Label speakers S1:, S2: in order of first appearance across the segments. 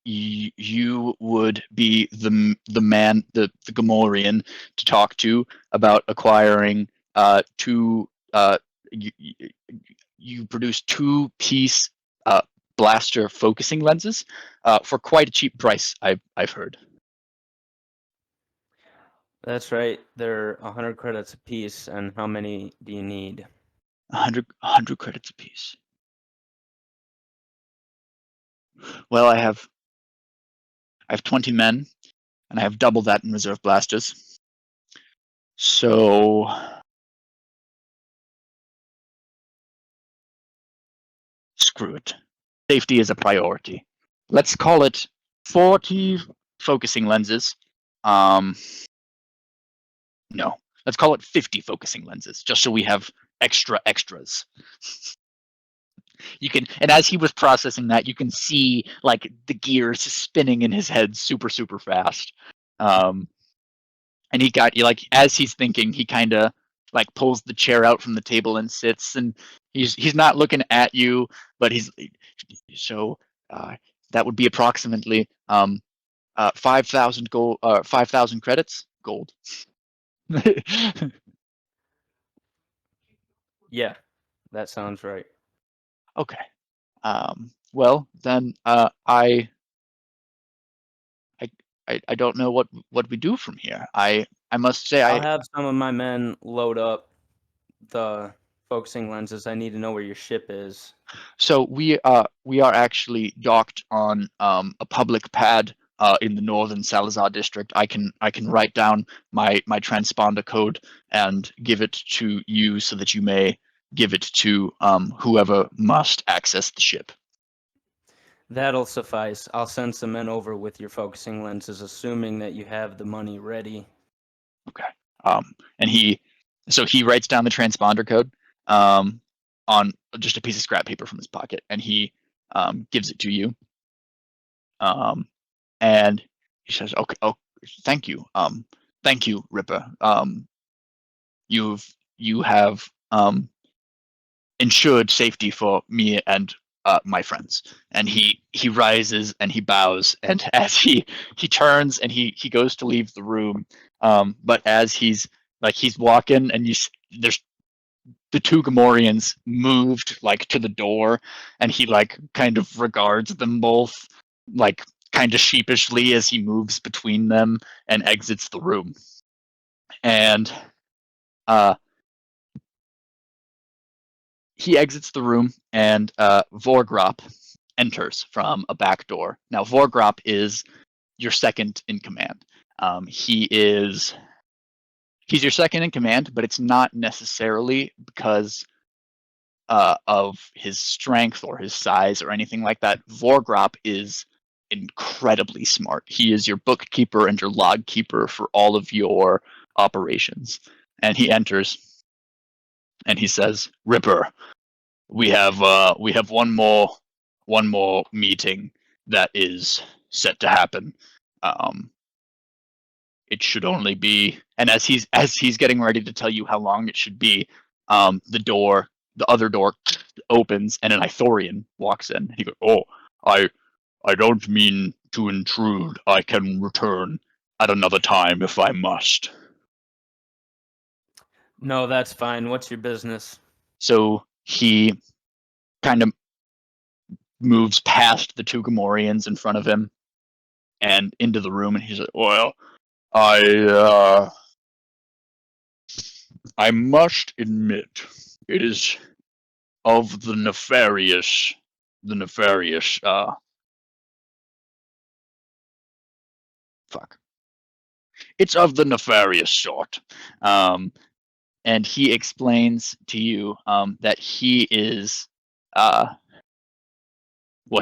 S1: you would be the man, the Gamorrean to talk to about acquiring two. You, you produce two-piece blaster focusing lenses for quite a cheap price. I've heard.
S2: That's right. They're 100 credits a piece. And how many do you need?
S1: 100 credits apiece. Well, I have 20 men, and I have double that in reserve blasters. So screw it. Safety is a priority. Let's call it 40 focusing lenses. No, let's call it 50 focusing lenses, just so we have extras. You can, and as he was processing that, you can see like the gears spinning in his head super fast. And he got, like, as he's thinking, he kind of like pulls the chair out from the table and sits, and he's not looking at you, but he's so that would be approximately 5,000 gold, 5,000 credits gold.
S2: Yeah, that sounds right.
S1: Okay. Well, then I don't know what we do from here. I must say
S2: I'll have some of my men load up the focusing lenses. I need to know where your ship is.
S1: So we are actually docked on a public pad in the northern Salazar district. I can write down my transponder code and give it to you so that you may give it to whoever must access the ship.
S2: That'll suffice. I'll send some men over with your focusing lenses, assuming that you have the money ready.
S1: Okay. And he writes down the transponder code on just a piece of scrap paper from his pocket, and he gives it to you. And he says, "Okay, oh, thank you, Ripper. You have ensured safety for me and my friends." And he rises and he bows, and as he turns and he goes to leave the room, but as he's walking, and there's the two Gamorreans moved like to the door, and he like kind of regards them both like kind of sheepishly as he moves between them and exits the room. And he exits the room, and Vorgrop enters from a back door. Now, Vorgrop is your second in command. He's your second in command, but it's not necessarily because of his strength or his size or anything like that. Vorgrop is incredibly smart. He is your bookkeeper and your log keeper for all of your operations. And he enters and he says, "Ripper, we have one more meeting that is set to happen. It should only be," and as he's getting ready to tell you how long it should be, the other door opens, and an Ithorian walks in. He goes, "Oh, I don't mean to intrude. I can return at another time if I must."
S2: No, that's fine. What's your business?
S1: So he kind of moves past the two Gamorreans in front of him and into the room, and he's like, "Well, I must admit, it is of the nefarious, fuck. It's of the nefarious sort." And he explains to you that he is, well,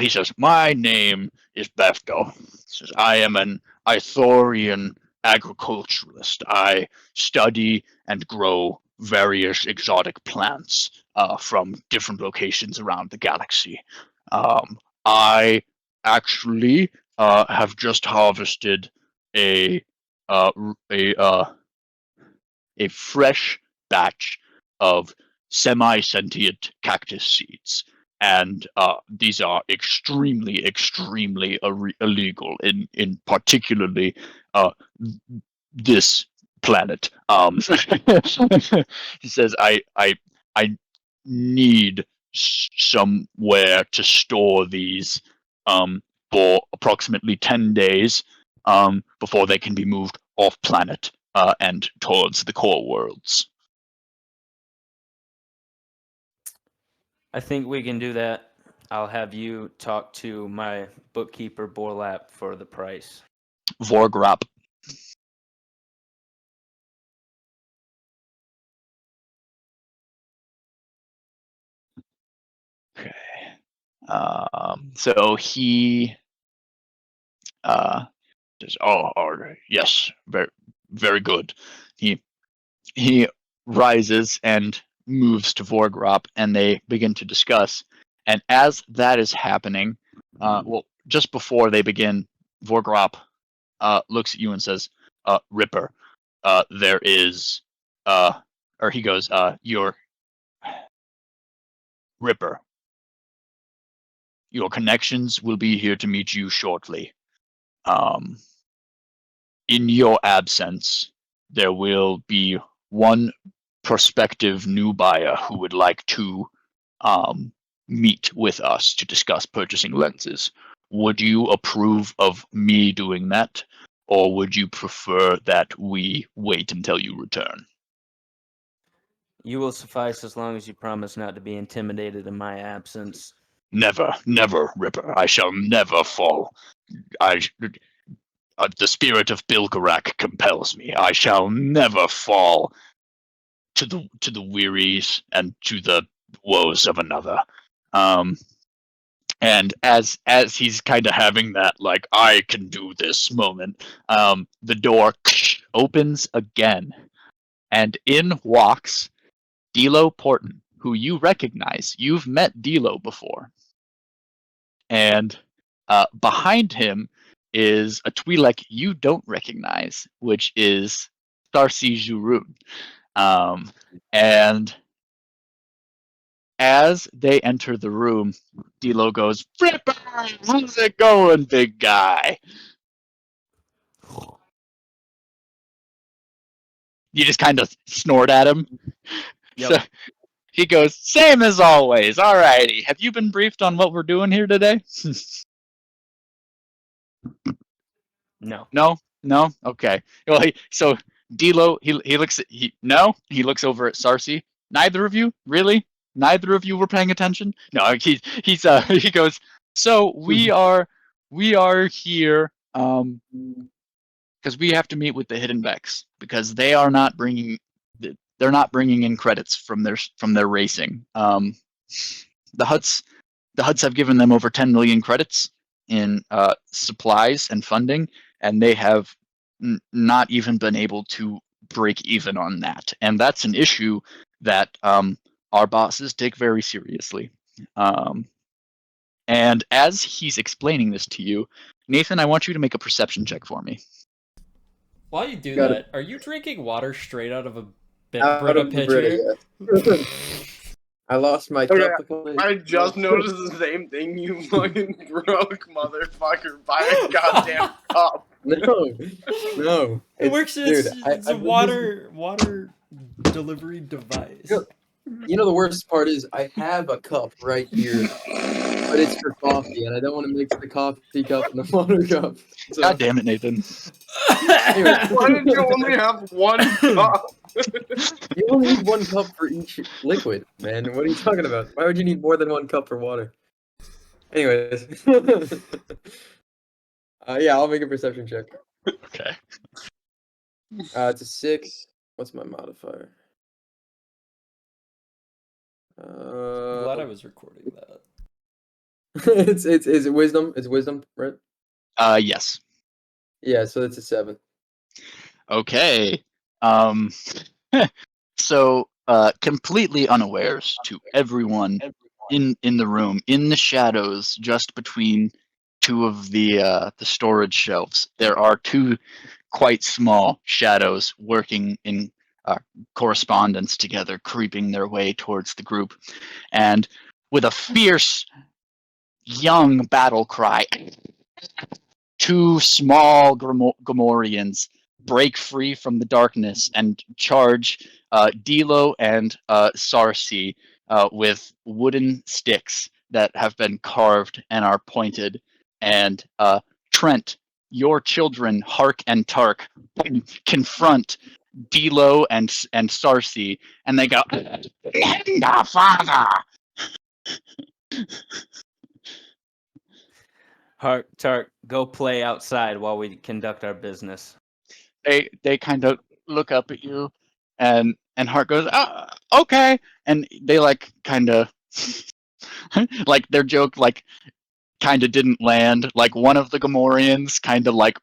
S1: he says, "My name is Befto. Says, I am an Ithorian agriculturalist. I study and grow various exotic plants from different locations around the galaxy. I actually have just harvested a uh, a uh, a fresh batch of semi-sentient cactus seeds, and these are extremely, extremely illegal in particularly this planet. He says, I need somewhere to store these for approximately 10 days before they can be moved off planet and towards the core worlds.
S2: I think we can do that. I'll have you talk to my bookkeeper, Borlap, for the price.
S1: Vorgrop. Okay. So he says, yes, very, very good. He rises and moves to Vorgrop, and they begin to discuss. And as that is happening, well, just before they begin, Vorgrop looks at you and says, Ripper, there is, or he goes, your Ripper, your connections will be here to meet you shortly. In your absence, there will be one prospective new buyer who would like to meet with us to discuss purchasing lenses. Would you approve of me doing that, or would you prefer that we wait until you return?
S2: You will suffice as long as you promise not to be intimidated in my absence.
S1: Never, never, Ripper. I shall never fall. The spirit of Bilgarak compels me. I shall never fall to the wearies and to the woes of another. And as he's kind of having that like I can do this moment, the door opens again, and in walks Dilo Porton, who you recognize. You've met Dilo before, and behind him is a Twi'lek you don't recognize, which is Starcy Jurun. And as they enter the room, Dilo goes, Ripper, how's it going, big guy? You just kind of snort at him.
S2: Yep.
S1: So he goes, same as always. Alrighty. Have you been briefed on what we're doing here today?
S2: No.
S1: No? Okay. Well, so Dilo, he looks at, he looks over at Sarcy. Neither of you? Really? Neither of you were paying attention? No, he goes, so we are here because we have to meet with the Hidden Vex because they're not bringing in credits from their racing. The Huts have given them over 10 million credits in supplies and funding, and they have not even been able to break even on that. And that's an issue that our bosses take very seriously. And as he's explaining this to you, Nathan, I want you to make a perception check for me.
S3: While you do
S4: Got
S3: that, are you drinking water straight out of a
S4: Out
S3: Brita
S4: of the
S3: pitcher?
S4: Brita, yes. I lost my
S5: Okay,
S4: cup.
S5: I just noticed the same thing, you fucking broke motherfucker. Buy a goddamn cup.
S4: No.
S3: It works. It's
S4: I've
S3: a
S4: been
S3: water delivery device.
S4: You know the worst part is I have a cup right here, but it's for coffee, and I don't want to mix the coffee cup and the water cup. So,
S1: God damn it, Nathan.
S4: anyway.
S5: Why did you only have one cup?
S4: You only need one cup for each liquid, man. What are you talking about? Why would you need more than one cup for water? Anyways. Yeah, I'll make a perception check.
S1: Okay.
S4: It's a 6. What's my modifier?
S3: I'm glad I was recording that.
S4: Is it wisdom? It's wisdom, right?
S1: Yes.
S4: Yeah, so it's a 7.
S1: Okay. So completely unawares to everyone in the room, in the shadows, just between two of the storage shelves, there are two quite small shadows working in correspondence together, creeping their way towards the group. And with a fierce young battle cry. Two small Gamorreans break free from the darkness and charge Dilo and Sarsi with wooden sticks that have been carved and are pointed. And Trent, your children, Hark and Tark, confront Dilo and Sarsi, and they go, "Linda, father!"
S2: Hark, Tark, go play outside while we conduct our business.
S1: They kind of look up at you, and Hart goes, okay, and they like kind of like their joke like kind of didn't land. Like one of the Gamorreans kind of like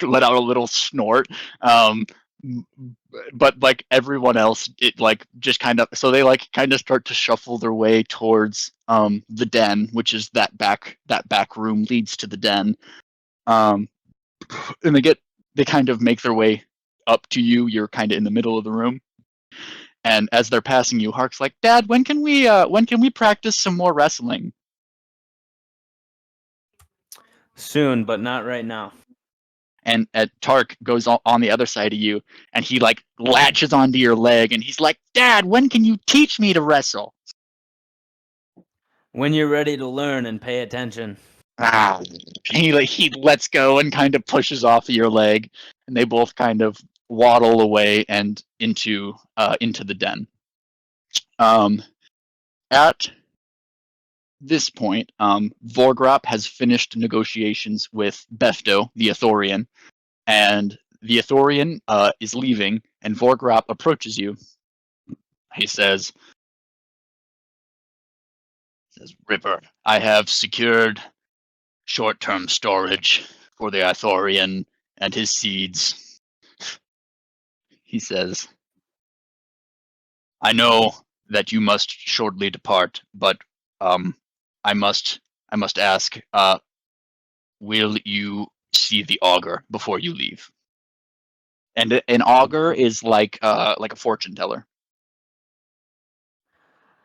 S1: let out a little snort, but like everyone else, it like just kind of so they like kind of start to shuffle their way towards the den, which is that back room leads to the den, and they kind of make their way up to you. You're kind of in the middle of the room, and as they're passing you, Hark's like, "Dad, when can we practice some more wrestling?"
S2: Soon, but not right now.
S1: And Tark goes on the other side of you, and he like latches onto your leg, and he's like, "Dad, when can you teach me to wrestle?"
S2: When you're ready to learn and pay attention.
S1: He lets go and kind of pushes off of your leg, and they both kind of waddle away and into the den. At this point, Vorgrop has finished negotiations with Befto, the Athorian, and the Athorian is leaving, and Vorgrop approaches you. He says, "Ripper, I have secured short-term storage for the Athorian and his seeds." He says, "I know that you must shortly depart, but I must ask, will you see the augur before you leave?" And an augur is like a fortune teller.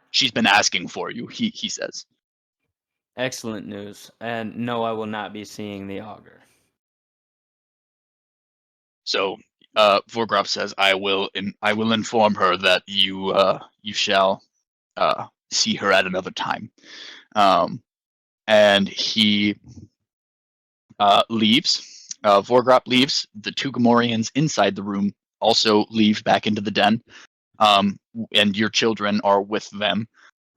S1: She's been asking for you, he says.
S2: Excellent news. And no, I will not be seeing the augur.
S1: So Vorgraf says, I will inform her that you shall see her at another time. And he leaves. Vorgrop leaves. The two Gamorreans inside the room also leave back into the den. And your children are with them.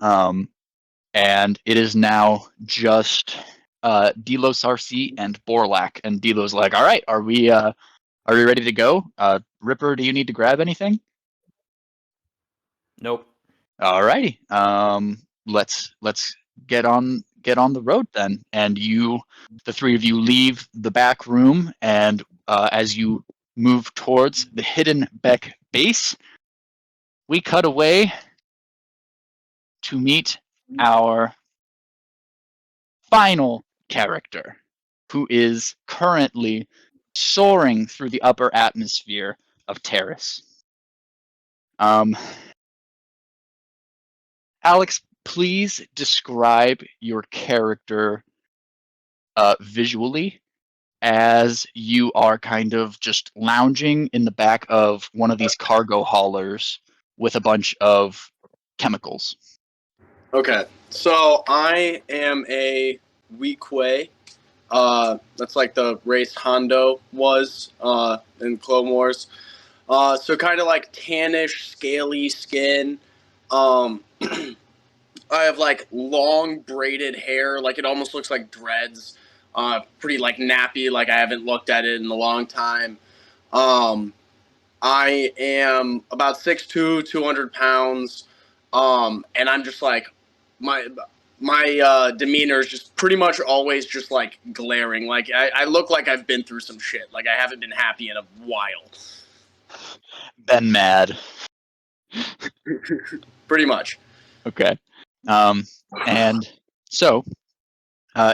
S1: And it is now just Dilo, Sarsi, and Borlak. And Dilo's like, "All right, are we ready to go? Ripper, do you need to grab anything?"
S2: Nope.
S1: All righty. Let's get on the road then. And the three of you leave the back room, and as you move towards the Hidden Beck base, we cut away to meet our final character, who is currently soaring through the upper atmosphere of Terrace. Alex, please describe your character visually as you are kind of just lounging in the back of one of these cargo haulers with a bunch of chemicals.
S5: Okay, so I am a Weequay. That's like the race Hondo was in Clone Wars. So kind of like tannish, scaly skin. I have like long braided hair, like it almost looks like dreads. Pretty like nappy, like I haven't looked at it in a long time. I am about 6'2", 200 pounds, and I'm just like my demeanor is just pretty much always just like glaring. Like I look like I've been through some shit. Like I haven't been happy in a while.
S1: Been mad.
S5: Pretty much.
S1: Okay. And so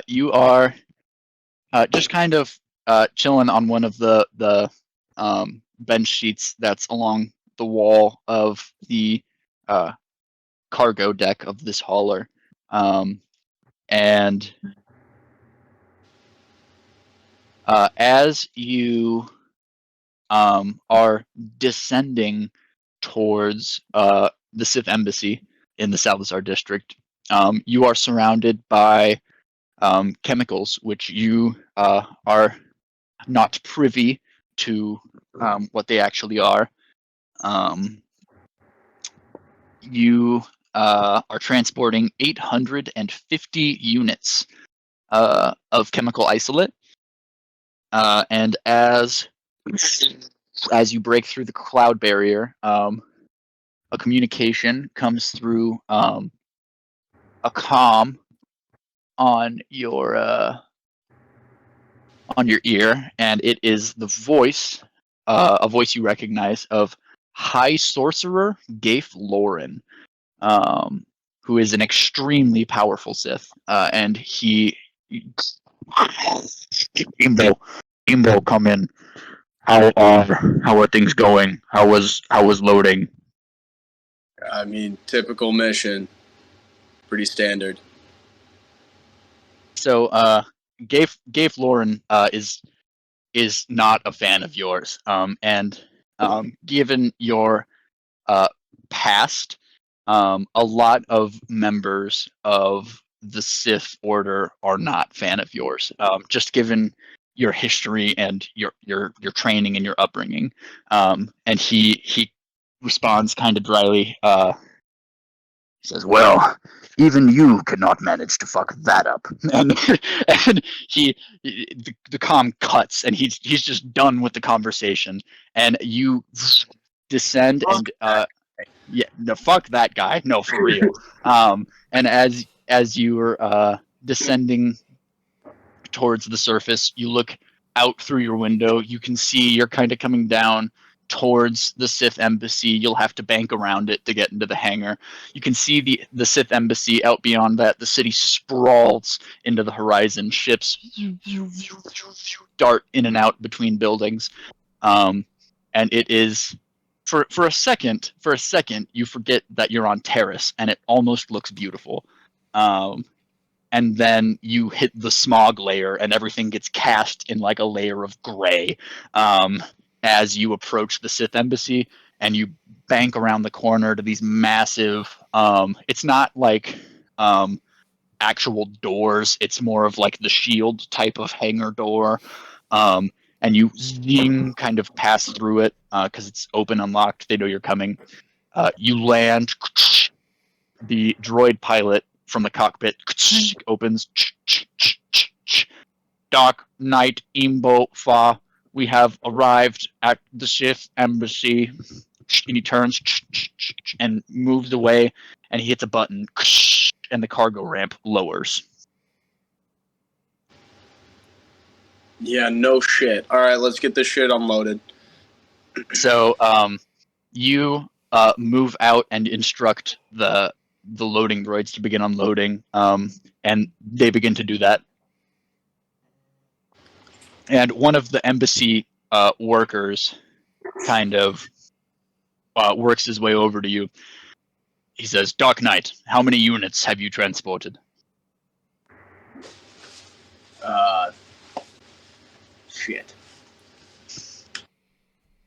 S1: you are just kind of chilling on one of the bench sheets that's along the wall of the cargo deck of this hauler, and as you are descending towards the Sith embassy in the Salazar district, you are surrounded by chemicals, which you are not privy to what they actually are. You are transporting 850 units of chemical isolate, and as you break through the cloud barrier, a communication comes through a comm on your ear, and it is the voice, a voice you recognize, of High Sorcerer Gafe Lauren, who is an extremely powerful Sith, and he, Imbo, come in. How are things going? How was loading?
S5: I mean, typical mission. Pretty standard.
S1: So, Gafe Lauren is not a fan of yours, and given your past, a lot of members of the Sith Order are not fan of yours. Just given your history and your training and your upbringing, and he responds kind of dryly. He says, "Well, even you cannot manage to fuck that up." And the comm cuts, and he's just done with the conversation. And you descend, and yeah, no, fuck that guy. No, for real. And as you are descending towards the surface, you look out through your window. You can see you're kind of coming down towards the Sith embassy. You'll have to bank around it to get into the hangar. You can see the Sith embassy. Out beyond that, the city sprawls into the horizon. Ships dart in and out between buildings, and it is for a second you forget that you're on Terrace, and it almost looks beautiful. And then you hit the smog layer, and everything gets cast in like a layer of gray. As you approach the Sith embassy, and you bank around the corner to these massive, it's not like actual doors, it's more of like the shield type of hangar door, and you zing kind of pass through it because it's open, unlocked, they know you're coming. You land, the droid pilot from the cockpit opens. Dark Knight Imbo Fa, we have arrived at the Sith embassy. And he turns and moves away, and he hits a button, and the cargo ramp lowers.
S5: Yeah, no shit. All right, let's get this shit unloaded.
S1: So you move out and instruct the loading droids to begin unloading, and they begin to do that. And one of the embassy workers kind of works his way over to you. He says, "Dark Knight, how many units have you transported?"
S5: Shit.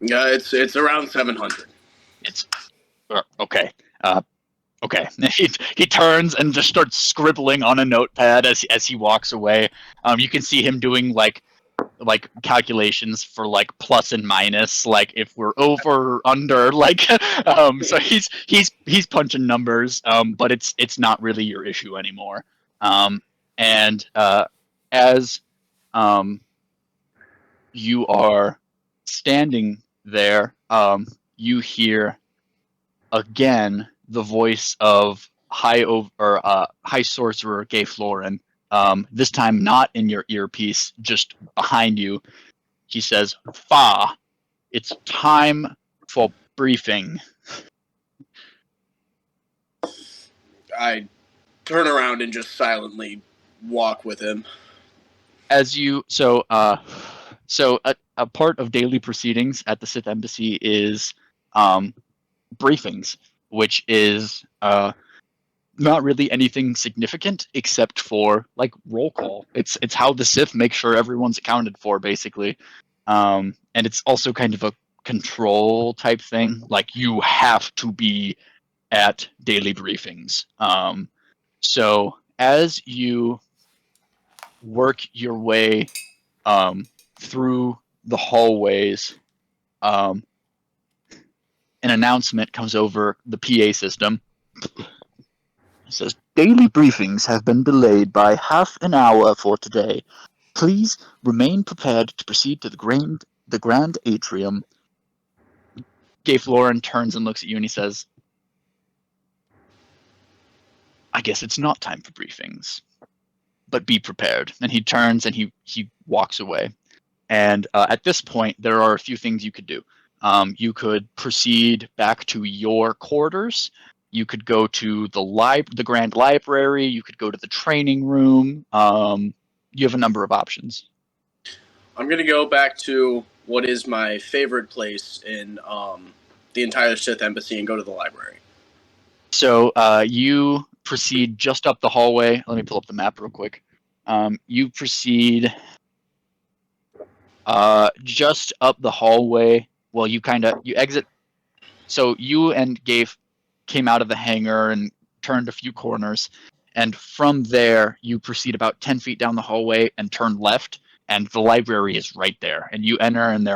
S5: Yeah, it's around 700.
S1: It's okay. Okay. He turns and just starts scribbling on a notepad as he walks away. You can see him doing like calculations for like plus and minus, like if we're over or under, like so he's punching numbers, but it's not really your issue anymore. And as you are standing there, you hear again the voice of High Sorcerer Gay Florin. This time not in your earpiece, just behind you. He says, "Fa, it's time for briefing."
S5: I turn around and just silently walk with him.
S1: As you so a part of daily proceedings at the Sith Embassy is briefings, which is not really anything significant except for like roll call. It's how the Sith make sure everyone's accounted for, basically. And it's also kind of a control type thing. Like you have to be at daily briefings. So as you work your way through the hallways, an announcement comes over the PA system. It says, daily briefings have been delayed by half an hour for today. Please remain prepared to proceed to the grand atrium. Gay Florin turns and looks at you and he says, I guess it's not time for briefings, but be prepared. And he turns and he walks away. And at this point, there are a few things you could do. You could proceed back to your quarters. You could go to the grand library. You could go to the training room. You have a number of options.
S5: I'm going to go back to what is my favorite place in the entire Sith Embassy and go to the library.
S1: So you proceed just up the hallway. Let me pull up the map real quick. You proceed just up the hallway. Well, you exit. So you and Gabe came out of the hangar and turned a few corners. And from there, you proceed about 10 feet down the hallway and turn left. And the library is right there. And you enter, and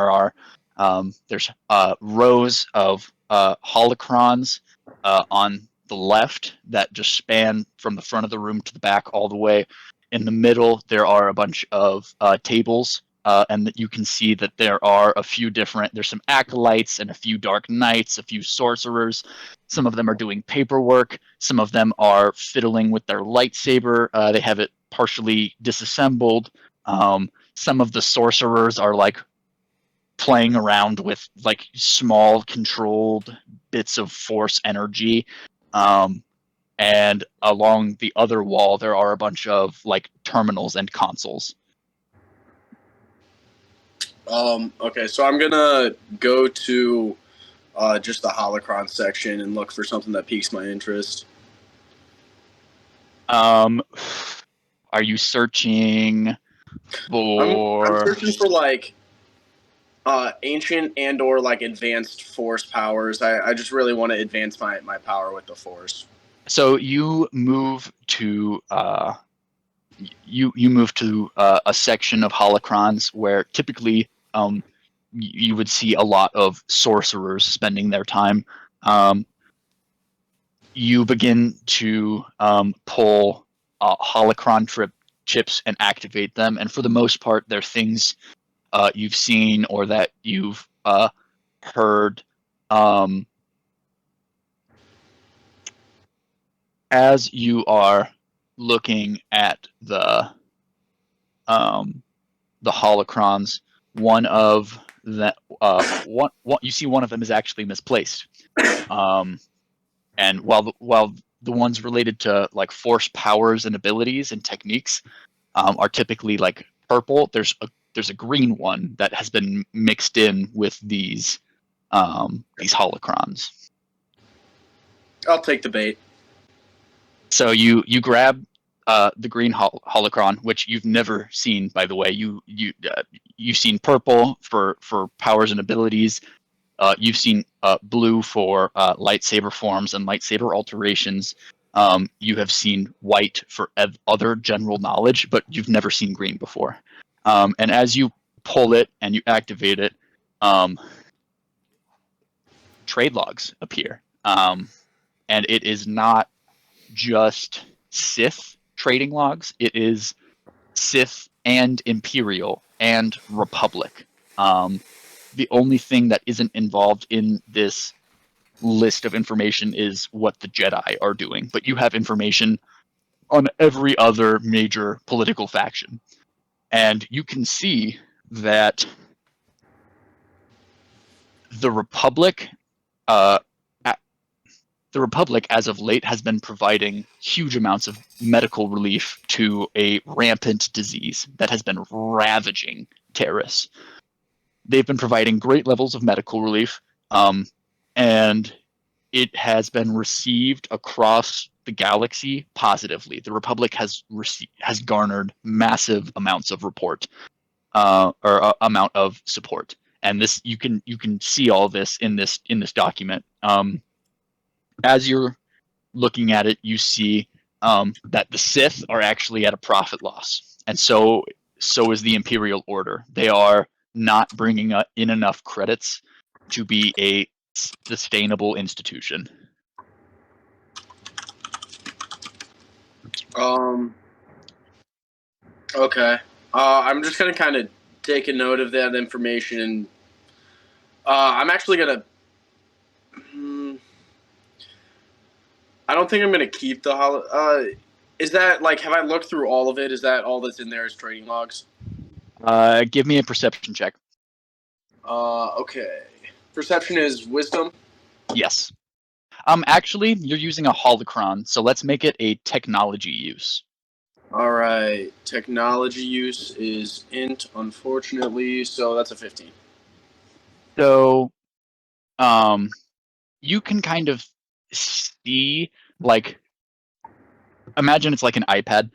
S1: there's rows of holocrons on the left that just span from the front of the room to the back all the way. In the middle, there are a bunch of tables, and that you can see that there are there's some acolytes and a few dark knights, a few sorcerers. Some of them are doing paperwork. Some of them are fiddling with their lightsaber. They have it partially disassembled. Some of the sorcerers are like playing around with like small controlled bits of force energy. And along the other wall, there are a bunch of like terminals and consoles.
S5: Okay, so I'm gonna go to just the holocron section and look for something that piques my interest.
S1: Are you searching for?
S5: I'm searching for like ancient and or like advanced force powers. I just really want to advance my power with the force.
S1: So you move to a section of holocrons where typically you would see a lot of sorcerers spending their time. You begin to pull holocron chips and activate them, and for the most part, they're things you've seen or that you've heard. As you are looking at the holocrons, one of the you see one of them is actually misplaced, and while the ones related to like force powers and abilities and techniques are typically like purple, there's a green one that has been mixed in with these holocrons.
S5: I'll take the bait.
S1: So you grab the green holocron, which you've never seen, by the way. You've seen purple for powers and abilities. You've seen blue for lightsaber forms and lightsaber alterations. You have seen white for other general knowledge, but you've never seen green before. And as you pull it and you activate it, trade logs appear. And it is not just Sith trading logs. It is Sith and Imperial and Republic. The only thing that isn't involved in this list of information is what the Jedi are doing, but you have information on every other major political faction. And you can see that the Republic as of late has been providing huge amounts of medical relief to a rampant disease that has been ravaging Terrace. They've been providing great levels of medical relief, and it has been received across the galaxy positively. The Republic has garnered massive amounts of amount of support, and this you can see all this in this document. As you're looking at it, you see that the Sith are actually at a profit loss, and so is the Imperial Order. They are not bringing in enough credits to be a sustainable institution.
S5: Okay. I'm just gonna kind of take a note of that information, and I'm actually gonna. I don't think I'm gonna keep the is that like? Have I looked through all of it? Is that all that's in there? Is trading logs?
S1: Give me a perception check.
S5: Okay. Perception is wisdom.
S1: Yes. Actually, you're using a holocron, so let's make it a technology use.
S5: All right. Technology use is int, unfortunately, so that's a 15.
S1: So, you can kind of see, like, imagine it's like an iPad.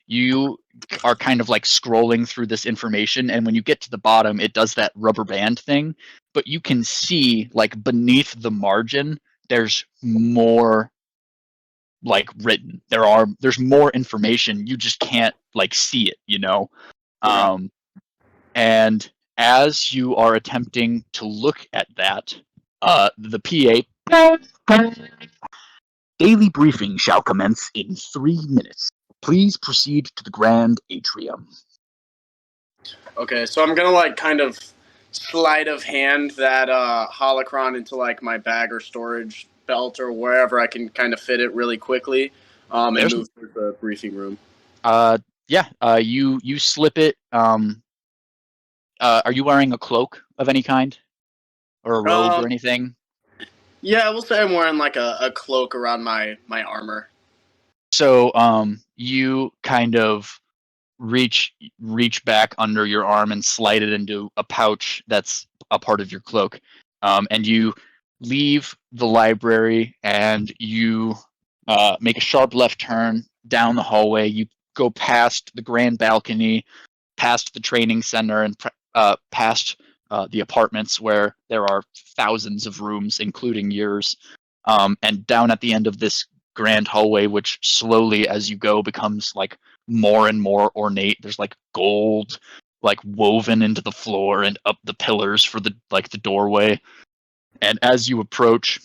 S1: You are kind of like scrolling through this information, and when you get to the bottom, it does that rubber band thing. But you can see, like, beneath the margin, there's more like written. There's more information. You just can't like see it, you know. And as you are attempting to look at that, the PA daily briefing shall commence in 3 minutes. Please proceed to the grand atrium.
S5: Okay, so I'm gonna like kind of sleight of hand that holocron into like my bag or storage belt or wherever I can kind of fit it really quickly, and move to the briefing room.
S1: You slip it. Are you wearing a cloak of any kind, or a robe or anything?
S5: Yeah, we'll say I'm wearing like a cloak around my armor.
S1: So you kind of reach back under your arm and slide it into a pouch that's a part of your cloak, and you leave the library and you make a sharp left turn down the hallway. You go past the grand balcony, past the training center, and past the apartments where there are thousands of rooms, including yours, and down at the end of this grand hallway, which slowly, as you go, becomes like more and more ornate. There's like gold like woven into the floor and up the pillars for the doorway. And as you approach,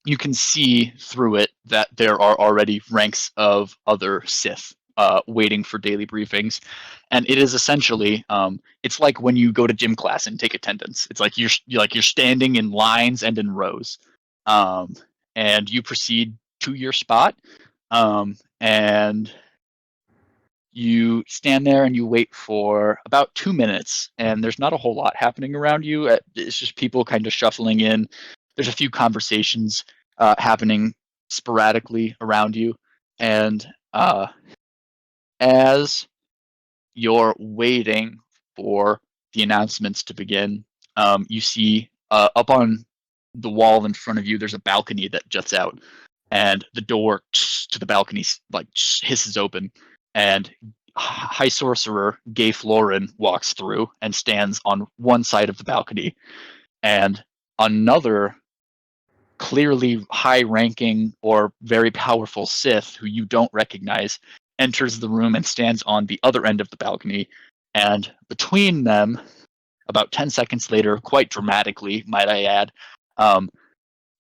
S1: you can see through it that there are already ranks of other Sith waiting for daily briefings. And it is essentially it's like when you go to gym class and take attendance. It's like you're standing in lines and in rows. And you proceed to your spot, and you stand there and you wait for about 2 minutes, and there's not a whole lot happening around you. It's just people kind of shuffling in. There's a few conversations happening sporadically around you, and as you're waiting for the announcements to begin, you see up on the wall in front of you, there's a balcony that juts out, and the door to the balcony like hisses open, and High Sorcerer Gay Florin walks through and stands on one side of the balcony, and another clearly high-ranking or very powerful Sith who you don't recognize enters the room and stands on the other end of the balcony, and between them, about 10 seconds later, quite dramatically, might I add,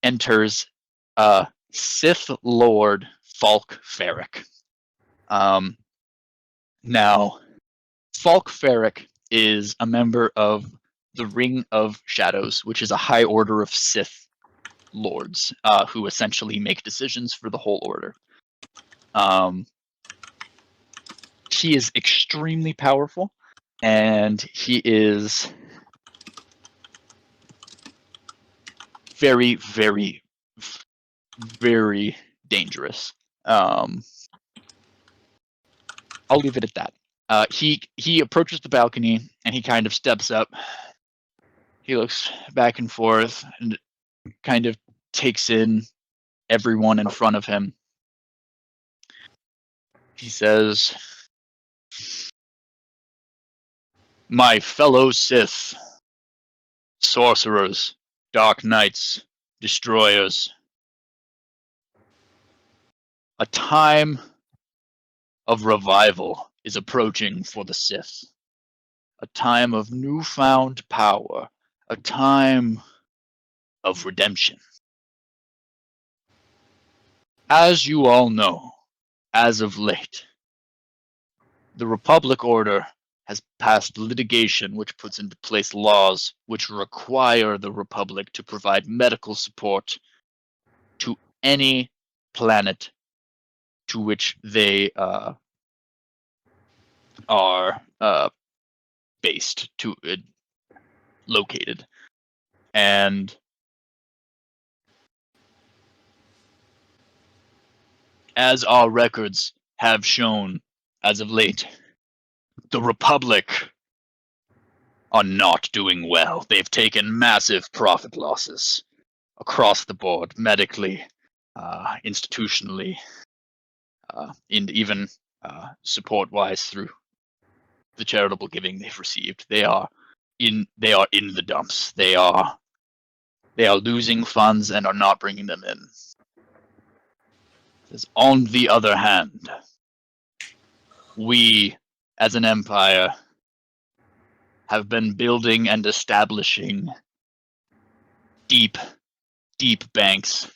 S1: enters Sith Lord Falk Ferric. Now, Falk Ferric is a member of the Ring of Shadows, which is a high order of Sith lords who essentially make decisions for the whole order. He is extremely powerful, and he is very, very, very dangerous. I'll leave it at that. He approaches the balcony and he kind of steps up. He looks back and forth and kind of takes in everyone in front of him. He says, "My fellow Sith, sorcerers, dark knights, destroyers, a time of revival is approaching for the Sith. A time of newfound power. A time of redemption. As you all know, as of late, the Republic Order has passed litigation which puts into place laws which require the Republic to provide medical support to any planet to which they are based, located. And as our records have shown as of late, the Republic are not doing well. They've taken massive profit losses across the board, medically, institutionally, and even support-wise through the charitable giving they've received. They are in the dumps. They are losing funds and are not bringing them in. On the other hand, we, as an empire, have been building and establishing deep banks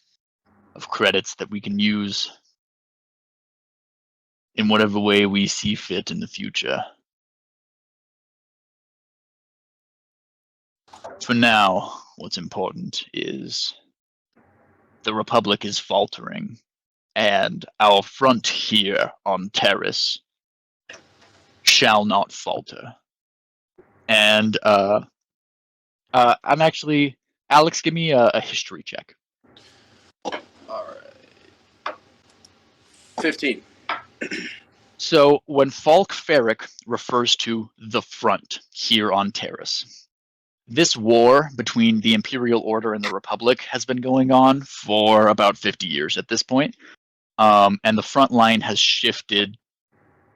S1: of credits that we can use in whatever way we see fit in the future. For now, what's important is the Republic is faltering, and our front here on Terrace shall not falter. And I'm actually, Alex, give me a history check.
S5: All right. 15.
S1: So when Falk Ferric refers to the front here on Terrace, this war between the Imperial Order and the Republic has been going on for about 50 years at this point. And the front line has shifted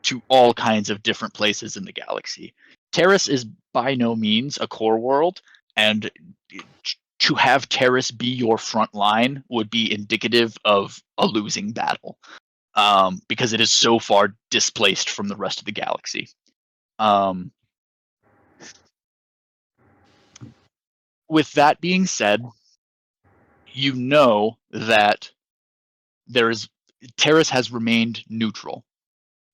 S1: to all kinds of different places in the galaxy. Terrace is by no means a core world, and to have Terrace be your front line would be indicative of a losing battle, because it is so far displaced from the rest of the galaxy. With that being said, you know that Terrace has remained neutral.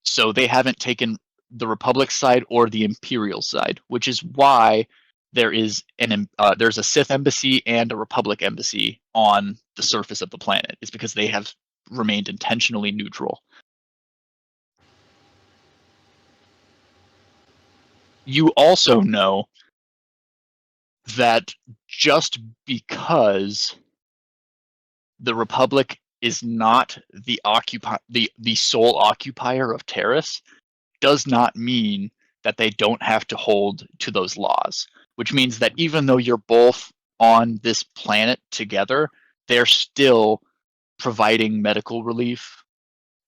S1: So they haven't taken the Republic side or the Imperial side, which is why there's a Sith embassy and a Republic embassy on the surface of the planet. It's because they have remained intentionally neutral. You also know that just because the Republic is not the sole occupier of Terrace does not mean that they don't have to hold to those laws, which means that even though you're both on this planet together, they're still providing medical relief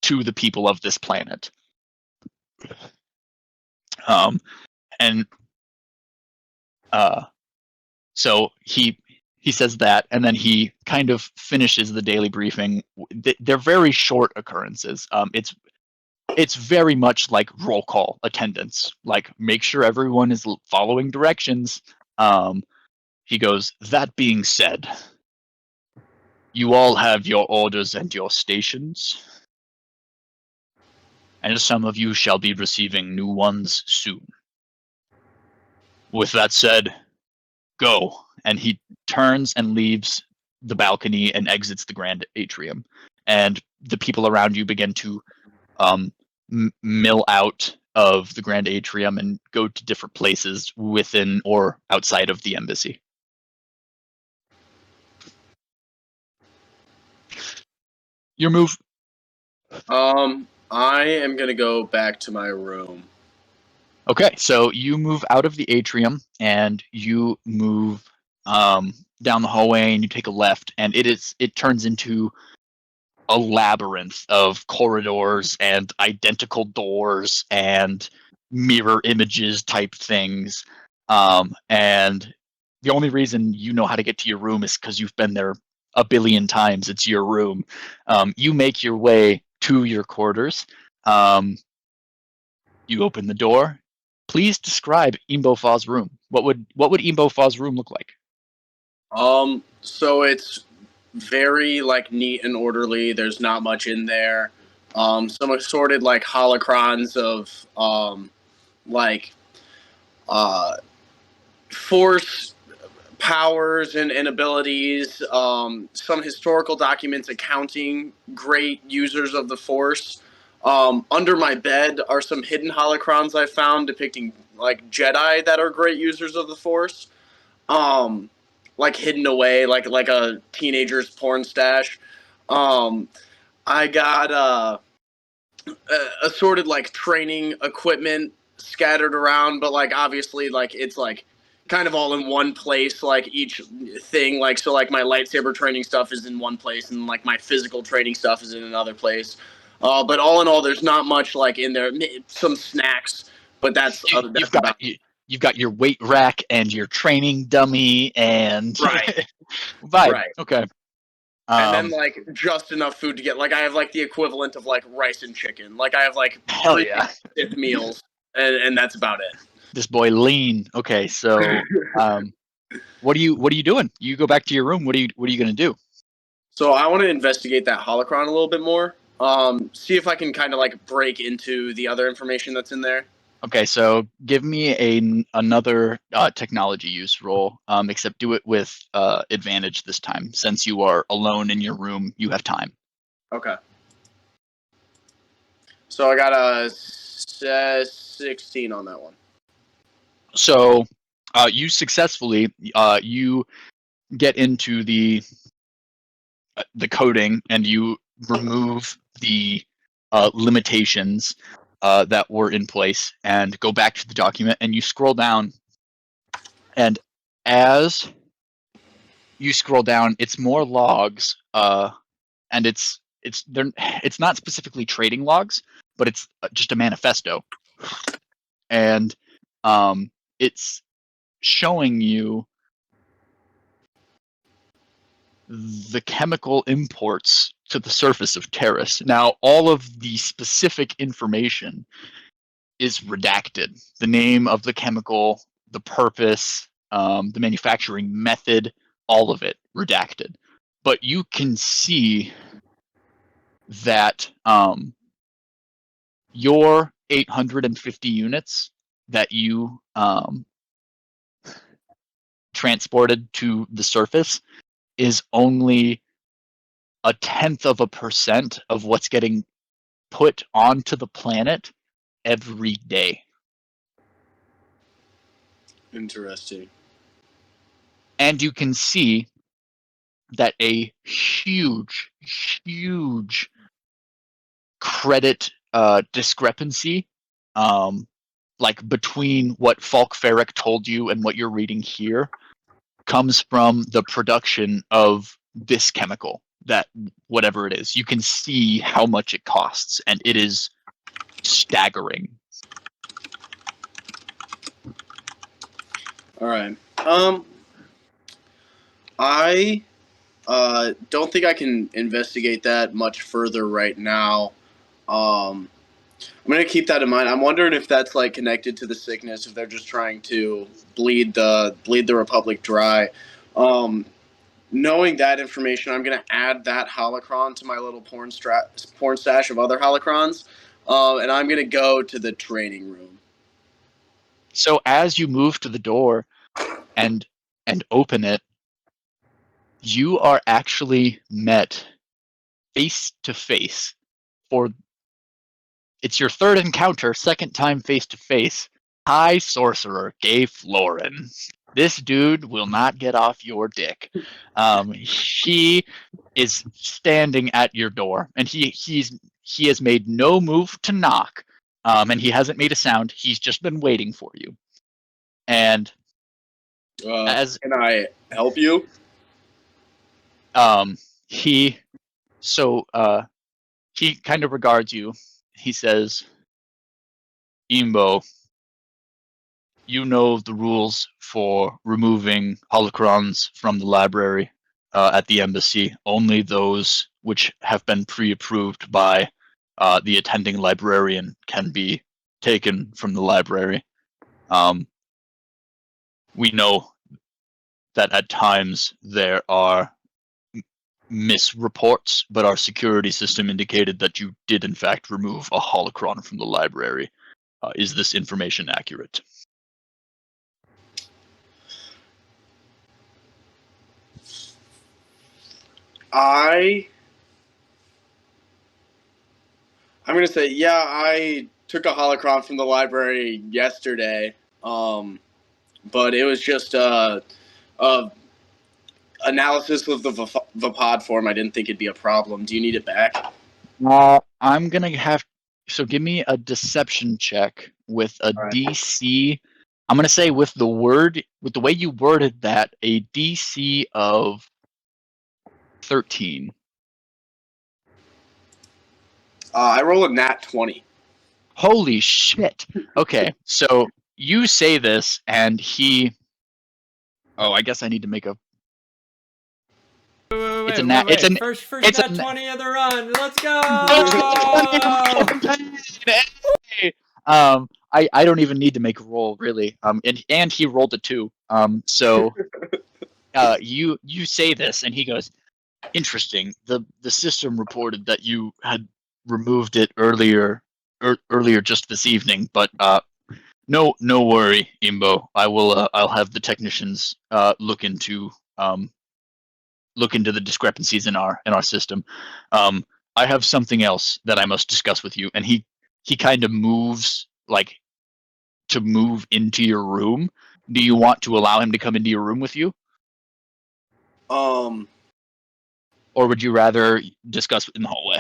S1: to the people of this planet. So he says that, and then he kind of finishes the daily briefing. They're very short occurrences. It's very much like roll call attendance, like make sure everyone is following directions. He goes, that being said, you all have your orders and your stations, and some of you shall be receiving new ones soon. With that said, go. And he turns and leaves the balcony and exits the grand atrium. And the people around you begin to mill out of the grand atrium and go to different places within or outside of the embassy. Your move.
S5: I am gonna go back to my room.
S1: Okay, so you move out of the atrium and you move down the hallway and you take a left, and it turns into a labyrinth of corridors and identical doors and mirror images type things. And the only reason you know how to get to your room is because you've been there a billion times. It's your room. You make your way to your quarters. You open the door. Please describe Imbofa's room. What would Imbofa's room look like?
S5: So it's very like neat and orderly. There's not much in there. Some assorted like holocrons of like force powers and abilities. Some historical documents accounting great users of the force. Under my bed are some hidden holocrons I found depicting like Jedi that are great users of the force. Like hidden away like a teenager's porn stash. I got assorted like training equipment scattered around, but like obviously like it's like kind of all in one place, like each thing, like so like my lightsaber training stuff is in one place and like my physical training stuff is in another place. But all in all, there's not much like in there. Some snacks, but that's
S1: You've got your weight rack and your training dummy and
S5: right.
S1: vibe.
S5: Right.
S1: Okay.
S5: And then like just enough food to get like I have like the equivalent of like rice and chicken. Like I have like
S1: hell yeah
S5: meals, and that's about it.
S1: This boy lean. Okay, so what are you doing? You go back to your room. What are you gonna do?
S5: So I want to investigate that holocron a little bit more. See if I can kind of like break into the other information that's in there.
S1: Okay, so give me another technology use roll, except do it with advantage this time. Since you are alone in your room, you have time.
S5: Okay. So I got a 16 on that one.
S1: So you successfully you get into the coding and you remove the limitations that were in place and go back to the document and you scroll down, and as you scroll down it's more logs, and it's not specifically trading logs, but it's just a manifesto, and it's showing you the chemical imports to the surface of Terrace. Now, all of the specific information is redacted. The name of the chemical, the purpose, the manufacturing method, all of it redacted. But you can see that your 850 units that you transported to the surface is only 0.1% of what's getting put onto the planet every day.
S5: Interesting.
S1: And you can see that a huge credit discrepancy, like between what Falk Ferrick told you and what you're reading here, comes from the production of this chemical, that whatever it is. You can see how much it costs, and it is staggering.
S5: All right. I don't think I can investigate that much further right now. I'm gonna keep that in mind. I'm wondering if that's like connected to the sickness, if they're just trying to bleed the Republic dry. Knowing that information, I'm gonna add that holocron to my little porn stash of other holocrons, and I'm gonna go to the training room.
S1: So as you move to the door and open it, you are actually met face to face for it's your third encounter, second time face to face. High Sorcerer Gay Florin. This dude will not get off your dick. He is standing at your door, and he has made no move to knock, and he hasn't made a sound. He's just been waiting for you. And
S5: can I help you?
S1: he kind of regards you. He says, Imbo, you know the rules for removing holocrons from the library at the embassy. Only those which have been pre-approved by the attending librarian can be taken from the library. We know that at times there are misreports, but our security system indicated that you did in fact remove a holocron from the library. Is this information accurate?
S5: I'm gonna say, yeah, I took a holocron from the library yesterday, but it was just a analysis of the Vapod form. I didn't think it'd be a problem. Do you need it back?
S1: I'm gonna have give me a deception check with a
S5: right.
S1: DC. I'm gonna say with the way you worded that, a DC of 13.
S5: I roll a nat 20.
S1: Holy shit! Okay, so you say this, and he. Oh, I guess I need to make a.
S3: Wait,
S1: It's a nat. It's an.
S3: first
S1: it's
S3: nat
S1: a-
S3: 20 of the run. Let's go!
S1: I don't even need to make a roll really. And he rolled a 2. So you say this, and he goes, interesting. The system reported that you had removed it earlier just this evening, but no worry, Imbo. I'll have the technicians look into the discrepancies in our system. I have something else that I must discuss with you. And he kind of moves to move into your room. Do you want to allow him to come into your room with you? Or would you rather discuss in the hallway?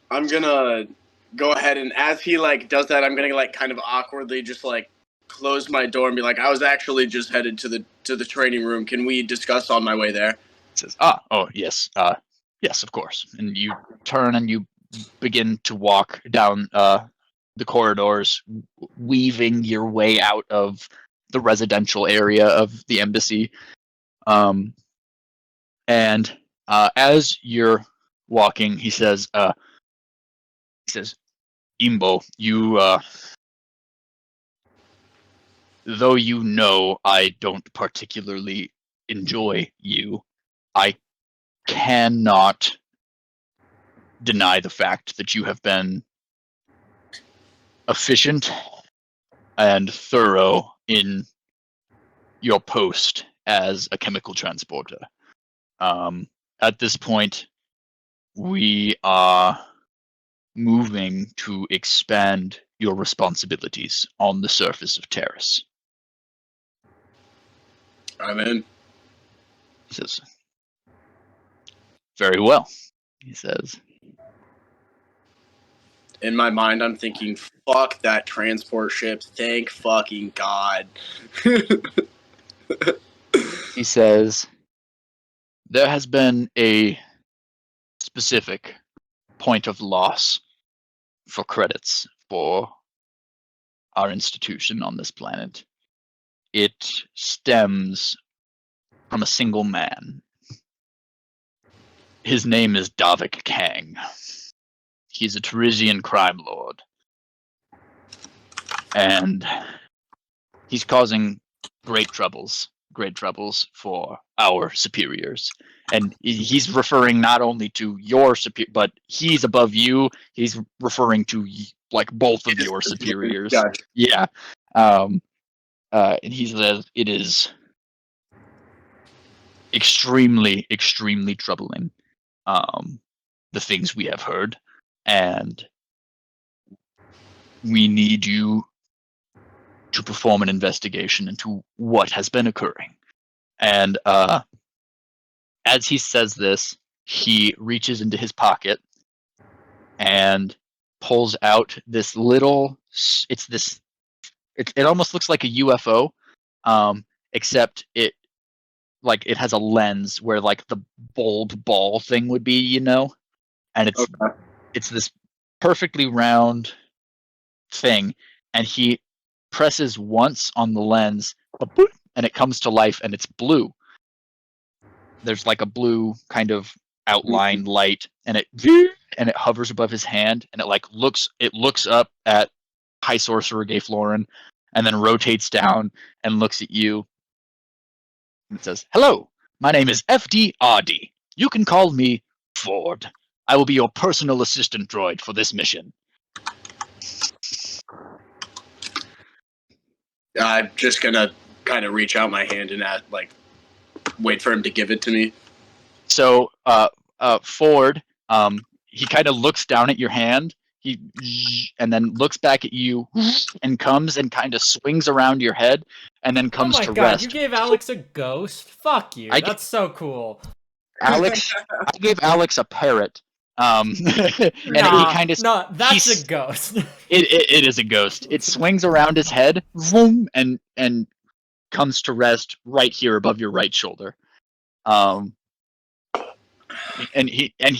S5: I'm gonna go ahead, and as he does that, I'm gonna kind of awkwardly just close my door and be like, I was actually just headed to the training room. Can we discuss on my way there?
S1: It says, yes, yes, of course. And you turn and you begin to walk down the corridors, weaving your way out of the residential area of the embassy. And as you're walking, he says, Imbo, you, though you know I don't particularly enjoy you, I cannot deny the fact that you have been efficient and thorough in your post as a chemical transporter. At this point, we are moving to expand your responsibilities on the surface of Terrace.
S5: I'm in.
S1: He says, very well, he says.
S5: In my mind, I'm thinking, fuck that transport ship. Thank fucking God.
S1: He says, there has been a specific point of loss for credits for our institution on this planet. It stems from a single man. His name is Davik Kang. He's a Teresian crime lord. And he's causing great troubles for our superiors. And he's referring not only to your superior, but he's above you. He's referring to both of your superiors.
S5: Gotcha.
S1: Yeah. And he says it is extremely, extremely troubling. The things we have heard, and we need you to perform an investigation into what has been occurring. And as he says this, he reaches into his pocket and pulls out this little. It almost looks like a UFO, except like it has a lens where like the bold ball thing would be, you know, and it's this perfectly round thing, and he presses once on the lens, and it comes to life, and it's blue. There's like a blue kind of outline light, and it hovers above his hand, and it looks up at High Sorcerer Gay Florin, and then rotates down and looks at you. And it says, "Hello, my name is FDRD. You can call me Ford. I will be your personal assistant droid for this mission."
S5: I'm just gonna kind of reach out my hand and wait for him to give it to me.
S1: So, Ford, he kind of looks down at your hand, and then looks back at you, and comes and kind of swings around your head, and then comes to
S3: Oh my god,
S1: rest.
S3: you gave Alex a ghost? Fuck you. That's so cool.
S1: Alex, I gave Alex a parrot. And he kind of
S3: that's a ghost.
S1: It is a ghost. It swings around his head, vroom, and comes to rest right here above your right shoulder. And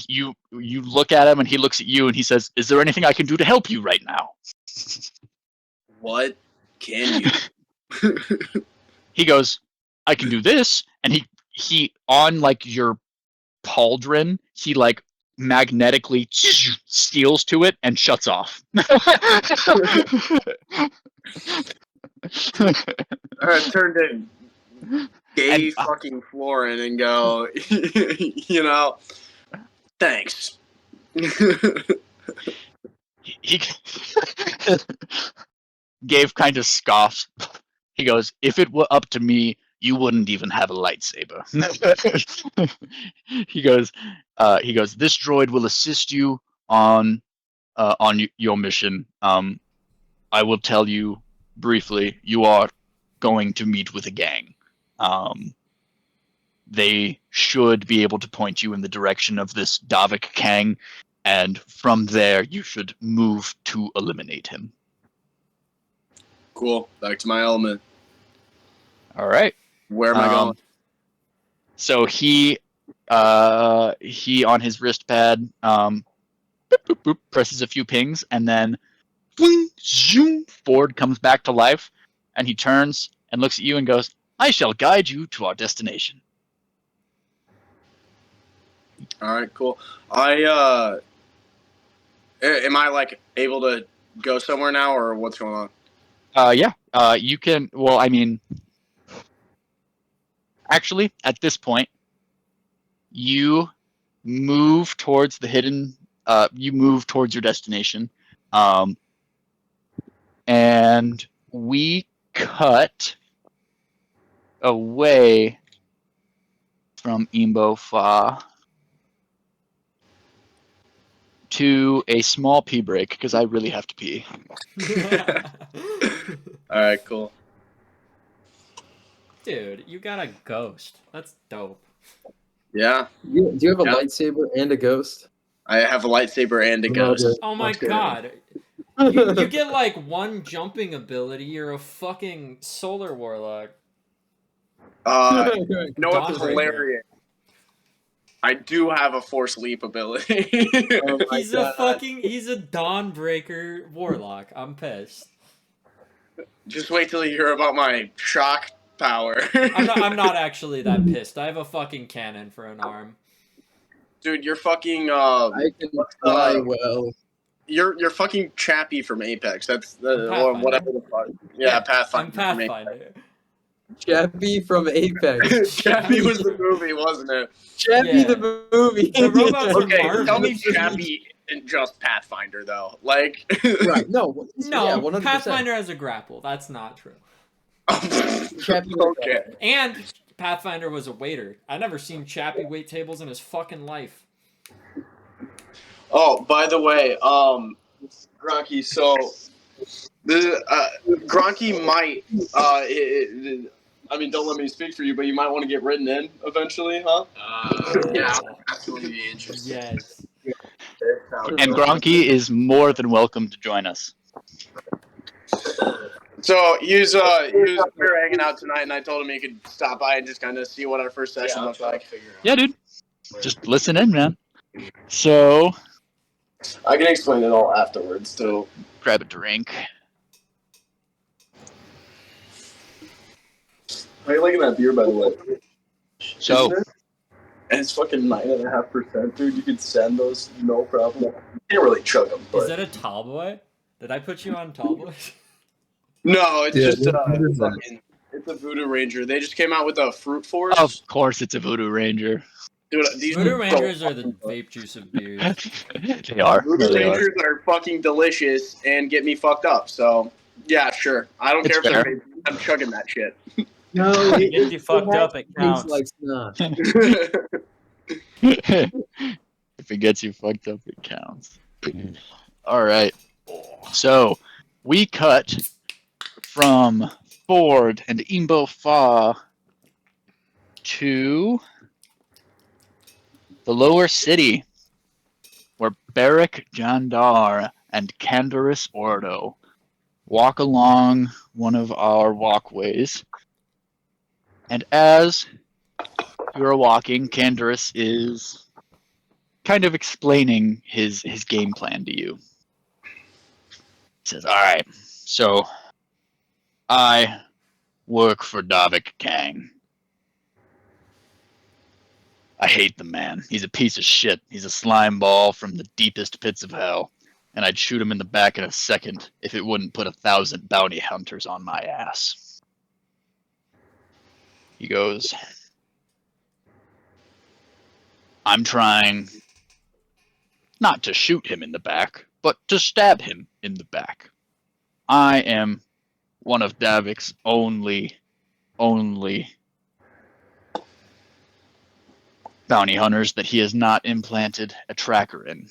S1: you look at him, and he looks at you, and he says, "Is there anything I can do to help you right now?"
S5: What can you?
S1: He goes, "I can do this," and he on like your pauldron, he like magnetically steals to it and shuts off.
S5: Turn to gay fucking Florin and go, you know, thanks.
S1: He Gave kind of scoffs. He goes, "If it were up to me, you wouldn't even have a lightsaber." He goes, "This droid will assist you on your mission. I will tell you briefly. You are going to meet with a gang. They should be able to point you in the direction of this Davik Kang, and from there you should move to eliminate him."
S5: Cool. Back to my element.
S1: All right.
S5: Where am I going?
S1: So he on his wrist pad boop, boop, boop, presses a few pings, and then zoom, Ford comes back to life, and he turns and looks at you and goes, "I shall guide you to our destination."
S5: All right, cool. Am I like able to go somewhere now, or what's going on?
S1: Yeah. You can. Well, I mean, actually, at this point, you move towards the hidden. You move towards your destination, and we cut away from Imbo Fa to a small pee break because I really have to pee.
S5: All right, cool.
S3: Dude, you got a ghost. That's dope.
S5: Yeah.
S4: Do you have a lightsaber and a ghost?
S5: I have a lightsaber and a ghost.
S3: Oh my god. You get like one jumping ability, you're a fucking solar warlock.
S5: You know what's hilarious? I do have a force leap ability.
S3: He's a Dawnbreaker warlock. I'm pissed.
S5: Just wait till you hear about my shock power.
S3: I'm not actually that pissed. I have a fucking cannon for an arm.
S5: Dude, you're fucking
S4: I can fly well.
S5: You're fucking Chappie from Apex. That's or whatever the fuck. Yeah, Pathfinder.
S3: I'm Pathfinder.
S4: Chappie from Apex.
S5: Chappie was the movie, wasn't it?
S4: Chappie the movie.
S3: The robots
S5: Okay,
S3: are
S5: tell me Chappie and just Pathfinder though. Like
S4: Right, no,
S3: No,
S4: 100%.
S3: Pathfinder has a grapple. That's not true.
S4: Chappie
S5: okay.
S3: And Pathfinder was a waiter. I never seen Chappie wait tables in his fucking life.
S5: Oh, by the way, Gronky, so this Gronky might I mean, don't let me speak for you, but you might want to get written in eventually, huh? Yeah, absolutely interesting.
S3: Yes.
S1: And Gronky is more than welcome to join us.
S5: So we were hanging out tonight, and I told him he could stop by and just kind of see what our first session looked like.
S1: Yeah, dude. Just listen in, man. So
S5: I can explain it all afterwards, too.
S1: grab a drink.
S5: How are you liking that beer, by the way?
S1: So
S5: And it's fucking 9.5%, dude. You could send those, no problem. You can't really chug them, but...
S3: Is that a tall boy? Did I put you on tall boys?
S5: No, it's just
S4: what is that?
S5: it's a Voodoo Ranger. They just came out with a Fruit Force.
S1: of course it's a Voodoo Ranger.
S5: Dude, these
S3: Voodoo Rangers are the vape juice of beers.
S1: They are.
S5: Voodoo
S1: They are.
S5: Rangers are fucking delicious and get me fucked up. So, yeah, sure. I don't
S1: It's
S5: care if they're
S1: fair.
S5: vaping. I'm chugging that shit.
S4: No,
S2: If it gets you fucked up, it
S4: Things
S2: counts.
S4: like snot.
S1: If it gets you fucked up, it counts. All right. So we cut from Ford and Imbo Fa to the lower city, where Beric Jandar and Candaris Ordo walk along one of our walkways. And as you are walking, Candaris is kind of explaining his game plan to you. He says, all right, so I work for Davik Kang. I hate the man. He's a piece of shit. He's a slime ball from the deepest pits of hell. And I'd shoot him in the back in a second if it wouldn't put 1,000 bounty hunters on my ass. He goes, I'm trying not to shoot him in the back, but to stab him in the back. I am one of Davik's only bounty hunters that he has not implanted a tracker in.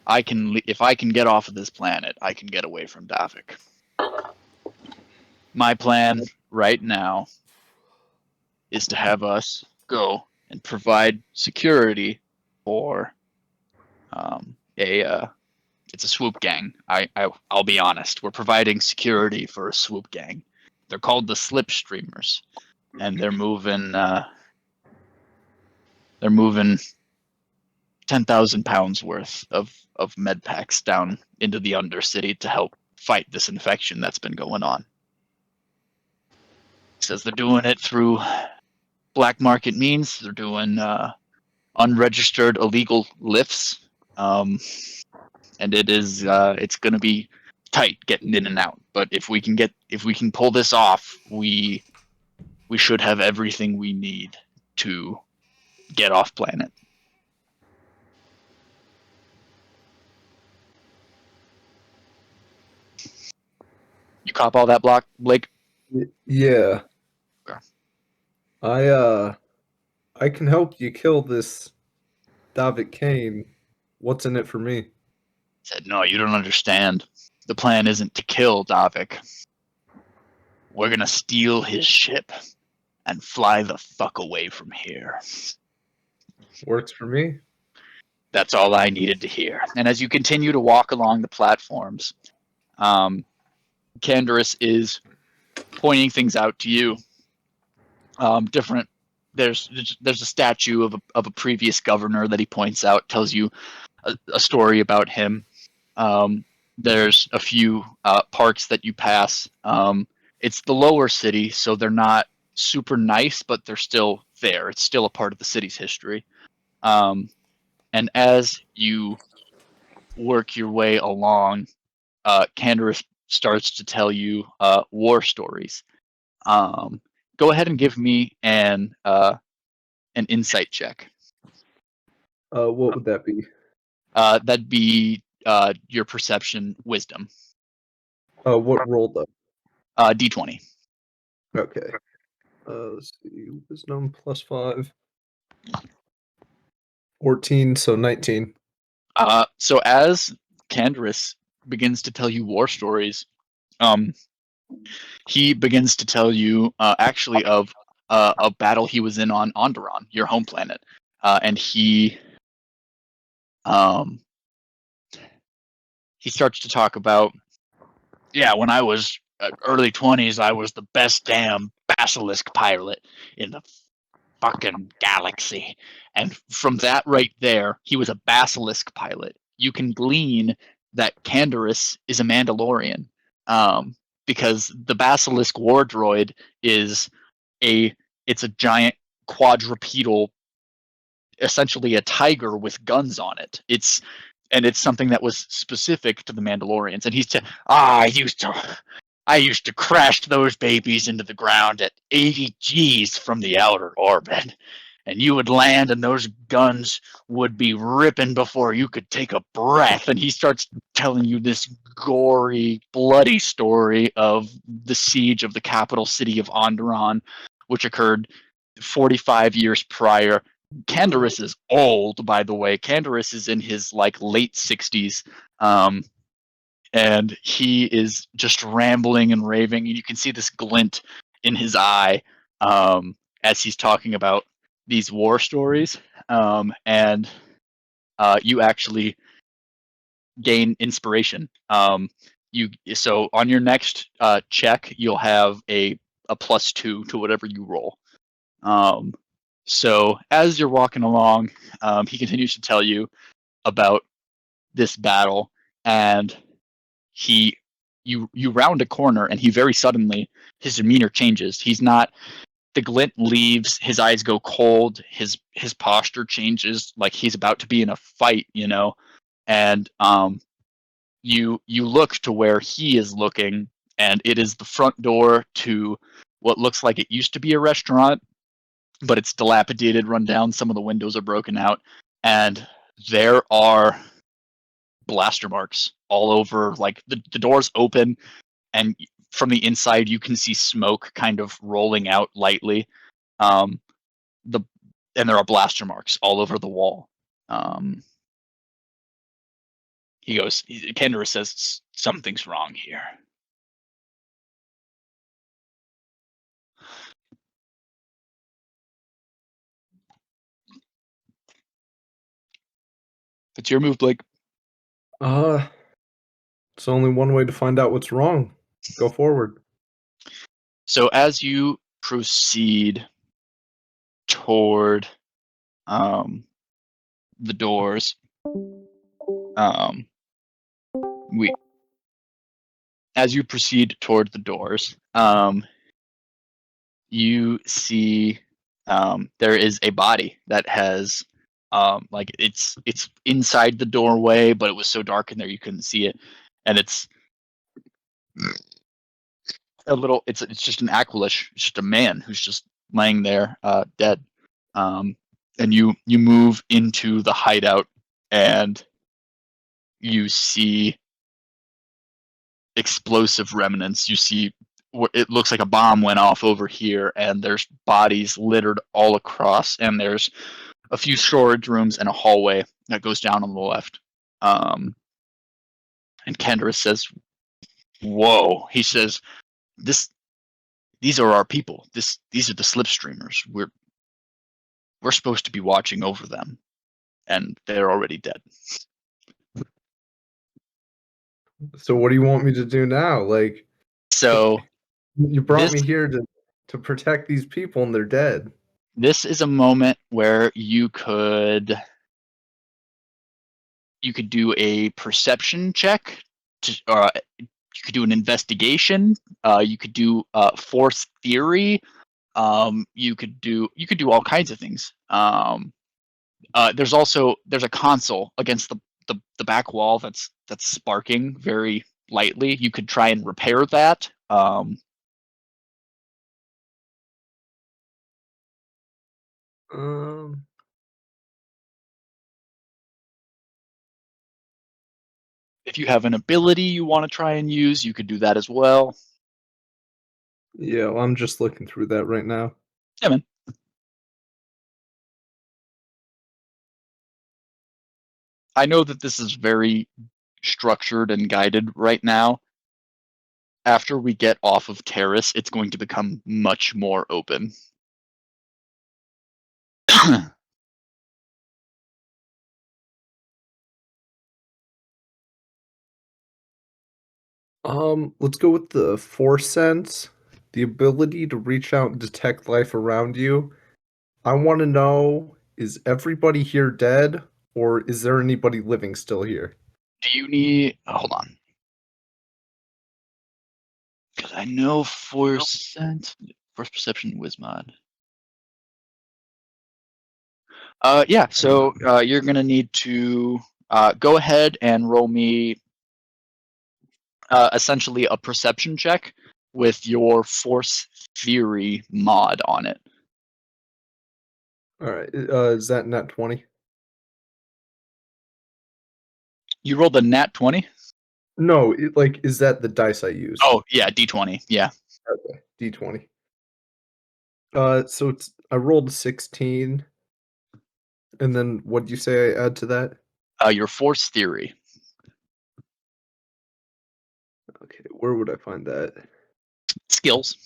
S1: If I can get off of this planet, I can get away from Davik. My plan right now is to have us go and provide security for it's a swoop gang. I'll be honest. We're providing security for a swoop gang. They're called the Slipstreamers, and they're moving 10,000 pounds worth of med packs down into the Undercity to help fight this infection that's been going on. He says they're doing it through black market means. They're doing unregistered illegal lifts, and it's going to be tight getting in and out. But if we can pull this off, we should have everything we need to get off planet. You cop all that, Blake?
S6: Yeah.
S1: Okay.
S6: I can help you kill this David Kane. What's in it for me?
S1: Said, no, you don't understand. The plan isn't to kill Davik. We're gonna steal his ship and fly the fuck away from here.
S6: Works for me.
S1: That's all I needed to hear. And as you continue to walk along the platforms, Candaris is pointing things out to you. Different. There's a statue of a previous governor that he points out, tells you a story about him. There's a few parks that you pass. It's the lower city, so they're not super nice, but they're still there. It's still a part of the city's history. And as you work your way along, Candaris starts to tell you war stories. Go ahead and give me an insight check.
S6: What would that be?
S1: That'd be your perception wisdom.
S6: What roll though?
S1: D20.
S6: Okay. Let's see. Wisdom +5. 14, so 19.
S1: So as Candaris begins to tell you war stories, he begins to tell you actually of a battle he was in on Onderon, your home planet, and he starts to talk about Yeah, when I was early 20s, I was the best damn basilisk pilot in the fucking galaxy. And from that right there, he was a basilisk pilot. You can glean that Canderous is a Mandalorian, because the basilisk war droid is it's a giant quadrupedal, essentially a tiger with guns on it. It's something that was specific to the Mandalorians. And I used to crash those babies into the ground at 80 G's from the outer orbit. And you would land and those guns would be ripping before you could take a breath. And he starts telling you this gory, bloody story of the siege of the capital city of Onderon, which occurred 45 years prior. Canderous is old, by the way. Canderous is in his late 60s. And he is just rambling and raving. You can see this glint in his eye as he's talking about these war stories. And you actually gain inspiration. So on your next check, you'll have a +2 to whatever you roll. So as you're walking along, he continues to tell you about this battle, and you round a corner, and he very suddenly, his demeanor changes. He's not, the glint leaves, his eyes go cold, his posture changes, like he's about to be in a fight, and you look to where he is looking, and it is the front door to what looks like it used to be a restaurant, but it's dilapidated, run down. Some of the windows are broken out, and there are blaster marks all over. Like the doors open, and from the inside you can see smoke kind of rolling out lightly. And there are blaster marks all over the wall. Kendra says, something's wrong here. It's your move, Blake.
S6: It's only one way to find out what's wrong. Go forward.
S1: So as you proceed toward the doors, as you proceed toward the doors, you see there is a body that has it's inside the doorway, but it was so dark in there you couldn't see it, and it's it's just an Aquilish, it's just a man who's just laying there dead. And you move into the hideout, and you see explosive remnants. You see it looks like a bomb went off over here, and there's bodies littered all across, and there's a few storage rooms and a hallway that goes down on the left. And Kendra says, "Whoa!" He says, "These are our people. These are the slipstreamers. We're supposed to be watching over them, and they're already dead."
S6: So what do you want me to do now?
S1: So
S6: you brought me here to protect these people, and they're dead.
S1: This is a moment where you could do a perception check, you could do an investigation, you could do force theory, you could do all kinds of things. There's a console against the back wall that's sparking very lightly. You could try and repair that. If you have an ability you want to try and use, you could do that as well.
S6: Yeah, well, I'm just looking through that right now.
S1: Yeah, man. I know that this is very structured and guided right now. After we get off of Terrace, it's going to become much more open.
S6: Let's go with the Force Sense, the ability to reach out and detect life around you. I want to know, is everybody here dead, or is there anybody living still here?
S1: Do you need? Hold on, because I know force sense, force perception, Wizmod. Yeah. So you're gonna need to go ahead and roll me essentially a perception check with your force theory mod on it.
S6: All right, is that nat 20?
S1: You rolled a nat 20.
S6: No, is that the dice I use?
S1: Oh yeah, d20. Yeah.
S6: Okay, d20. So I rolled a 16, and then what do you say I add to that?
S1: Your force theory.
S6: Okay, where would I find that?
S1: Skills.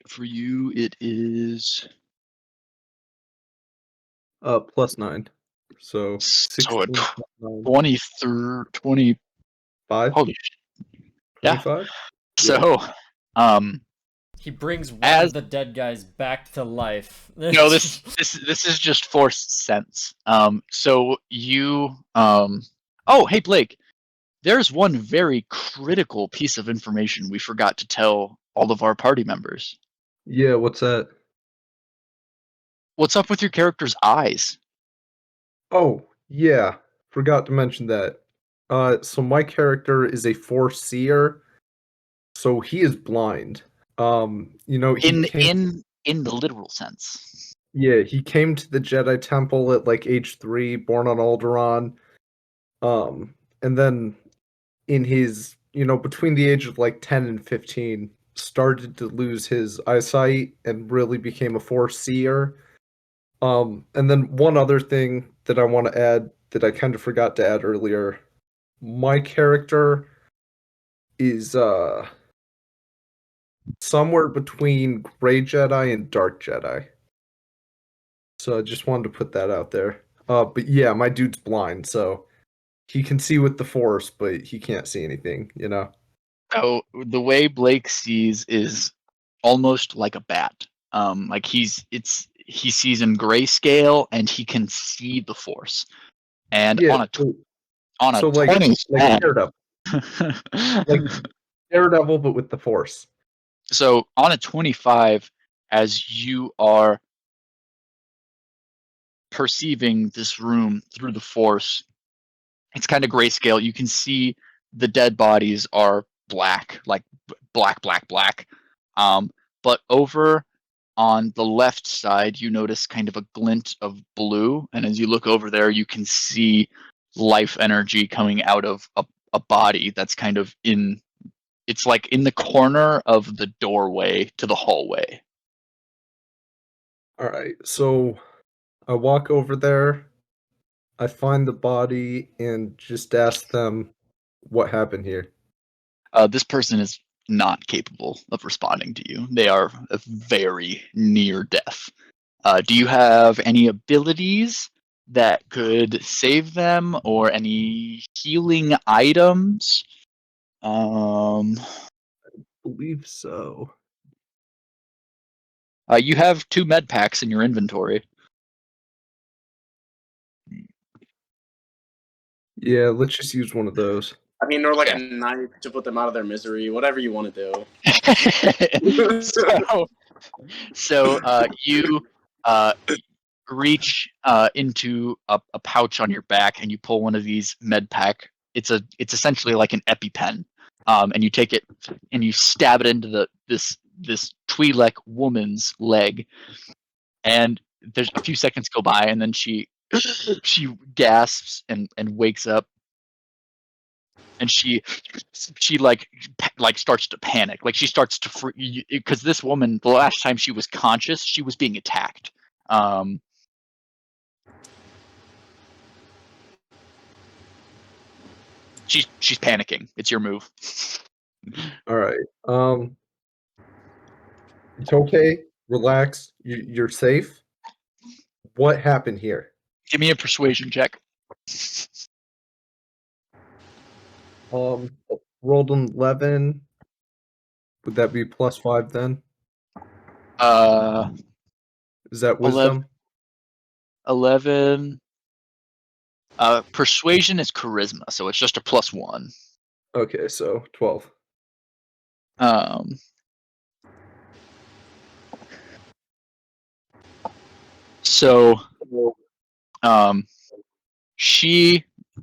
S1: For you, it is
S6: +9. So
S1: so
S6: 16 plus 9,
S1: 23, 20.
S6: 5,
S1: Holy shit. Yeah.
S6: 25? Yeah.
S1: So,
S3: He brings one
S1: As-
S3: of the dead guys back to life.
S1: no, this is just force sense. So you, oh, hey Blake, there's one very critical piece of information we forgot to tell all of our party members.
S6: Yeah, what's that?
S1: What's up with your character's eyes?
S6: Oh, yeah. Forgot to mention that. So my character is a Force Seer, so he is blind. He came,
S1: In the literal sense.
S6: yeah, he came to the Jedi Temple at like age 3, born on Alderaan. And then in his, between the age of like 10 and 15, started to lose his eyesight and really became a Force Seer. And then one other thing that I want to add that I kind of forgot to add earlier, my character is somewhere between Gray Jedi and Dark Jedi. So I just wanted to put that out there. But yeah, my dude's blind, so he can see with the Force, but he can't see anything.
S1: So the way Blake sees is almost like a bat. Like he sees in grayscale and he can see the force. And
S6: Yeah,
S1: on a
S6: so like
S1: 20
S6: Daredevil. Like Daredevil, but with the Force.
S1: so on a 25, as you are perceiving this room through the force, it's kind of grayscale. You can see the dead bodies are black, like black. But over on the left side, you notice kind of a glint of blue, and as you look over there, you can see life energy coming out of a body that's kind of in. It's like in the corner of the doorway to the hallway.
S6: All right, so I walk over there, I find the body, and just ask them what happened here.
S1: This person is not capable of responding to you. They are very near death. Do you have any abilities that could save them, or any healing items?
S6: Believe so.
S1: You have 2 med packs in your inventory.
S6: Yeah, let's just use one of those.
S5: I mean, or like
S1: Okay.
S5: a knife to put them out of their misery, whatever you want to do.
S1: so you reach into a pouch on your back and you pull one of these med pack. It's essentially like an EpiPen, and you take it and you stab it into this Twi'lek woman's leg, and there's a few seconds go by, and then she gasps and wakes up, and she like starts to panic, like she starts to because this woman, the last time she was conscious, she was being attacked. She's panicking. It's your move.
S6: All right. It's okay. Relax. You're safe. What happened here?
S1: Give me a persuasion check.
S6: Rolled an 11. Would that be +5 then? Is that
S1: 11.
S6: wisdom?
S1: 11. Persuasion is charisma, so it's just a +1.
S6: Okay, so 12.
S1: So,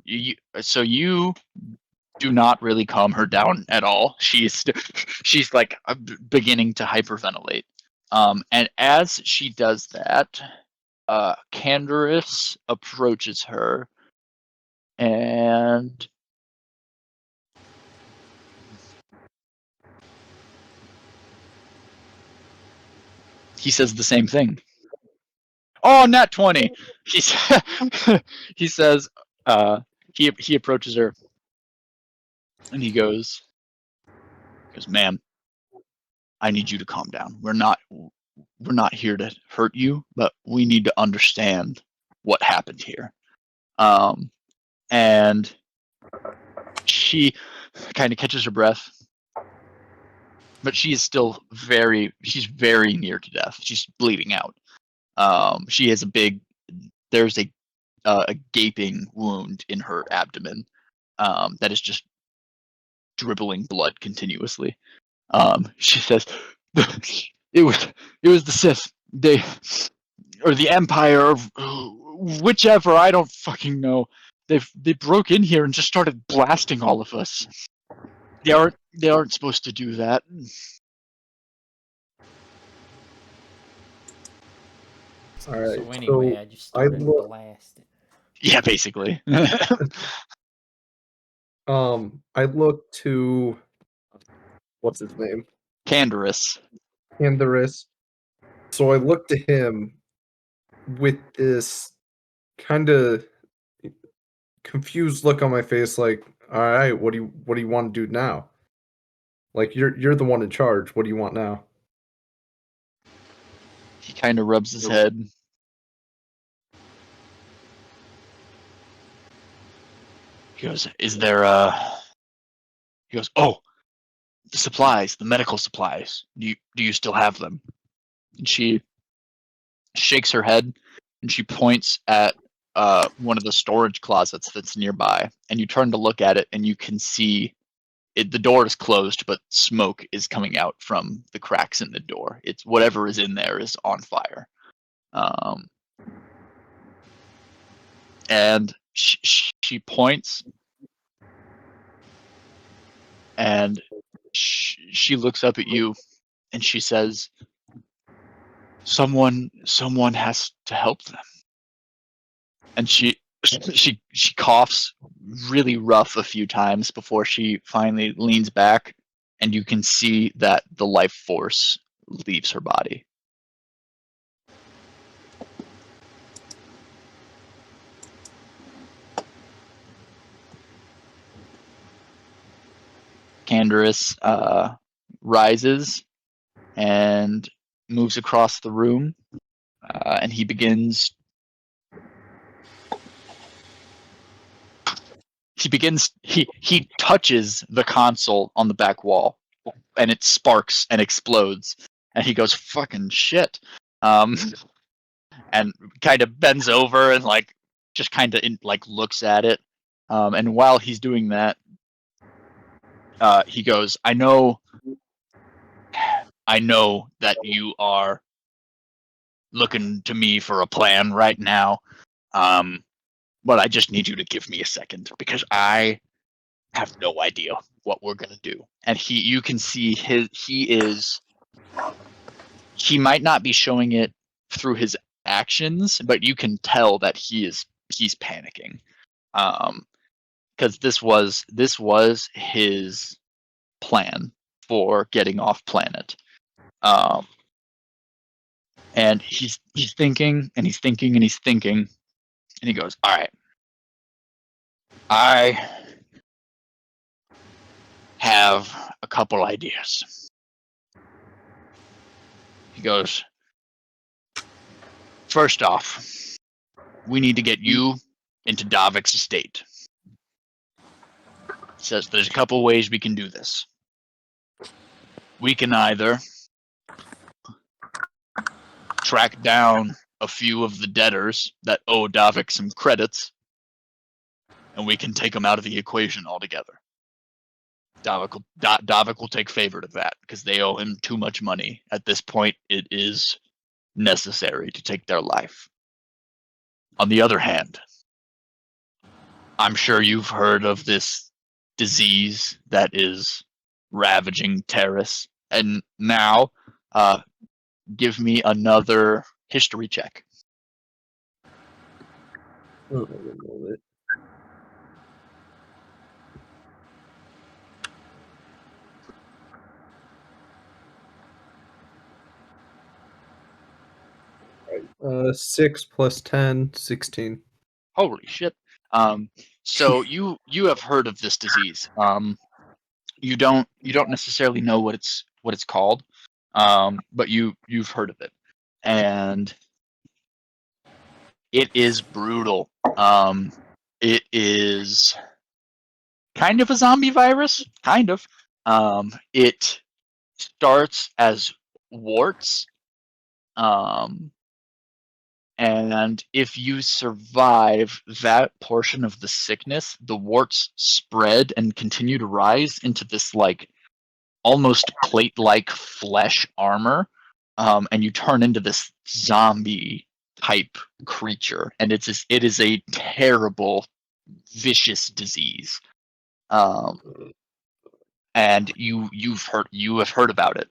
S1: you do not really calm her down at all. She's like beginning to hyperventilate. And as she does that, Canderous approaches her and he says the same thing. Oh, nat 20. He says, he approaches her and he goes, ma'am, I need you to calm down. We're not here to hurt you, but we need to understand what happened here. And she kind of catches her breath, but she is still she's very near to death. She's bleeding out. She has there's a gaping wound in her abdomen that is just dribbling blood continuously. She says, it was the Sith. Or the Empire, or whichever, I don't fucking know. They broke in here and just started blasting all of us. They aren't supposed to do that.
S6: All right.
S3: So anyway, I just started blasting.
S1: Yeah, basically.
S6: I look to what's his name?
S1: Canderous.
S6: Canderous. So I look to him with this kind of confused look on my face, like, all right, what do you want to do now? Like, you're the one in charge. What do you want now?
S1: He kind of rubs his head. He goes, is there he goes, oh, the supplies, the medical supplies. Do you still have them? And she shakes her head and she points at one of the storage closets that's nearby, and you turn to look at it and you can see the door is closed, but smoke is coming out from the cracks in the door. It's whatever is in there is on fire. And she points and she looks up at you and she says, someone has to help them. And she coughs really rough a few times before she finally leans back, and you can see that the life force leaves her body. Canderous rises and moves across the room, and he begins. He touches the console on the back wall, and it sparks and explodes, and he goes, "Fucking shit," and kind of bends over and like just kind of like looks at it, and while he's doing that, he goes, I know that you are looking to me for a plan right now, but I just need you to give me a second because I have no idea what we're gonna do." And you can see he might not be showing it through his actions, but you can tell that he's panicking, because this was his plan for getting off planet. And he's thinking and he's thinking and he's thinking, and he goes, all right, I have a couple ideas. He goes, first off, we need to get you into Davik's estate. He says there's a couple ways we can do this. We can either track down a few of the debtors that owe Davik some credits, and we can take them out of the equation altogether. Davik will take favor to that because they owe him too much money. At this point, it is necessary to take their life. On the other hand, I'm sure you've heard of this disease that is ravaging Terrace. And now, give me another history check.
S6: Oh, one moment. Right. 6 plus 10, 16.
S1: Holy shit. So you have heard of this disease. You don't necessarily know what it's called, but you've heard of it, and it is brutal. It is kind of a zombie virus, kind of. It starts as warts, and if you survive that portion of the sickness, the warts spread and continue to rise into this like almost plate-like flesh armor, and you turn into this zombie type creature, and it is a terrible, vicious disease. And you have heard about it.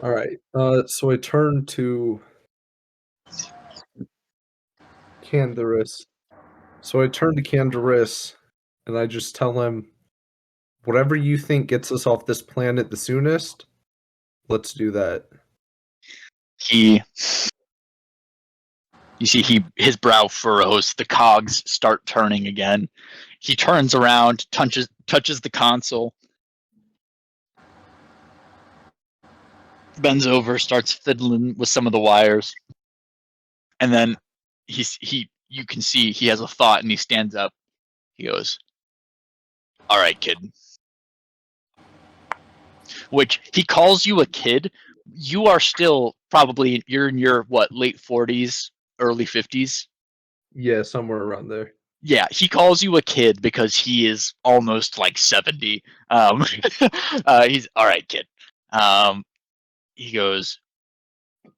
S6: All right. So I turn to Candaris. And I just tell him, whatever you think gets us off this planet the soonest, let's do that.
S1: You see, his brow furrows. The cogs start turning again. He turns around, touches the console, bends over, starts fiddling with some of the wires, and then you can see he has a thought, and he stands up. He goes, "All right, kid." Which he calls you a kid. You are still you're in your late 40s, early 50s.
S6: Yeah, somewhere around there.
S1: Yeah, he calls you a kid because he is almost like 70. He's all right, kid. He goes,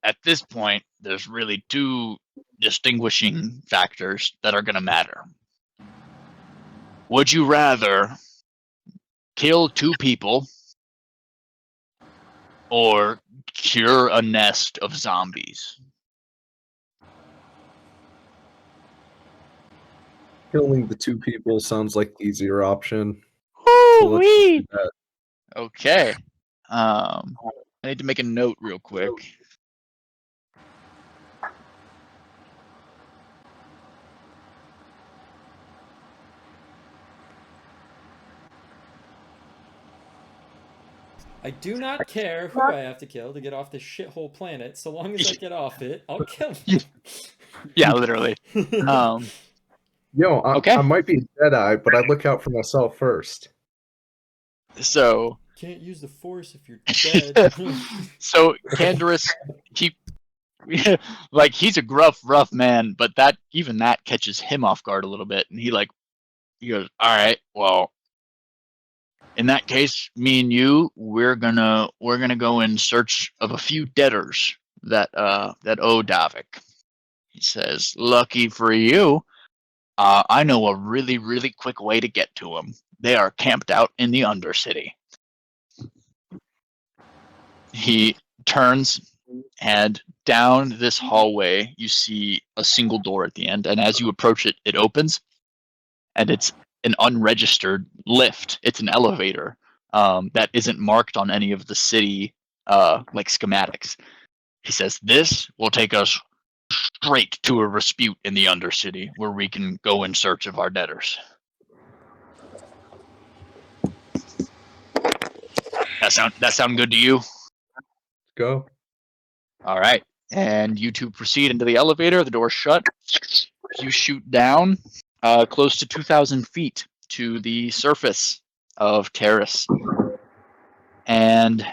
S1: at this point, there's really two distinguishing factors that are going to matter. Would you rather kill 2 people or cure a nest of zombies?
S6: Killing the 2 people sounds like the easier option.
S1: Woo-wee! Okay. I need to make a note real quick.
S3: I do not care who I have to kill to get off this shithole planet. So long as I get off it, I'll kill them.
S1: Yeah, literally. Okay.
S6: I might be a Jedi, but I look out for myself first.
S1: So
S3: Can't use the Force if you're dead.
S1: so Candaris, he's a rough man, but that catches him off guard a little bit, and he goes, all right, well, in that case, me and you, we're gonna go in search of a few debtors that owe Davik. He says, lucky for you, I know a really, really quick way to get to them. They are camped out in the Undercity. He turns, and down this hallway, you see a single door at the end, and as you approach it, it opens, and it's an unregistered lift. It's an elevator that isn't marked on any of the city schematics. He says, this will take us straight to a dispute in the Undercity where we can go in search of our debtors. That sound good to you?
S6: Go.
S1: All right. And you two proceed into the elevator. The door's shut. You shoot down close to 2,000 feet to the surface of Terrace. And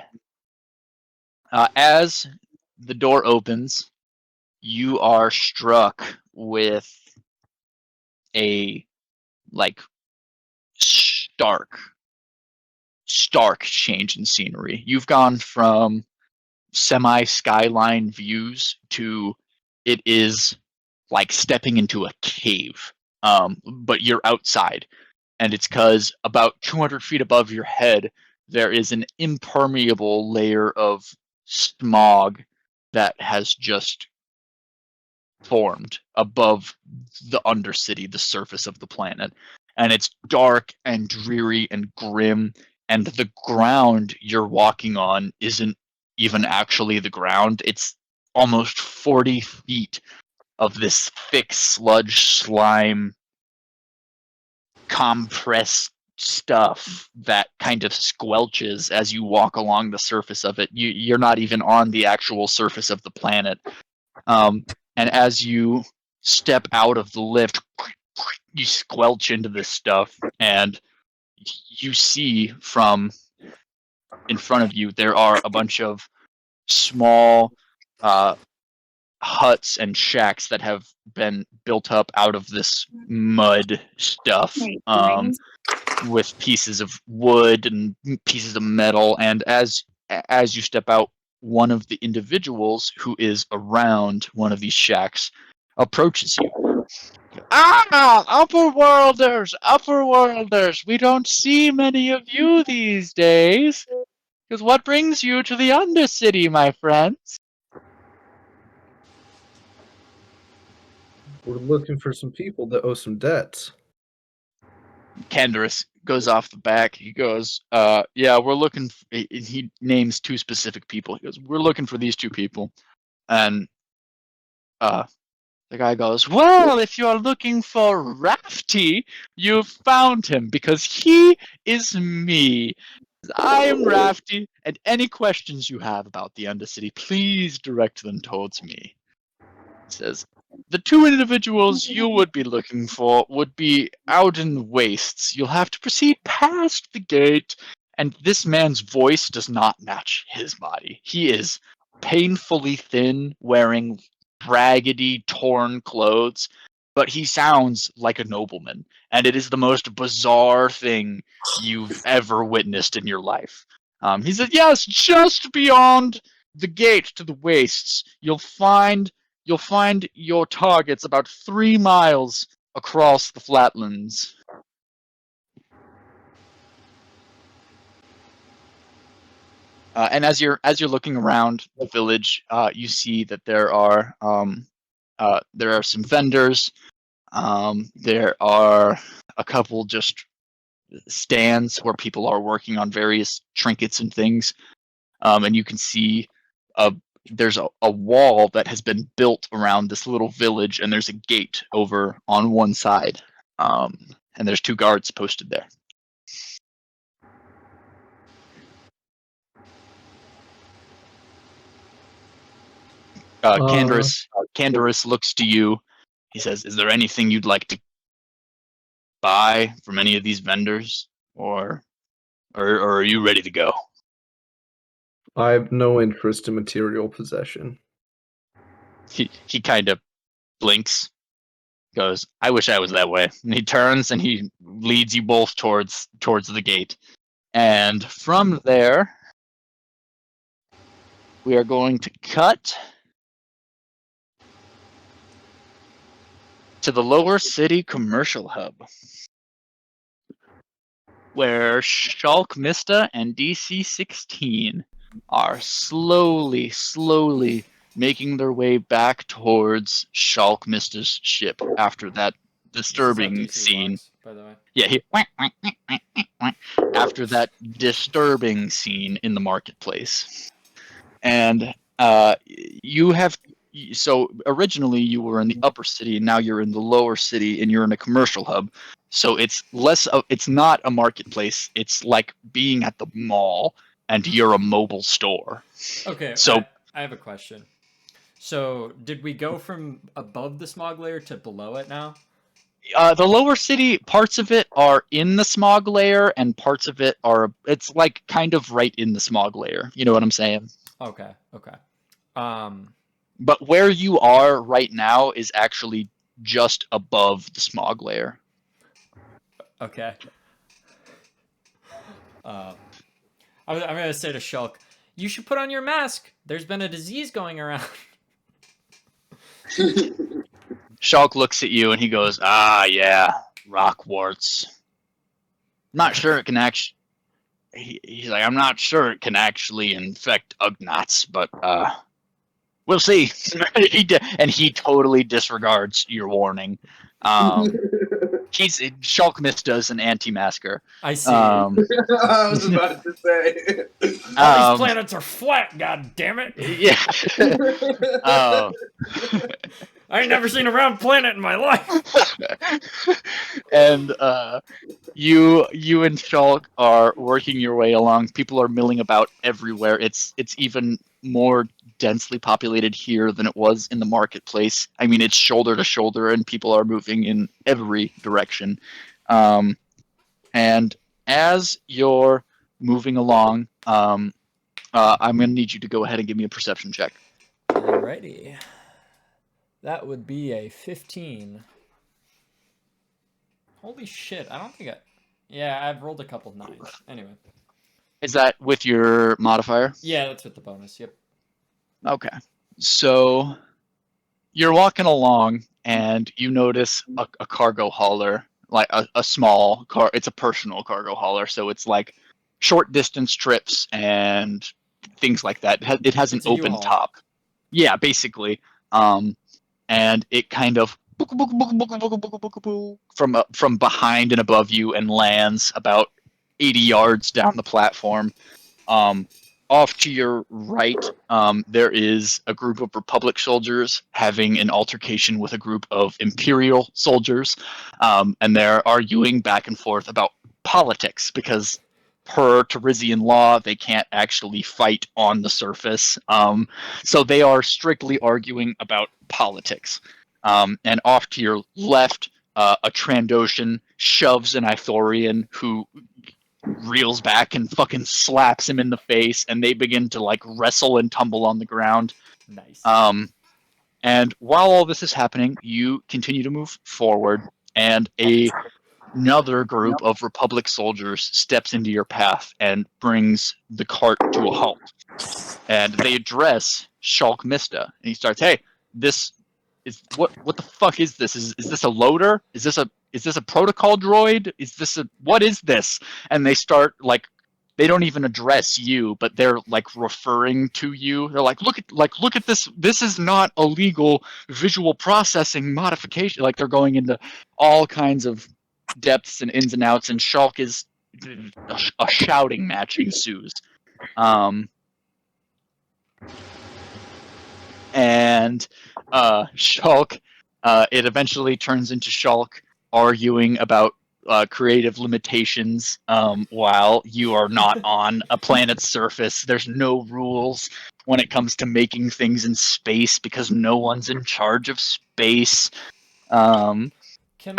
S1: as the door opens, you are struck with a stark change in scenery. You've gone from semi-skyline views to it is like stepping into a cave, but you're outside, and it's because about 200 feet above your head there is an impermeable layer of smog that has just formed above the undercity, the surface of the planet, and it's dark and dreary and grim, and the ground you're walking on isn't even actually the ground. It's almost 40 feet of this thick sludge slime compressed stuff that kind of squelches as you walk along the surface of it. You're not even on the actual surface of the planet. And as you step out of the lift, you squelch into this stuff, and you see from in front of you there are a bunch of small huts and shacks that have been built up out of this mud stuff, with pieces of wood and pieces of metal. And as you step out, one of the individuals who is around one of these shacks approaches you. Upperworlders, we don't see many of you these days. Because what brings you to the Undercity, my friends?
S6: We're looking for some people that owe some debts.
S1: Canderous goes off the back. He goes, yeah, we're looking. He names two specific people. He goes, we're looking for these two people. And the guy goes, well, if you're looking for Rafty, you've found him, because he is me. I am Rafty, and any questions you have about the Undercity, please direct them towards me. He says, the two individuals you would be looking for would be out in the wastes. You'll have to proceed past the gate, and this man's voice does not match his body. He is painfully thin, wearing raggedy, torn clothes, but he sounds like a nobleman, and it is the most bizarre thing you've ever witnessed in your life. He said, yes, just beyond the gate to the wastes, you'll find your targets about 3 miles across the flatlands. And as you're looking around the village, you see that there are some vendors. There are a couple just stands where people are working on various trinkets and things. And you can see there's a wall that has been built around this little village, and there's a gate over on one side. And there's 2 guards posted there. Canderous looks to you. He says, is there anything you'd like to buy from any of these vendors, or are you ready to go?
S6: I have no interest in material possession.
S1: He kind of blinks, goes, I wish I was that way. And he turns and he leads you both towards the gate. And from there, we are going to cut to the Lower City Commercial Hub, where Shulk Mista and DC-16 are slowly making their way back towards Shulk Mista's ship after that disturbing scene.
S3: By the way.
S1: Yeah, after that disturbing scene in the marketplace. And so originally you were in the upper city, and now you're in the lower city, and you're in a commercial hub. So it's not a marketplace. It's like being at the mall, and you're a mobile store.
S3: Okay,
S1: So
S3: I have a question. So did we go from above the smog layer to below it now?
S1: The lower city, parts of it are in the smog layer, and parts of it are. It's like kind of right in the smog layer. You know what I'm saying?
S3: Okay. Okay.
S1: But where you are right now is actually just above the smog layer.
S3: Okay. I'm gonna say to Shulk, you should put on your mask. There's been a disease going around.
S1: Shulk looks at you and he goes, "Ah, yeah, rock warts. Not sure it can actually." He's like, "I'm not sure it can actually infect Ugnaughts, but we'll see." And he totally disregards your warning. Shulk Mista's an anti-masker.
S3: I see.
S4: I was about to say.
S3: All these planets are flat. God damn it!
S1: Yeah.
S3: I ain't never seen a round planet in my life.
S1: And you and Shulk are working your way along. People are milling about everywhere. It's even more densely populated here than it was in the marketplace. I mean, it's shoulder to shoulder, and people are moving in every direction. And as you're moving along, I'm going to need you to go ahead and give me a perception check.
S3: Alrighty. That would be a 15. Holy shit, I don't think I... Yeah, I've rolled a couple 9s. Anyway.
S1: Is that with your modifier?
S3: Yeah, that's with the bonus, yep.
S1: Okay. So you're walking along and you notice a cargo hauler, like a small car. It's a personal cargo hauler, so it's like short distance trips and things like that. It has an
S3: It's a
S1: open
S3: U-Haul.
S1: top. Yeah, basically. And it kind of from behind and above you and lands about 80 yards down the platform. Off to your right, there is a group of Republic soldiers having an altercation with a group of Imperial soldiers, and they're arguing back and forth about politics because per Teresian law, they can't actually fight on the surface. So they are strictly arguing about politics. And off to your left, a Trandoshan shoves an Ithorian who reels back and fucking slaps him in the face, and they begin to like wrestle and tumble on the ground.
S3: Nice.
S1: And while all this is happening, you continue to move forward, and another group of Republic soldiers steps into your path and brings the cart to a halt. And they address Shulk Mista, and he starts, "Hey, this is what the fuck is this? Is this a loader? Is this a protocol droid? What is this?" And they start like, they don't even address you, but they're like referring to you. They're like, look at this. This is not a legal visual processing modification. Like they're going into all kinds of depths and ins and outs, and Shulk is a shouting match ensues. And Shulk, it eventually turns into Shulk arguing about creative limitations while you are not on a planet's surface. There's no rules when it comes to making things in space because no one's in charge of space.
S3: Can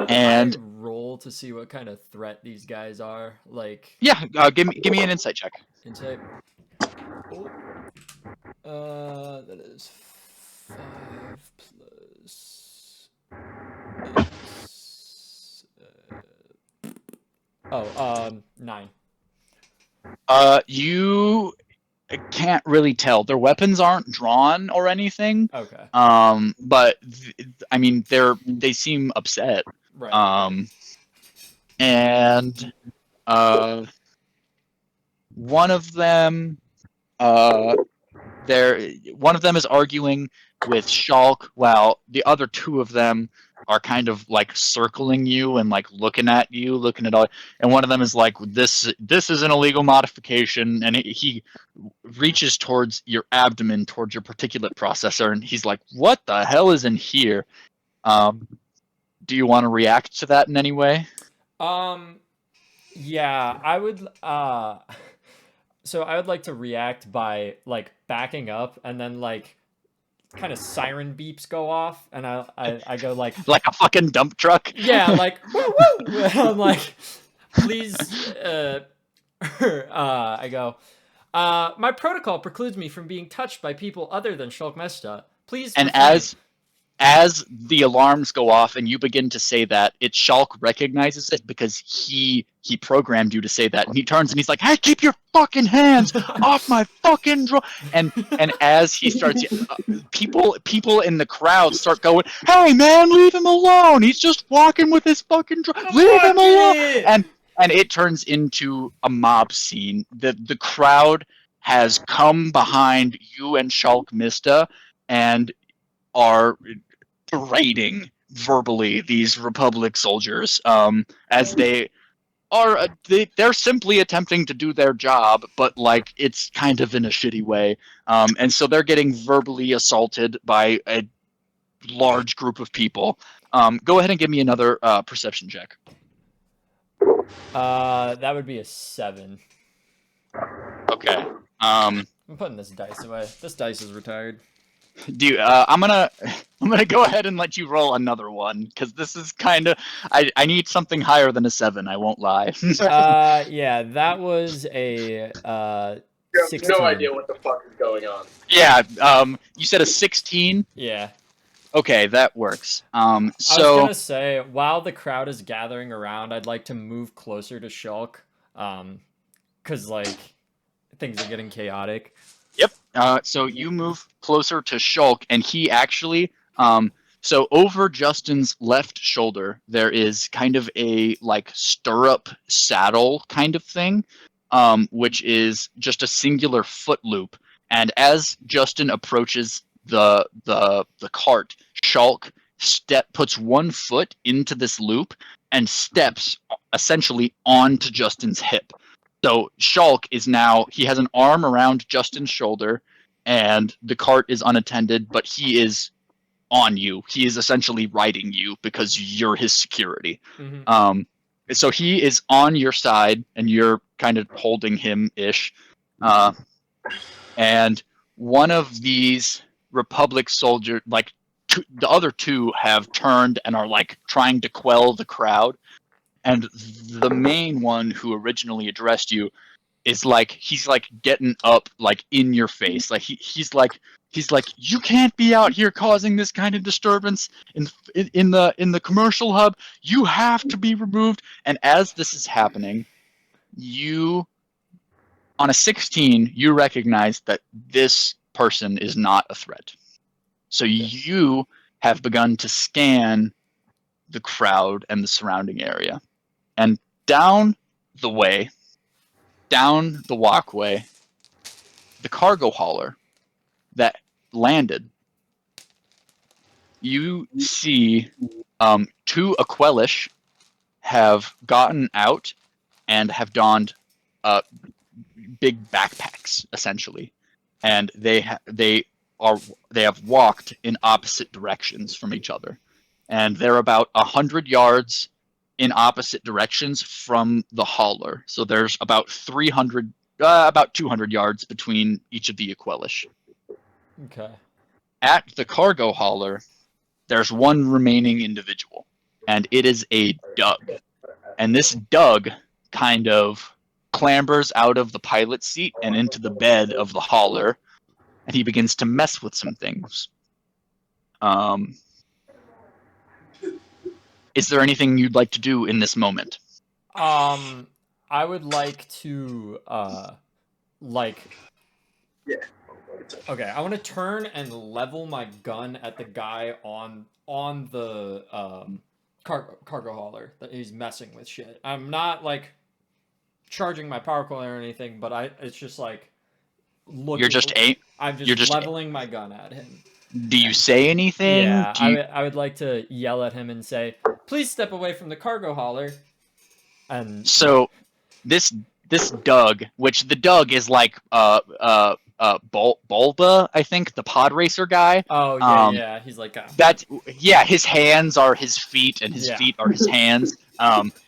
S1: and-
S3: I roll to see what kind of threat these guys are? Like,
S1: Yeah, give me an insight check.
S3: insight. That is 5 plus 8. 9.
S1: You can't really tell. Their weapons aren't drawn or anything.
S3: Okay.
S1: But I mean, they seem upset.
S3: Right.
S1: And one of them is arguing with Shulk, while the other two of them are kind of like circling you and like looking at all. And one of them is like, this is an illegal modification, and he reaches towards your abdomen, towards your particulate processor, and he's like, what the hell is in here? Do you want to react to that in any way?
S3: Yeah, I would so I would like to react by like backing up and then like kind of siren beeps go off, and I go like,
S1: Like a fucking dump truck.
S3: yeah, like woo woo. I'm like, please, I go. My protocol precludes me from being touched by people other than Shulk Mesta. Please.
S1: And
S3: refrain."
S1: as the alarms go off and you begin to say that, Shulk recognizes it because he programmed you to say that, and he turns and he's like, "Hey, keep your fucking hands off my fucking drum!" And as he starts, people in the crowd start going, "Hey man, leave him alone! He's just walking with his fucking drum. Leave him alone!" And it turns into a mob scene. The crowd has come behind you and Shulk Mista and are berating verbally these Republic soldiers, as they are they're simply attempting to do their job, but like it's kind of in a shitty way, and so they're getting verbally assaulted by a large group of people. Go ahead and give me another perception check.
S3: That would be a 7.
S1: Okay.
S3: I'm putting this dice away. This dice is retired.
S1: Do you, I'm gonna go ahead and let you roll another one because this is kind of I need something higher than a 7. I won't lie.
S3: Yeah, that was a
S5: You have
S3: 16.
S5: no idea what the fuck is going on.
S1: Yeah. You said a 16.
S3: Yeah.
S1: Okay, that works.
S3: I was
S1: So
S3: gonna say, while the crowd is gathering around, I'd like to move closer to Shulk, cause like things are getting chaotic.
S1: Yep. So you move closer to Shulk, and he actually, so over Justin's left shoulder, there is kind of a like stirrup saddle kind of thing, which is just a singular foot loop. And as Justin approaches the cart, Shulk puts one foot into this loop and steps essentially onto Justin's hip. So Shulk is now, he has an arm around Justin's shoulder, and the cart is unattended, but he is on you. He is essentially riding you because you're his security.
S3: Mm-hmm.
S1: So he is on your side, and you're kind of holding him-ish. And one of these Republic soldiers, like the other two, have turned and are like trying to quell the crowd. And the main one who originally addressed you is like, he's like getting up like in your face. Like he's like, you can't be out here causing this kind of disturbance in the commercial hub. You have to be removed. And as this is happening, you, on a 16, you recognize that this person is not a threat. So you have begun to scan the crowd and the surrounding area. And down the walkway, the cargo hauler that landed, you see two Aquelish have gotten out and have donned big backpacks, essentially. And they have walked in opposite directions from each other. And they're about 100 yards in opposite directions from the hauler. So there's about 200 yards between each of the Aquelish.
S3: Okay.
S1: At the cargo hauler, there's one remaining individual, and it is a Doug. And this Doug kind of clambers out of the pilot's seat and into the bed of the hauler, and he begins to mess with some things. Is there anything you'd like to do in this moment?
S3: I would like to
S5: Yeah.
S3: Okay, I want to turn and level my gun at the guy on the cargo hauler that he's messing with shit. I'm not like charging my power coil or anything, but it's just like looking. I'm just leveling my gun at him.
S1: Do you say anything?
S3: Yeah, I would like to yell at him and say, "Please step away from the cargo hauler." And
S1: so this Doug, which the Doug is like Bulba, I think, the pod racer guy.
S3: Oh yeah, he's like
S1: his hands are his feet and his feet are his hands.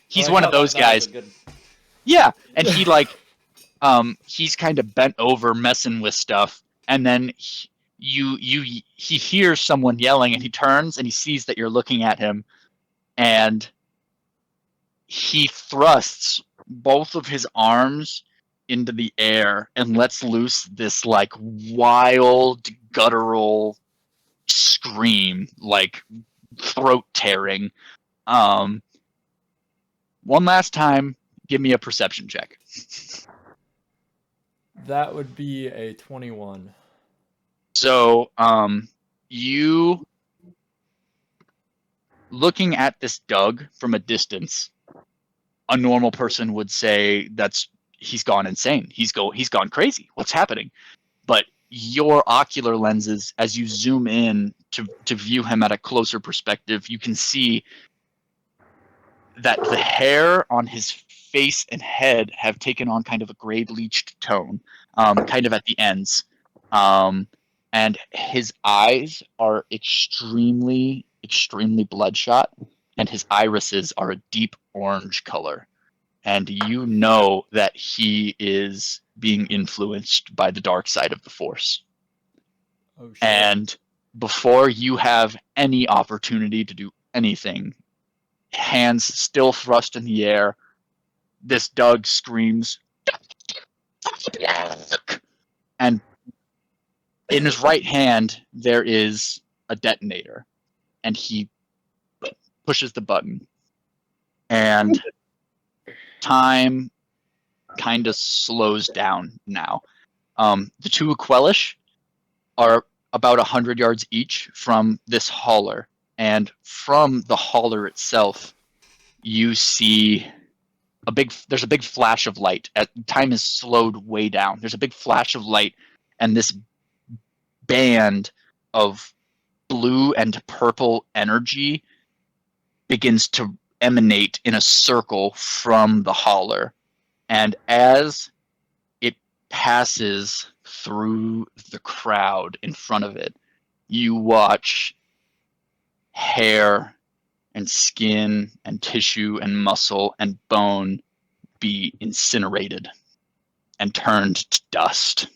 S1: He's one of those guys. Yeah, and he like he's kind of bent over messing with stuff, and then he hears someone yelling, and he turns and he sees that you're looking at him, and he thrusts both of his arms into the air and lets loose this like wild guttural scream, like throat tearing. One last time, give me a perception check.
S3: That would be a 21.
S1: So, you looking at this Doug from a distance, a normal person would say he's gone insane. He's gone crazy. What's happening? But your ocular lenses, as you zoom in to view him at a closer perspective, you can see that the hair on his face and head have taken on kind of a gray bleached tone, kind of at the ends. And his eyes are extremely, extremely bloodshot, and his irises are a deep orange color. And you know that he is being influenced by the dark side of the Force.
S3: Oh shit.
S1: And before you have any opportunity to do anything, hands still thrust in the air, this Doug screams, and in his right hand there is a detonator, and he pushes the button, and time kind of slows down now. The two Quellish are about 100 yards each from this hauler, and from the hauler itself you see there's a big flash of light. Time is slowed way down. There's a big flash of light, and this band of blue and purple energy begins to emanate in a circle from the hauler. And as it passes through the crowd in front of it, you watch hair and skin and tissue and muscle and bone be incinerated and turned to dust.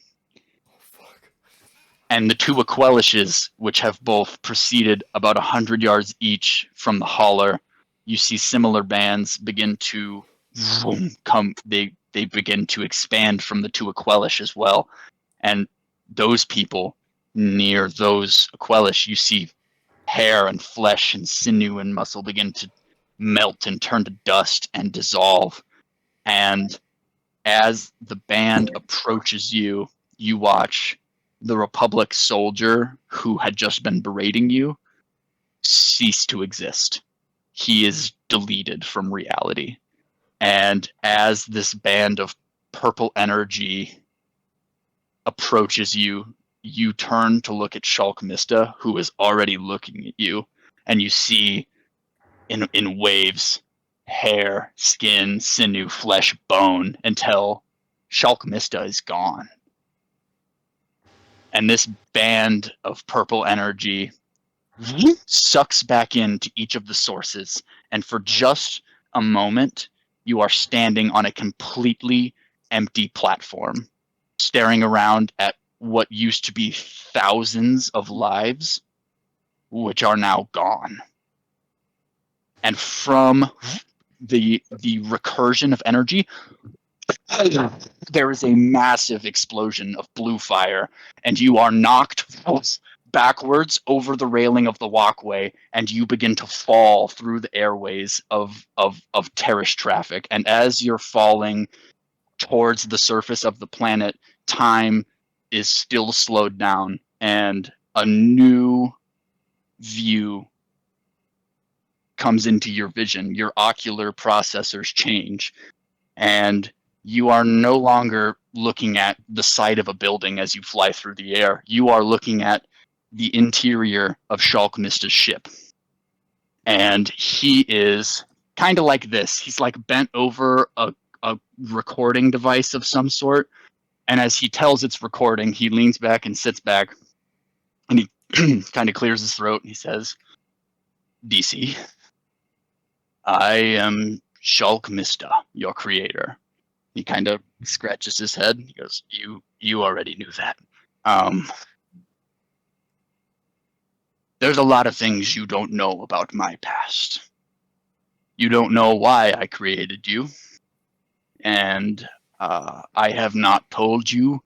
S1: And the two Aquelishes, which have both proceeded about 100 yards each from the hauler, you see similar bands begin to come. They begin to expand from the two Aquelish as well. And those people near those Aquelish, you see hair and flesh and sinew and muscle begin to melt and turn to dust and dissolve. And as the band approaches you, you watch the Republic soldier who had just been berating you cease to exist. He is deleted from reality. And as this band of purple energy approaches you, you turn to look at Shulk Mista, who is already looking at you, and you see in waves hair, skin, sinew, flesh, bone, until Shulk Mista is gone. And this band of purple energy sucks back into each of the sources, and for just a moment, you are standing on a completely empty platform, staring around at what used to be thousands of lives, which are now gone. And from the recursion of energy, there is a massive explosion of blue fire, and you are knocked backwards over the railing of the walkway, and you begin to fall through the airways of Terrace traffic. And as you're falling towards the surface of the planet, time is still slowed down, and a new view comes into your vision. Your ocular processors change, and you are no longer looking at the side of a building as you fly through the air. You are looking at the interior of Shulk Mista's ship. And he is kind of like this. He's like bent over a recording device of some sort. And as he tells it's recording, he leans back and sits back, and he kind of clears his throat, and he says, DC, I am Shulk Mista, your creator. He kind of scratches his head. He goes, you already knew that. There's a lot of things you don't know about my past. You don't know why I created you, and I have not told you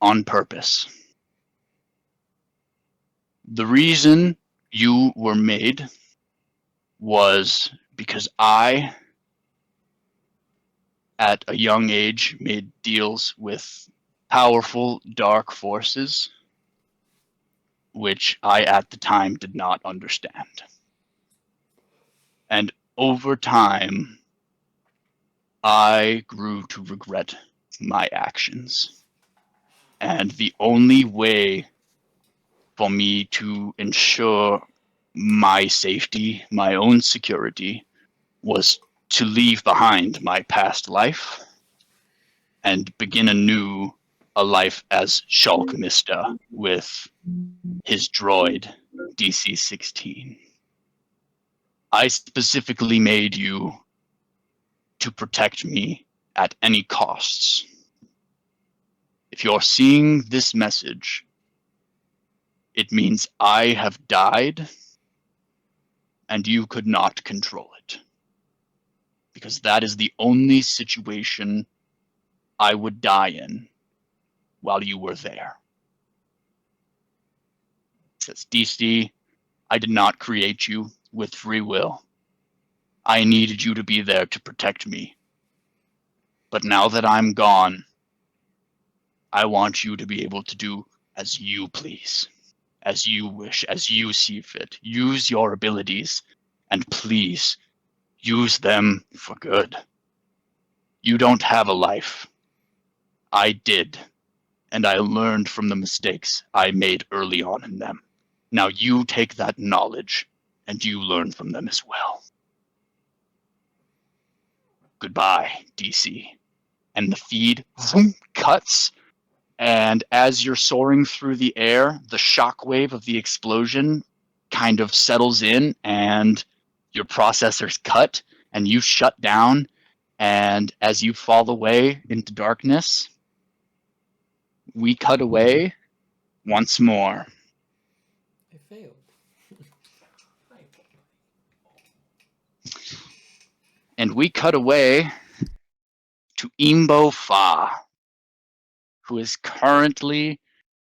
S1: on purpose. The reason you were made was because I, at a young age, made deals with powerful dark forces, which I at the time did not understand. And over time, I grew to regret my actions. And the only way for me to ensure my safety, my own security, was to leave behind my past life and begin anew a life as Shulk Mista with his droid, DC-16. I specifically made you to protect me at any costs. If you're seeing this message, it means I have died and you could not control it. Because that is the only situation I would die in while you were there. It says, DC, I did not create you with free will. I needed you to be there to protect me. But now that I'm gone, I want you to be able to do as you please, as you wish, as you see fit. Use your abilities, and please use them for good. You don't have a life. I did, and I learned from the mistakes I made early on in them. Now you take that knowledge, and you learn from them as well. Goodbye, DC. And the feed cuts, and as you're soaring through the air, the shockwave of the explosion kind of settles in, and your processor's cut, and you shut down, and as you fall away into darkness, we cut away once more.
S3: I failed.
S1: And we cut away to Imbo Fa, who is currently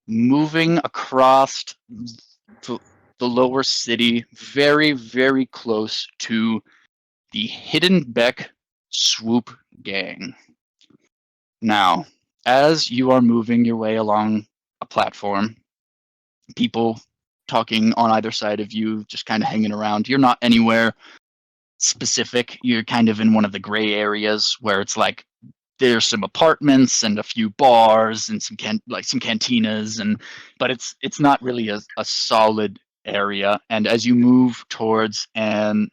S1: moving across the lower city, very, very close to the Hidden Beck Swoop Gang. Now, as you are moving your way along a platform, people talking on either side of you, just kind of hanging around. You're not anywhere specific. You're kind of in one of the gray areas where it's like there's some apartments and a few bars and some cantinas, but it's not really a solid area. And as you move towards an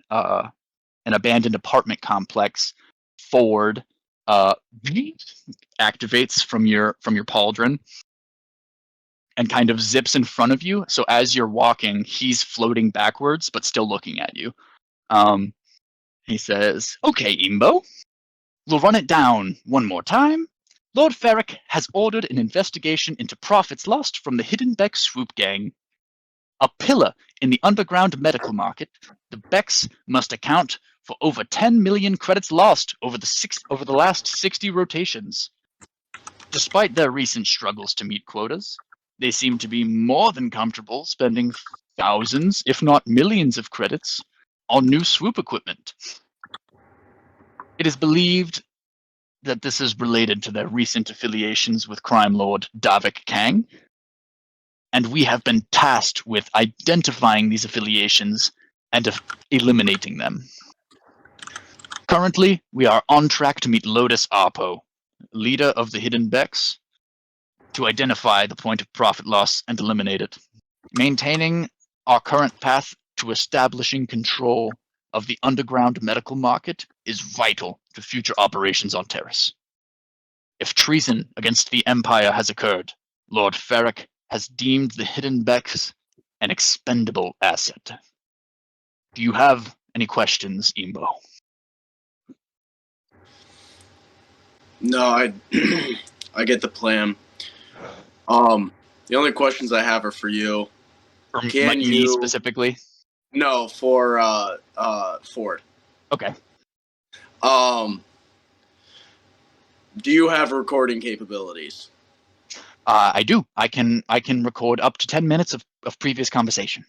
S1: abandoned apartment complex, Ford activates from your pauldron and kind of zips in front of you. So as you're walking, he's floating backwards but still looking at you. He says, "Okay, Imbo, we'll run it down one more time. Lord Ferric has ordered an investigation into profits lost from the Hidden Beck Swoop Gang. A pillar in the underground medical market, the Becks must account for over 10 million credits lost over the last 60 rotations. Despite their recent struggles to meet quotas, they seem to be more than comfortable spending thousands, if not millions of credits on new swoop equipment. It is believed that this is related to their recent affiliations with crime lord Davik Kang, and we have been tasked with identifying these affiliations and eliminating them. Currently, we are on track to meet Lotus Arpo, leader of the Hidden Becks, to identify the point of profit loss and eliminate it. Maintaining our current path to establishing control of the underground medical market is vital to future operations on Terrace. If treason against the Empire has occurred, Lord Ferric has deemed the Hidden Becks an expendable asset. Do you have any questions, Imbo?"
S5: No, I I get the plan. The only questions I have are for you.
S1: Or
S5: Can
S1: like me
S5: you-
S1: specifically?
S5: No, for Ford.
S1: Okay.
S5: Do you have recording capabilities?
S1: I do. I can record up to 10 minutes of previous conversation.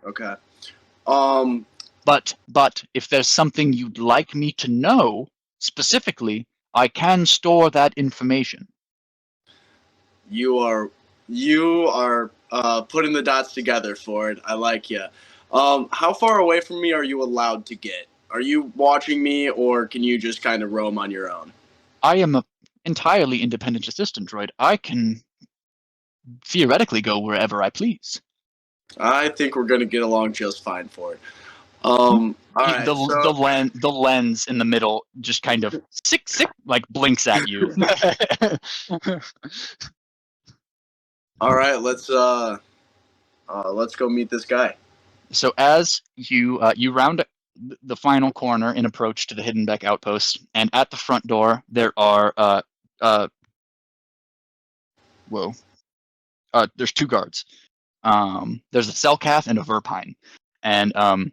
S5: Okay.
S1: But if there's something you'd like me to know specifically, I can store that information.
S5: You are putting the dots together, Ford. I like you. How far away from me are you allowed to get? Are you watching me, or can you just kind of roam on your own?
S1: I am an entirely independent assistant droid. I can theoretically go wherever I please.
S5: I think we're gonna get along just fine, Ford. All right.
S1: The lens in the middle just kind of sick like blinks at you.
S5: All right. Let's go meet this guy.
S1: So as you round the final corner in approach to the Hiddenbeck outpost, and at the front door there are there's two guards. There's a Selkath and a Verpine, and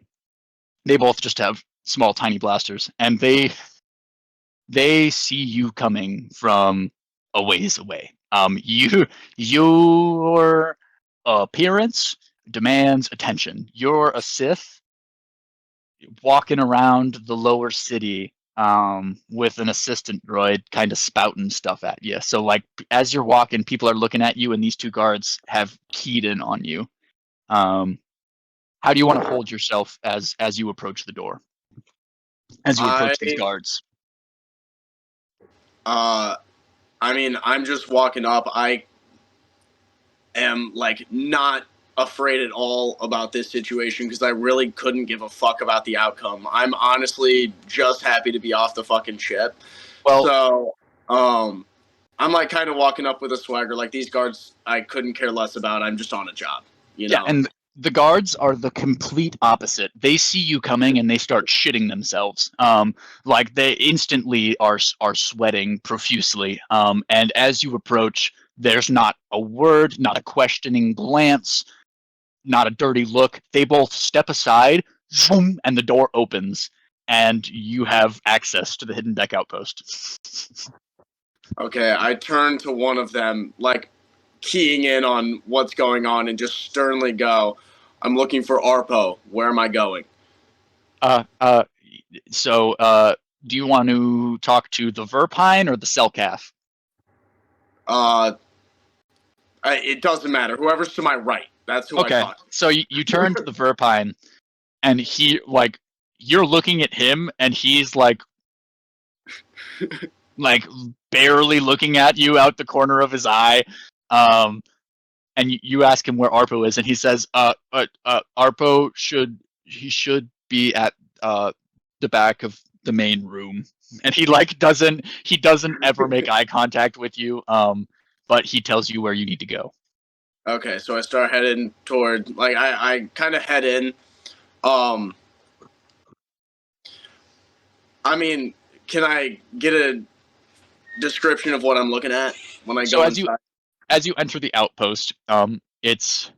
S1: they both just have small tiny blasters, and they see you coming from a ways away. Your appearance demands attention. You're a Sith walking around the lower city with an assistant droid kind of spouting stuff at you. So like as you're walking, people are looking at you, and these two guards have keyed in on you. How do you want to hold yourself as you approach the door? As you approach these guards?
S5: I mean, I'm just walking up. I am like not afraid at all about this situation because I really couldn't give a fuck about the outcome. I'm honestly just happy to be off the fucking ship.
S1: Well,
S5: so I'm like kind of walking up with a swagger. Like these guards, I couldn't care less about. I'm just on a job, you know.
S1: Yeah, and the guards are the complete opposite. They see you coming and they start shitting themselves. Like they instantly are sweating profusely. And as you approach, there's not a word, not a questioning glance, not a dirty look. They both step aside, zoom, and the door opens, and you have access to the hidden deck outpost.
S5: Okay, I turn to one of them, like keying in on what's going on, and just sternly go, "I'm looking for Arpo. Where am I going?"
S1: So, do you want to talk to the Verpine or the Selkath?
S5: It doesn't matter. Whoever's to my right. That's who I talk to.
S1: So you turn to the Verpine, and he like you're looking at him, and he's like barely looking at you out the corner of his eye. And you ask him where Arpo is, and he says, Arpo should be at the back of the main room." And he doesn't ever make eye contact with you, but he tells you where you need to go.
S5: Okay, so I start heading toward, like, I kind of head in. I mean, can I get a description of what I'm looking at when I go inside?
S1: As you enter the outpost, it's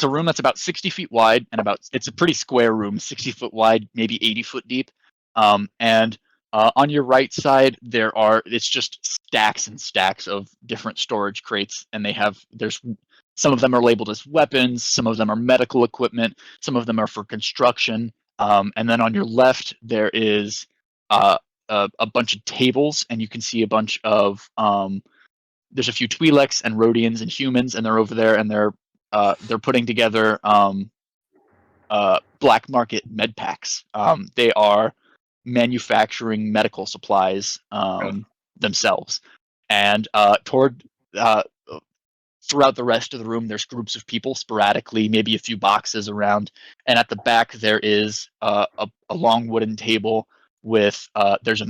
S1: a room that's about 60 feet wide, and it's a pretty square room, 60 foot wide, maybe 80 foot deep. And on your right side, it's just stacks and stacks of different storage crates, and there's some of them are labeled as weapons, some of them are medical equipment, some of them are for construction. And then on your left, there is a bunch of tables, and you can see a bunch of there's a few Twi'leks and Rhodians and humans, and they're over there, and they're putting together black market med packs. They are manufacturing medical supplies themselves, and throughout the rest of the room, there's groups of people sporadically, maybe a few boxes around, and at the back there is a long wooden table with there's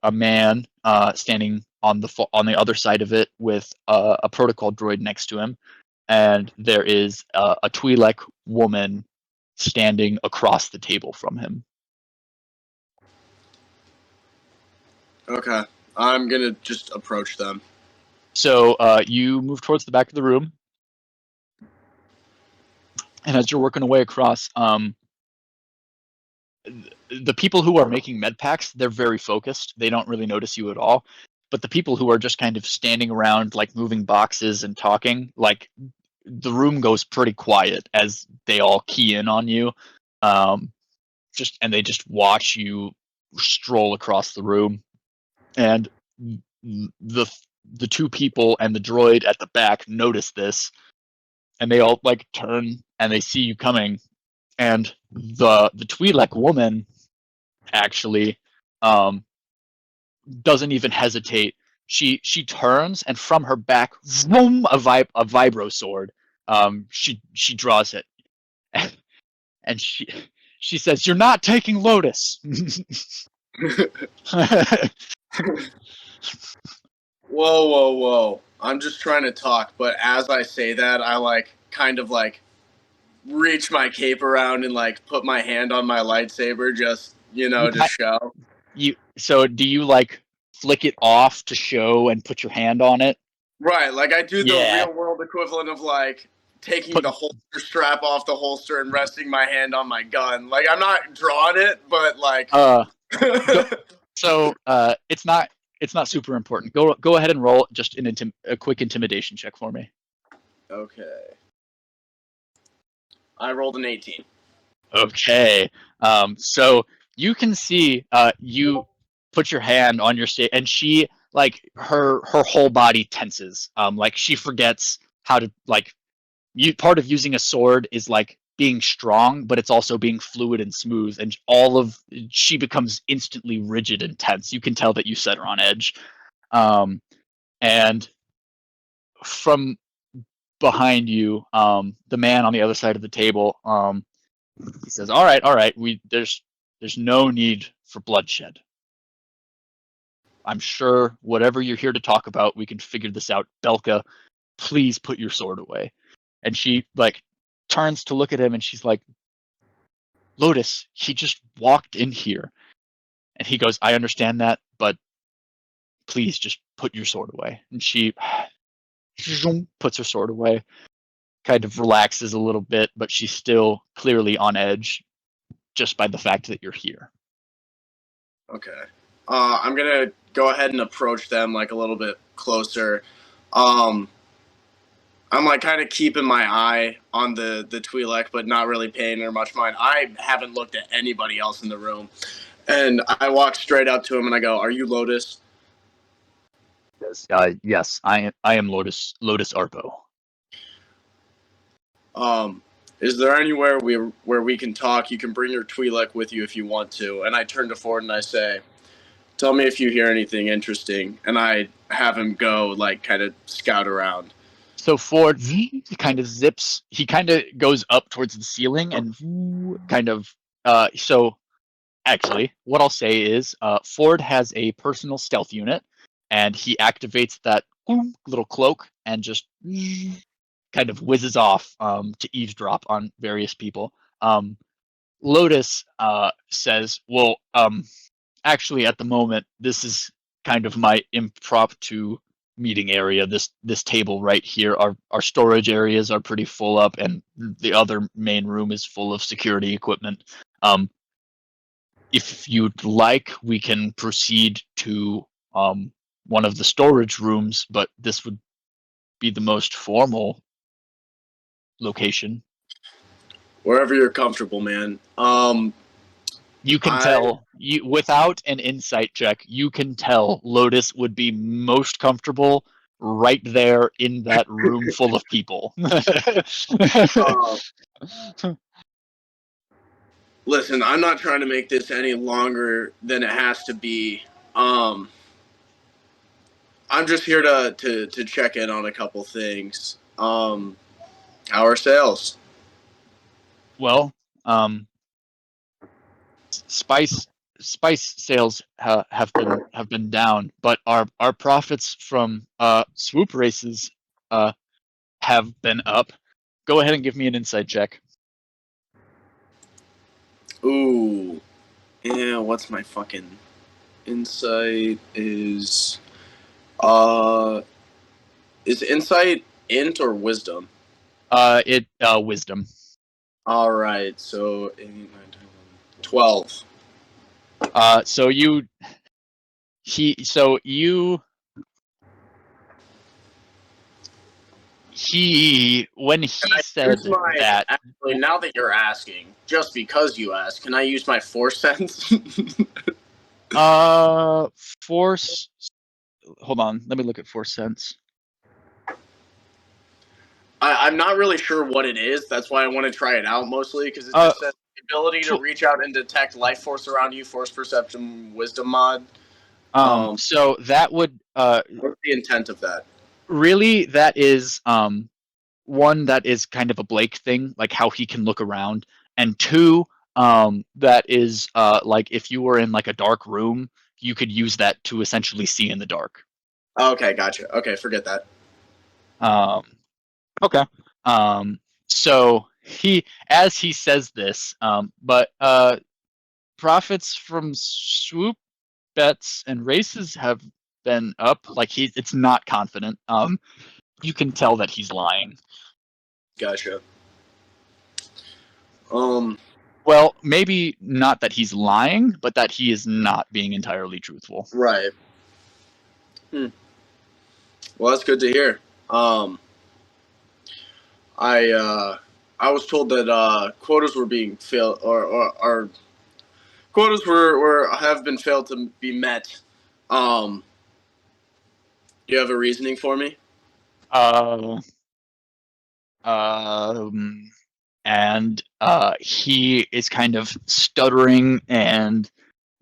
S1: a man standing on the other side of it with a protocol droid next to him, and there is a Twi'lek woman standing across the table from him.
S5: Okay, I'm gonna just approach them.
S1: So you move towards the back of the room. And as you're working away across, the people who are making med packs, they're very focused. They don't really notice you at all. But the people who are just kind of standing around, like moving boxes and talking, like the room goes pretty quiet as they all key in on you. And they just watch you stroll across the room. And the two people and the droid at the back notice this, and they all like turn and they see you coming. And the Twi'lek woman actually doesn't even hesitate. She turns, and from her back, vroom, a vibro sword. She draws it, and she says, "You're not taking Lotus."
S5: Whoa. I'm just trying to talk, but as I say that, I like kind of like reach my cape around and like put my hand on my lightsaber, just to show.
S1: So do you like flick it off to show and put your hand on it?
S5: Right, like I do the
S1: Yeah.
S5: real world equivalent of like taking the holster strap off the holster and resting my hand on my gun. Like I'm not drawing it, but like.
S1: So it's not super important. Go ahead and roll just a quick intimidation check for me.
S5: Okay. I rolled an 18.
S1: Okay. So you can see you put your hand on your state, and she like her whole body tenses. Like she forgets how to like. Part of using a sword is like being strong, but it's also being fluid and smooth. And she becomes instantly rigid and tense. You can tell that you set her on edge. And from behind you, the man on the other side of the table, he says, all right, there's no need for bloodshed. I'm sure whatever you're here to talk about, we can figure this out. Belka, please put your sword away. And she like turns to look at him, and she's like, Lotus, he just walked in here. And he goes, I understand that, but please just put your sword away. And she puts her sword away, kind of relaxes a little bit, but she's still clearly on edge just by the fact that you're here.
S5: Okay. I'm going to go ahead and approach them like a little bit closer. I'm like kind of keeping my eye on the Twi'lek, but not really paying her much mind. I haven't looked at anybody else in the room. And I walk straight up to him and I go, "Are you Lotus?"
S1: Yes, I am Lotus Arpo.
S5: Is there anywhere where we can talk? You can bring your Twi'lek with you if you want to. And I turn to Ford and I say, "Tell me if you hear anything interesting." And I have him go like kind of scout around.
S1: So Ford kind of zips. He kind of goes up towards the ceiling and kind of. So actually, what I'll say is Ford has a personal stealth unit, and he activates that little cloak and just kind of whizzes off to eavesdrop on various people. Lotus says, well, actually, at the moment, this is kind of my impromptu meeting area. This table right here, our storage areas are pretty full up, and the other main room is full of security equipment. If you'd like, we can proceed to one of the storage rooms, but this would be the most formal location.
S5: Wherever you're comfortable, man.
S1: You can tell, without an insight check, you can tell Lotus would be most comfortable right there in that room full of people.
S5: Listen, I'm not trying to make this any longer than it has to be. I'm just here to check in on a couple things. How are sales?
S1: Well, spice sales have been down, but our profits from swoop races have been up. Go ahead and give me an insight check.
S5: Ooh, yeah. What's my fucking insight? Is insight int or wisdom?
S1: Wisdom.
S5: All right, so 8, 9, 10, 11, 12.
S1: So you when he
S5: Can I
S1: said
S5: use my,
S1: that
S5: actually, now that you're asking, just because you asked, can I use my force sense?
S1: force, hold on, let me look at force sense.
S5: I'm not really sure what it is. That's why I want to try it out mostly, because it just says the ability to reach out and detect life force around you, force perception, wisdom mod.
S1: So that would
S5: What's the intent of that?
S1: really, that is one, that is kind of a Blake thing, like how he can look around, and two, that is like if you were in like a dark room, you could use that to essentially see in the dark.
S5: Okay, gotcha. Okay, forget that.
S1: Okay. So as he says this, but profits from swoop bets and races have been up. Like it's not confident. You can tell that he's lying.
S5: Gotcha.
S1: Well, maybe not that he's lying, but that he is not being entirely truthful.
S5: Right. Well, that's good to hear. I was told that quotas were being failed, or quotas have been failed to be met. Do you have a reasoning for me?
S1: And he is kind of stuttering and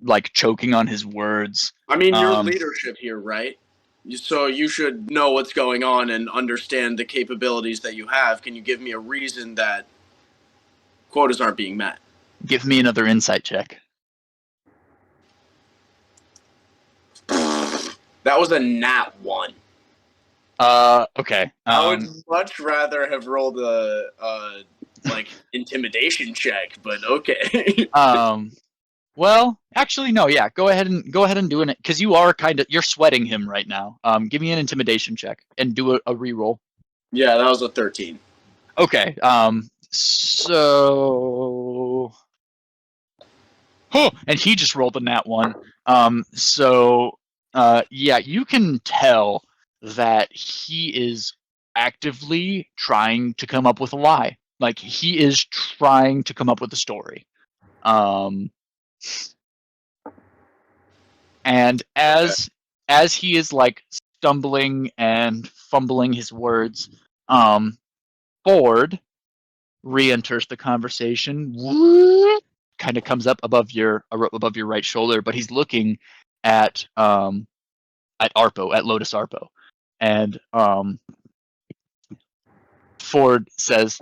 S1: like choking on his words.
S5: I mean, you're leadership here, right? So you should know what's going on and understand the capabilities that you have. Can you give me a reason that quotas aren't being met?
S1: Give me another insight check.
S5: That was a nat 1.
S1: Okay.
S5: I would much rather have rolled a like intimidation check, but okay.
S1: Well, actually, no. Yeah, go ahead and do it, because you're sweating him right now. Give me an intimidation check and do a reroll.
S5: Yeah, that was a 13.
S1: Okay. So. Oh, and he just rolled a nat 1. Yeah, you can tell that he is actively trying to come up with a lie. Like he is trying to come up with a story. And as he is like stumbling and fumbling his words, Ford re-enters the conversation. Kind of comes up above your right shoulder, but he's looking at Arpo, at Lotus Arpo, and Ford says,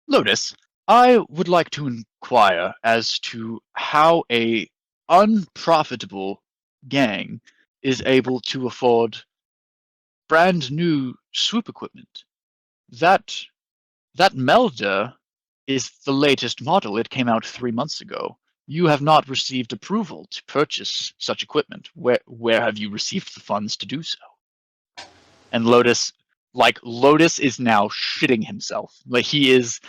S1: "Lotus, I would like to inquire as to how a unprofitable gang is able to afford brand new swoop equipment. That Melda is the latest model. It came out 3 months ago. You have not received approval to purchase such equipment. Where have you received the funds to do so?" And Lotus is now shitting himself. Like his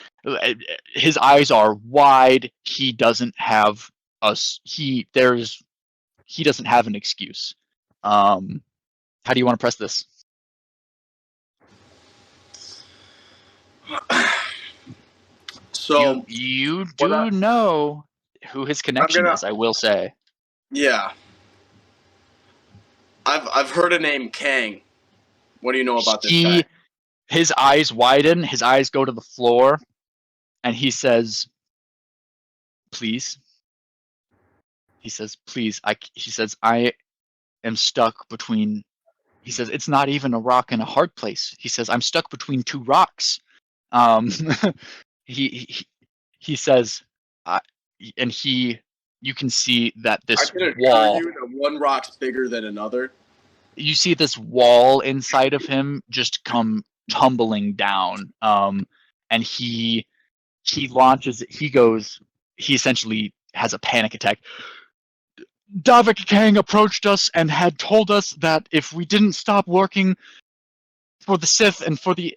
S1: eyes are wide. He doesn't have he doesn't have an excuse. How do you want to press this?
S5: So
S1: you do know who his connection is, I will say.
S5: Yeah. I've heard a name, Kang. What do you know about this guy?
S1: His eyes widen, his eyes go to the floor, and he says, "Please." He says, "Please." He says, "I am stuck between." He says, "It's not even a rock and a hard place." He says, "I'm stuck between two rocks." He says, and you can see that this
S5: I can
S1: wall.
S5: assure you that one rock's bigger than another.
S1: You see this wall inside of him just come tumbling down, and he launches. He essentially has a panic attack. "Davik Kang approached us and had told us that if we didn't stop working, for the Sith and for the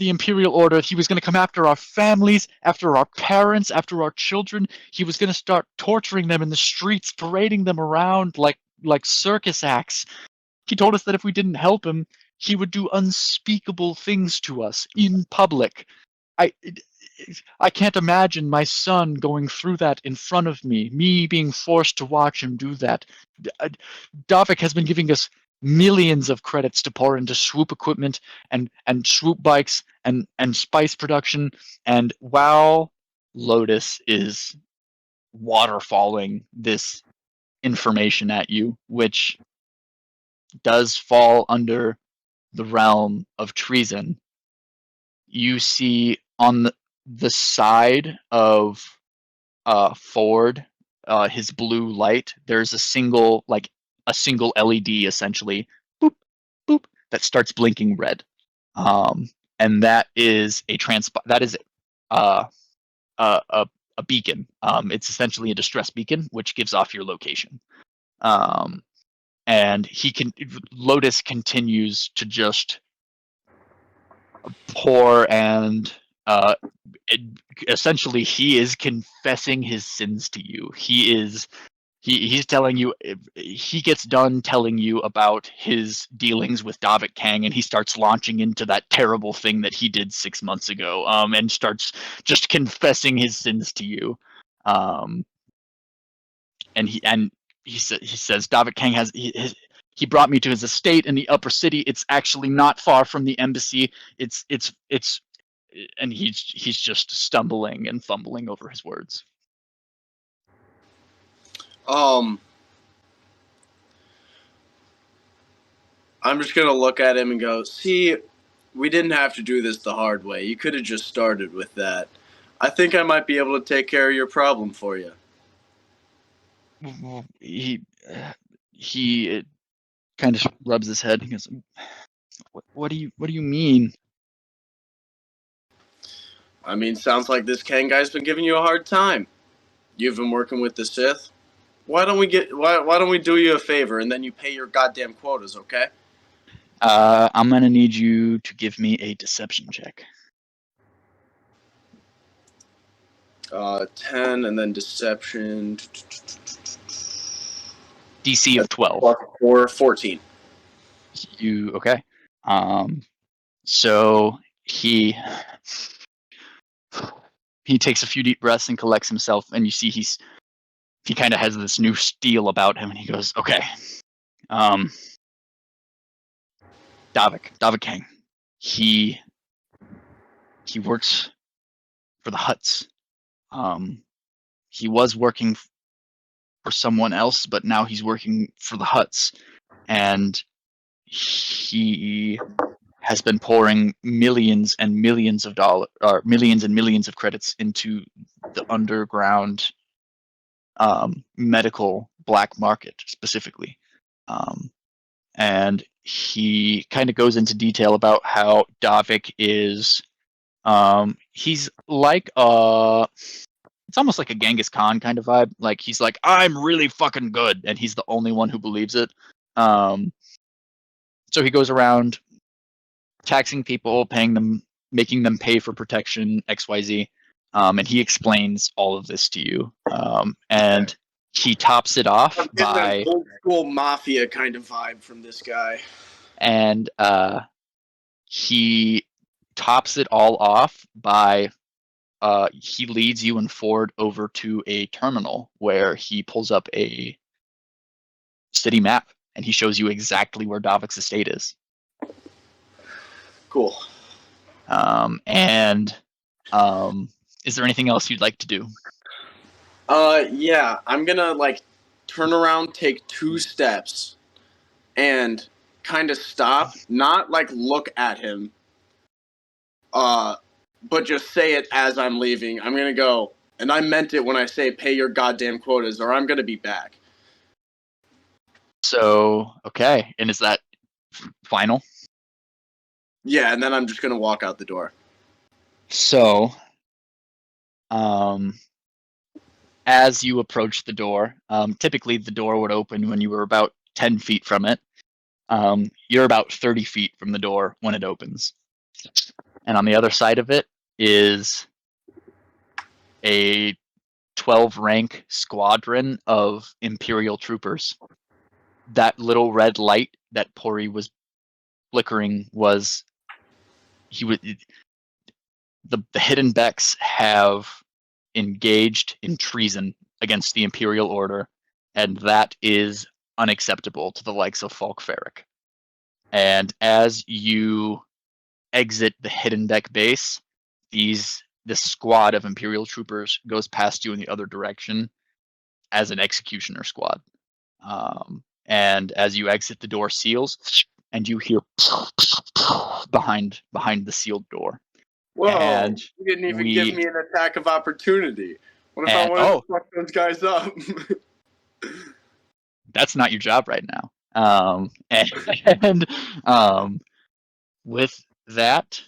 S1: Imperial Order. He was going to come after our families, after our parents, after our children. He was going to start torturing them in the streets, parading them around like circus acts. He told us that if we didn't help him, he would do unspeakable things to us in public. I can't imagine my son going through that in front of me being forced to watch him do that. Davik has been giving us millions of credits to pour into swoop equipment and swoop bikes and spice production, and while Lotus is waterfalling this information at you, which does fall under the realm of treason, you see on the side of Ford, his blue light, there's a single LED essentially, boop boop, that starts blinking red, and that is a beacon. It's essentially a distress beacon, which gives off your location. And Lotus continues to just pour, and essentially he is confessing his sins to you. He's telling you, he gets done telling you about his dealings with Davik Kang, and he starts launching into that terrible thing that he did 6 months ago, and starts just confessing his sins to you. And he says Davik Kang he brought me to his estate in the upper city. It's actually not far from the embassy. It's and he's just stumbling and fumbling over his words.
S5: I'm just gonna look at him and go, see, we didn't have to do this the hard way. You could have just started with that. I think I might be able to take care of your problem for you.
S1: He kind of rubs his head and goes, what do you mean?
S5: I mean, sounds like this Kang guy's been giving you a hard time. You've been working with the Sith. Why don't we do you a favor and then you pay your goddamn quotas, okay?
S1: I'm gonna need you to give me a deception check.
S5: 10 and then deception.
S1: DC of 12.
S5: Or 14.
S1: Okay. So he takes a few deep breaths and collects himself, and you see he kind of has this new steel about him, and he goes, okay, Davik Kang, he works for the Hutts. He was working for someone else, but now he's working for the Hutts, and he has been pouring millions and millions of credits into the underground medical black market specifically. And he kind of goes into detail about how Davik is he's like it's almost like a Genghis Khan kind of vibe. Like he's like, I'm really fucking good, and he's the only one who believes it. So he goes around taxing people, paying them, making them pay for protection, XYZ. And he explains all of this to you. And he tops it off by
S5: an old school mafia kind of vibe from this guy.
S1: And he tops it all off by he leads you and Ford over to a terminal where he pulls up a city map and he shows you exactly where Davik's estate is.
S5: Cool.
S1: Is there anything else you'd like to do?
S5: Yeah, I'm gonna turn around, take 2 steps, and kind of stop, not look at him, but just say it as I'm leaving. I'm gonna go, and I meant it when I say pay your goddamn quotas, or I'm gonna be back.
S1: So, okay, and is that final?
S5: Yeah, and then I'm just gonna walk out the door.
S1: So, as you approach the door, typically the door would open when you were about 10 feet from it. You're about 30 feet from the door when it opens. And on the other side of it is a 12-rank squadron of Imperial troopers. That little red light that Pori was flickering was the Hidden Becks have engaged in treason against the Imperial Order, and that is unacceptable to the likes of Falk Ferric. And as you exit the Hidden Deck base, this squad of Imperial troopers goes past you in the other direction as an executioner squad. And as you exit, the door seals, and you hear behind the sealed door.
S5: Whoa!
S1: And
S5: you didn't even give me an attack of opportunity. What if I
S1: And-
S5: wanted
S1: oh.
S5: to fuck those guys up?
S1: That's not your job right now. And with that,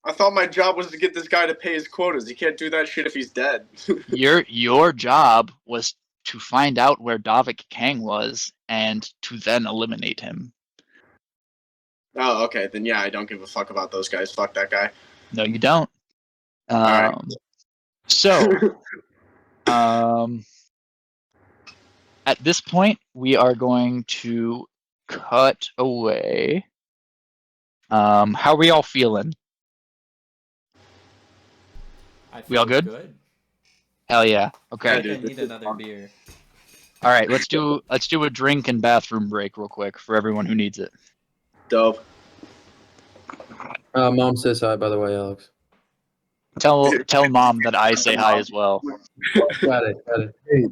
S5: I thought my job was to get this guy to pay his quotas. He can't do that shit if he's dead.
S1: your job was to find out where Davik Kang was and to then eliminate him.
S5: Oh, okay. Then yeah, I don't give a fuck about those guys. Fuck that guy.
S1: No, you don't.
S5: Alright.
S1: So, at this point, we are going to cut away. How are we all feeling?
S3: I
S1: We all
S3: feel
S1: good? Hell yeah.
S3: I
S1: Okay.
S3: think I need another beer.
S1: All right. Let's do a drink and bathroom break real quick for everyone who needs it.
S5: Dope.
S4: Mom says hi, by the way, Alex.
S1: Tell mom that I say hi as well.
S4: Got it.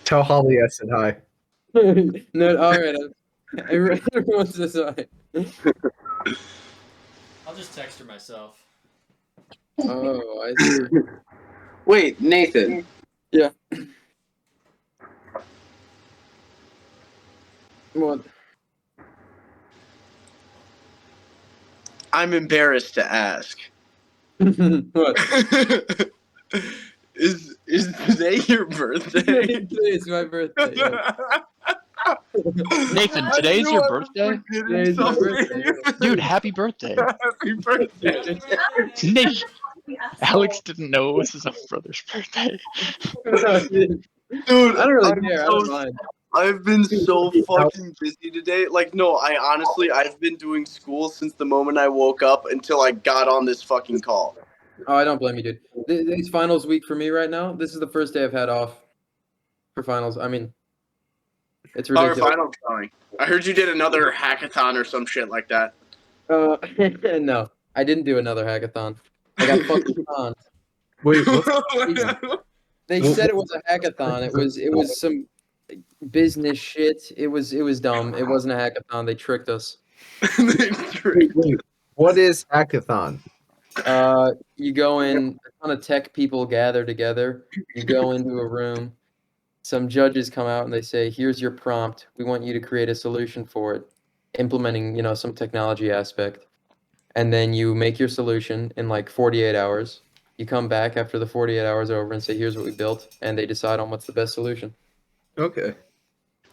S6: Tell Holly I said hi.
S4: No, all right. Everyone says hi.
S3: I'll just text her myself.
S4: Oh, I see.
S5: Wait, Nathan.
S4: Yeah. What?
S5: I'm embarrassed to ask.
S4: What?
S5: Is today your birthday?
S4: Today's my birthday. Yeah.
S1: Nathan,
S5: I
S1: today's
S5: knew
S1: your
S5: I was
S1: birthday?
S5: forgetting
S4: Today's my
S5: something.
S4: birthday.
S1: Dude, happy birthday.
S5: Happy birthday.
S1: Nate, Alex didn't know it was his own brother's birthday.
S5: Dude,
S4: I don't really
S5: I'm
S4: care. I
S5: so
S4: don't mind.
S5: I've been so fucking busy today. Like, no, I've been doing school since the moment I woke up until I got on this fucking call.
S4: Oh, I don't blame you, dude. It's finals week for me right now. This is the first day I've had off for finals. I mean, it's
S5: How are
S4: ridiculous.
S5: finals going? I heard you did another hackathon or some shit like that.
S4: No, I didn't do another hackathon. I got fucking conned.
S6: Wait, what?
S4: They said it was a hackathon. It was some business shit. It was dumb. It wasn't a hackathon. They tricked us.
S6: Wait, what is hackathon?
S4: You go in, a ton of tech people gather together. You go into a room. Some judges come out and they say, "Here's your prompt. We want you to create a solution for it, implementing, some technology aspect." And then you make your solution in like 48 hours. You come back after the 48 hours are over and say, "Here's what we built," and they decide on what's the best solution.
S6: Okay.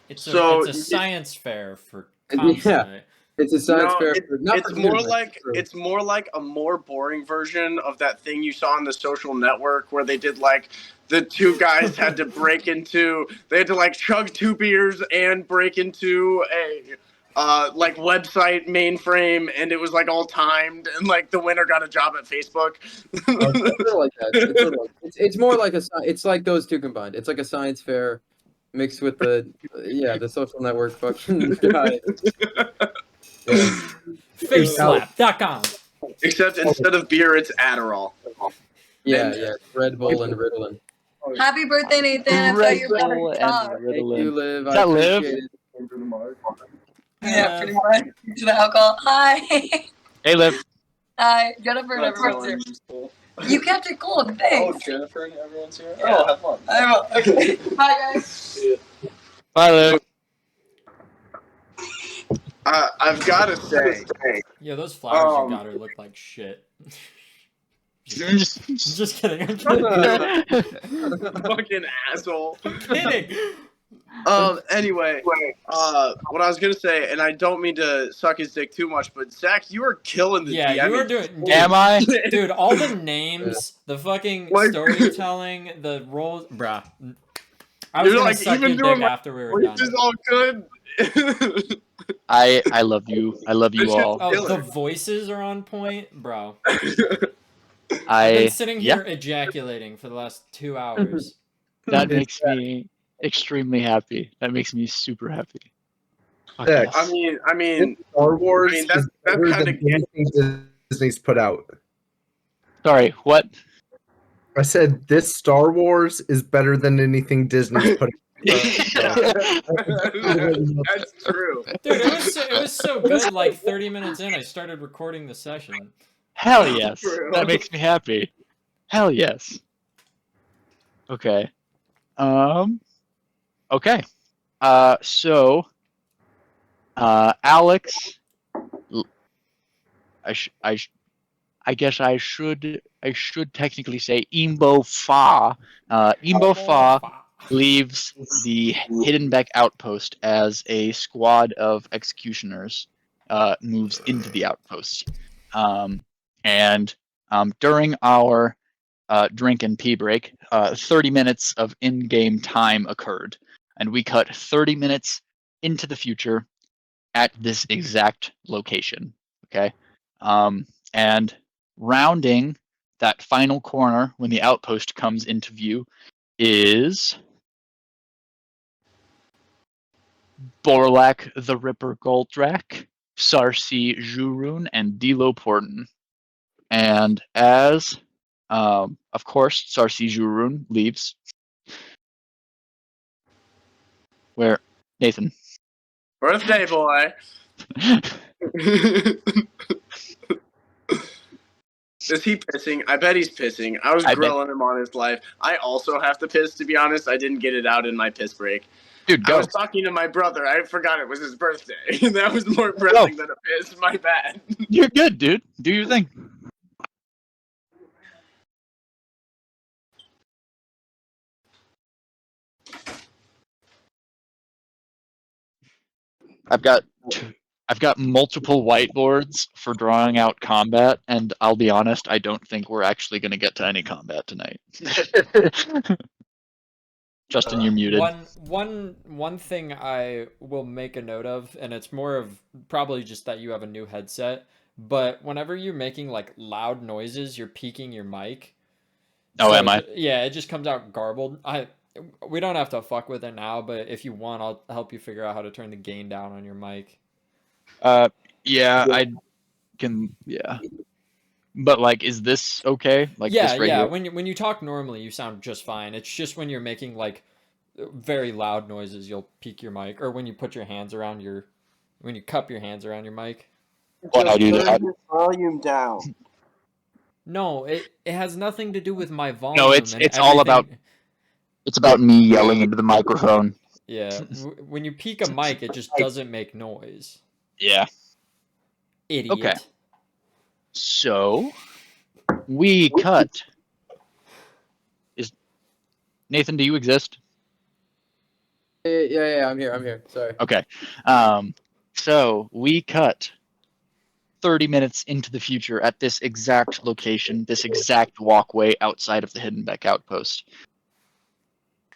S3: It's
S5: So,
S3: a science fair for
S4: Yeah.
S3: constantly.
S4: It's a science
S5: No,
S4: fair. Not
S5: It's
S4: for
S5: more
S4: humans,
S5: like
S4: for-
S5: it's more like a more boring version of that thing you saw on the Social Network where they did like the two guys had to they had to like chug 2 beers and break into a like website mainframe, and it was like all timed, and like the winner got a job at Facebook.
S4: It's sort of like that. It's more like it's like those two combined. It's like a science fair mixed with the Social Network fucking guy. Yeah.
S3: Faceslap.com.
S5: Except instead of beer, it's Adderall.
S4: Yeah, Red Bull and Ritalin.
S7: Happy birthday, Nathan. I thought you were about to talk.
S4: Thank you, Liv.
S1: Is
S4: I
S1: that Liv?
S4: appreciate it.
S7: Yeah, pretty much. To the alcohol. Hi.
S1: Hey, Liv.
S7: Hi. Jennifer and everyone's here. You kept it cool. Thanks.
S5: Jennifer and everyone's here?
S7: Yeah.
S5: Oh, have fun.
S7: Okay. Hi, guys.
S1: Bye, Liv.
S5: I've got to say,
S3: Yeah, those flowers you got her look like shit. Just kidding. I'm kidding.
S5: fucking asshole.
S3: I'm kidding.
S5: Anyway, what I was gonna say, and I don't mean to suck his dick too much, but Zach, you are killing the
S3: Yeah,
S5: DMing.
S3: you are doing. Dude,
S1: Am I?
S3: dude, all the names, the fucking
S5: Like-
S3: storytelling, the roles, bruh. I was
S5: You're
S3: gonna
S5: like
S3: suck
S5: even
S3: your
S5: doing
S3: dick
S5: my
S3: after we were done.
S5: voice is all good.
S1: I love you. I love you
S5: This shit's
S1: all.
S3: Oh, the
S5: killer.
S3: voices are on point, bro. I've been sitting
S1: yeah,
S3: here ejaculating for the last 2 hours.
S1: that makes me extremely happy. That makes me super happy. Fuck
S6: Yeah,
S1: yes.
S5: I mean,
S6: Star Wars
S5: I mean, that's
S6: is better
S5: kinda
S6: than anything Disney's put out.
S1: Sorry, what?
S6: I said this Star Wars is better than anything Disney's put out.
S5: that's true.
S3: Dude, it was so good. Like 30 minutes in, I started recording the session.
S1: Hell yes.
S5: True.
S1: That makes me happy. Hell yes. Okay. Okay. So Alex, I guess I should technically say Imbo Fa. Imbo Fa leaves the Hiddenbeck outpost as a squad of executioners moves into the outpost. And during our drink and pee break, 30 minutes of in-game time occurred, and we cut 30 minutes into the future at this exact location. Okay, and rounding that final corner when the outpost comes into view is Borlak the Ripper Goldrak, Sarsi Jurun, and Dilo Porton. And as, of course, Sarsi Jurun leaves, where Nathan.
S5: Birthday boy. Is he pissing? I bet he's pissing. I was
S1: I bet.
S5: grilling him on his life. I also have to piss, to be honest. I didn't get it out in my piss break.
S1: Dude,
S5: I
S1: go.
S5: was talking to my brother. I forgot it was his birthday. That was more pressing than a piss. My bad.
S1: You're good, dude. Do your thing. I've got multiple whiteboards for drawing out combat, and I'll be honest, I don't think we're actually going to get to any combat tonight. Justin, you're muted.
S3: One thing I will make a note of, and it's more of probably just that you have a new headset, but whenever you're making like loud noises, you're peaking your mic.
S1: Oh, am I?
S3: Yeah, it just comes out garbled. We don't have to fuck with it now, but if you want, I'll help you figure out how to turn the gain down on your mic.
S1: Yeah, I can. Yeah, but like, is this okay? Like,
S3: Yeah,
S1: this right
S3: yeah.
S1: here?
S3: When you talk normally, you sound just fine. It's just when you're making like very loud noises, you'll peak your mic, or when you put your hands around when you cup your hands around your mic.
S1: When I do that.
S8: Turn your volume down.
S3: No, it has nothing to do with my volume.
S1: No,
S3: and
S1: it's all about.
S3: everything.
S1: It's about me yelling into the microphone.
S3: Yeah, when you peak a mic, it just doesn't make noise.
S1: Yeah.
S3: Idiot.
S1: Okay. So we cut. Is Nathan? Do you exist?
S4: Yeah, I'm here. Sorry.
S1: Okay. So we cut 30 minutes into the future at this exact location, this exact walkway outside of the Hiddenbeck outpost.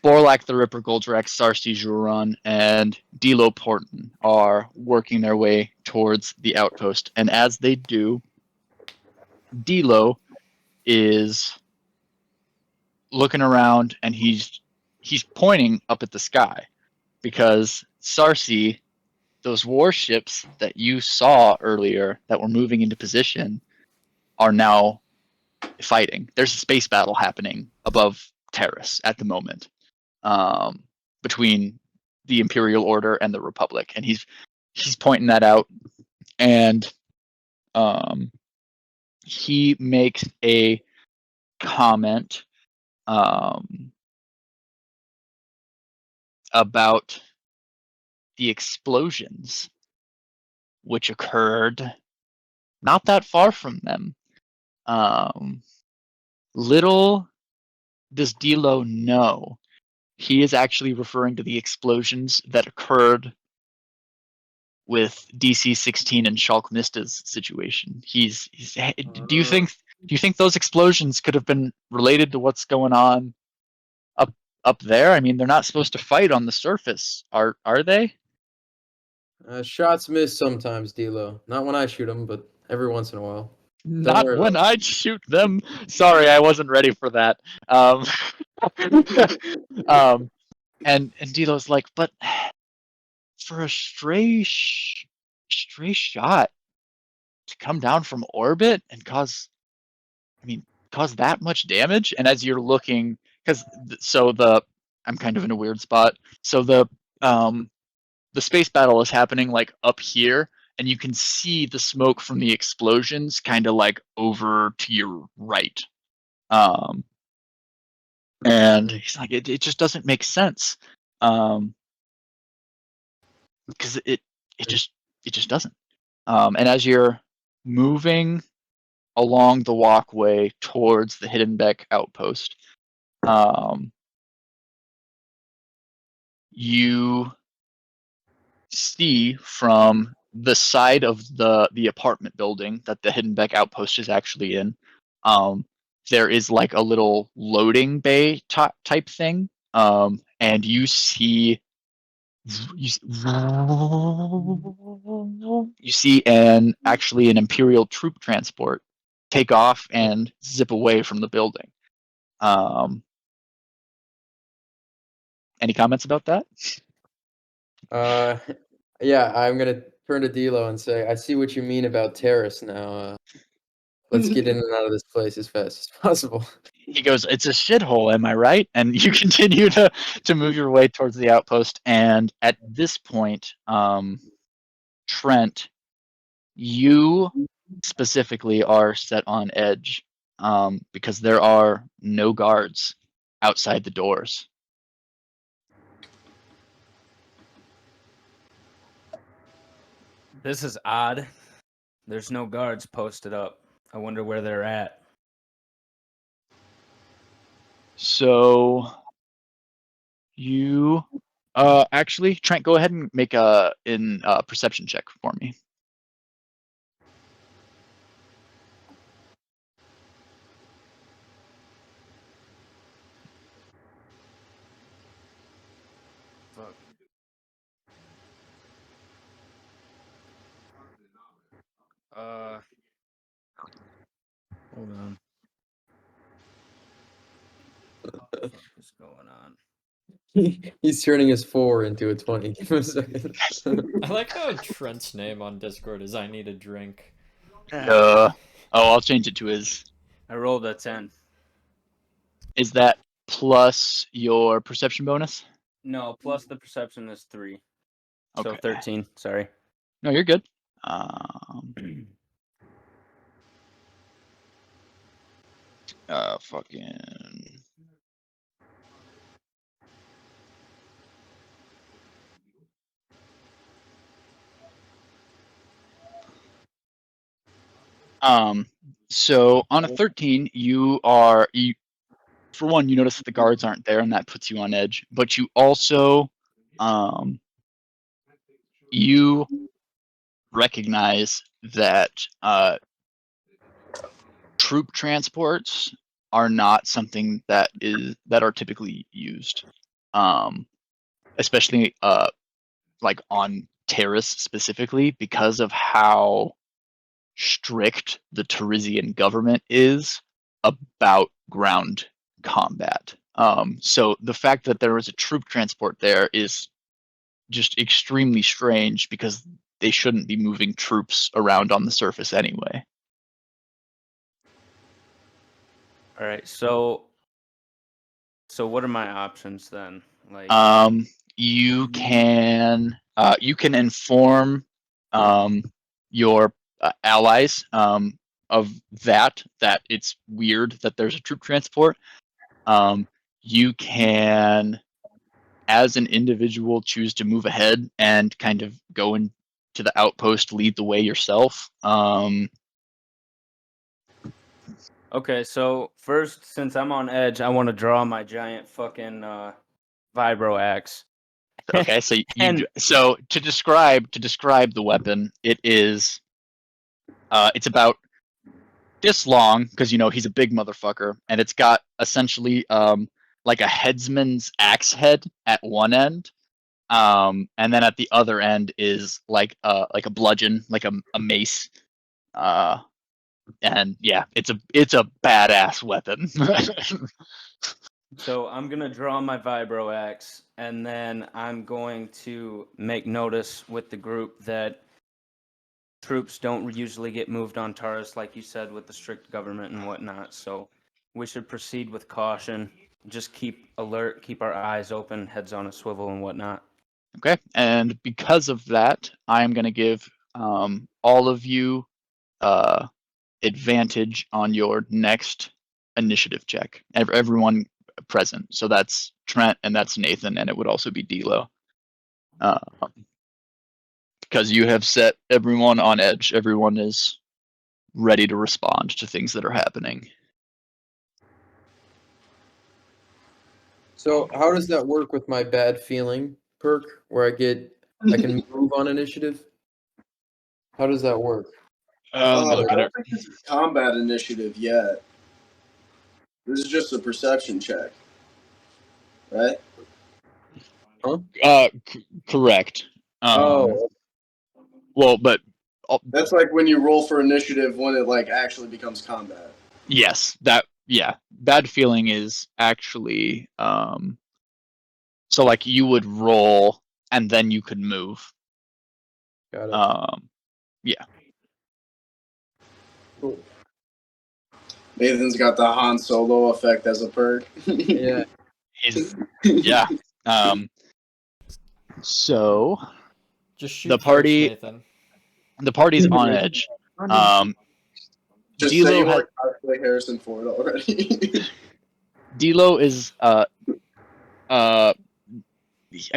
S1: Borlak the Ripper Goldrex, Sarsi Juron, and Dilo Porton are working their way towards the outpost. And as they do, Dilo is looking around and he's pointing up at the sky because Sarsi, those warships that you saw earlier that were moving into position, are now fighting. There's a space battle happening above Terrace at the moment, between the Imperial Order and the Republic, and he's pointing that out, and he makes a comment about the explosions which occurred not that far from them. Little does Dilo know he is actually referring to the explosions that occurred with DC-16 and Shulk Nista's situation. He's do you think those explosions could have been related to what's going on up there? I mean, they're not supposed to fight on the surface, are they?
S4: Shots miss sometimes, D-Lo. Not when I shoot them, but every once in a while.
S1: Not
S4: worry
S1: when
S4: about
S1: I shoot them. Sorry, I wasn't ready for that. And Dilo's like, but for a stray shot to come down from orbit and cause that much damage. And as you're looking, I'm kind of in a weird spot. So the space battle is happening like up here, and you can see the smoke from the explosions kind of like over to your right. And he's like, it just doesn't make sense. Because it just doesn't. And as you're moving along the walkway towards the Hiddenbeck outpost, you see from the side of the apartment building that the Hiddenbeck outpost is actually in, there is like a little loading bay type thing, and you see an Imperial troop transport take off and zip away from the building. Any comments about that?
S4: Yeah, I'm gonna turn to D-Lo and say, I see what you mean about terrorists now. Let's get in and out of this place as fast as possible.
S1: He goes, it's a shithole, am I right? And you continue to move your way towards the outpost. And at this point, Trent, you specifically are set on edge, because there are no guards outside the doors.
S2: This is odd. There's no guards posted up. I wonder where they're at.
S1: So you actually, Trent, go ahead and make a perception check for me.
S2: Fuck. Hold on. What is going on?
S4: He's turning his 4 into a 20. Give him a second.
S3: I like how Trent's name on Discord is I need a drink.
S1: I'll change it to his.
S2: I rolled a 10.
S1: Is that plus your perception bonus?
S2: No, plus the perception is 3. So
S1: Okay.
S2: 13. Sorry.
S1: No, you're good. Fucking. So on a 13, you for one, you notice that the guards aren't there, and that puts you on edge. But you also, you recognize that troop transports are not something that are typically used, especially like on Terrace specifically, because of how strict the Teresian government is about ground combat. So the fact that there was a troop transport there is just extremely strange, because they shouldn't be moving troops around on the surface anyway.
S2: All right. So what are my options then? Like,
S1: you can inform your allies of that it's weird that there's a troop transport. You can, as an individual, choose to move ahead and kind of go into the outpost, lead the way yourself.
S2: okay, so first, since I'm on edge, I want to draw my giant fucking vibro axe.
S1: Okay, so
S2: And-
S1: so to describe the weapon, it is it's about this long because he's a big motherfucker, and it's got essentially like a headsman's axe head at one end, and then at the other end is like a bludgeon, like a mace, and yeah, it's a badass weapon.
S2: So I'm gonna draw my vibro axe, and then I'm going to make notice with the group that troops don't usually get moved on Taurus, like you said, with the strict government and whatnot. So we should proceed with caution. Just keep alert, keep our eyes open, heads on a swivel and whatnot.
S1: Okay, and because of that, I am going to give all of you advantage on your next initiative check. Everyone present. So that's Trent and that's Nathan, and it would also be D'Lo. Because you have set everyone on edge. Everyone is ready to respond to things that are happening.
S4: So how does that work with my bad feeling perk, where I can move on initiative? How does that work?
S5: I don't think this is combat initiative yet. This is just a perception check, right?
S1: Correct.
S4: Oh,
S1: Well, but
S5: That's like when you roll for initiative when it like actually becomes combat.
S1: yes, bad feeling is actually so like you would roll and then you could move.
S4: got it.
S1: Yeah.
S4: Cool.
S5: Nathan's got the Han Solo effect as a perk.
S4: Yeah.
S1: Yeah. So
S3: Just shoot
S1: the party
S3: first, Nathan.
S1: the party's on edge.
S5: Just
S1: D'Lo
S5: say you
S1: has-
S5: want to cosplay Harrison Ford already.
S1: D'Lo is I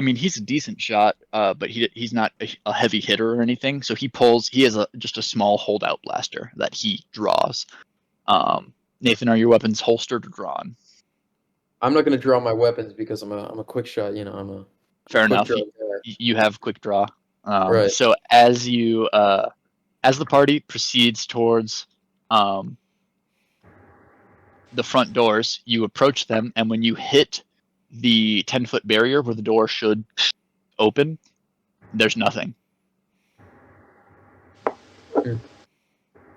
S1: mean, he's a decent shot, but he's not a heavy hitter or anything. So he has just a small holdout blaster that he draws. Nathan, are your weapons holstered or drawn?
S4: I'm not going to draw my weapons because I'm a quick shot. I'm a
S1: Fair
S4: quick
S1: enough.
S4: draw guy.
S1: You have quick draw.
S4: Right.
S1: So as the party proceeds towards the front doors, you approach them, and when you hit the 10-foot barrier where the door should open, there's nothing.
S4: Can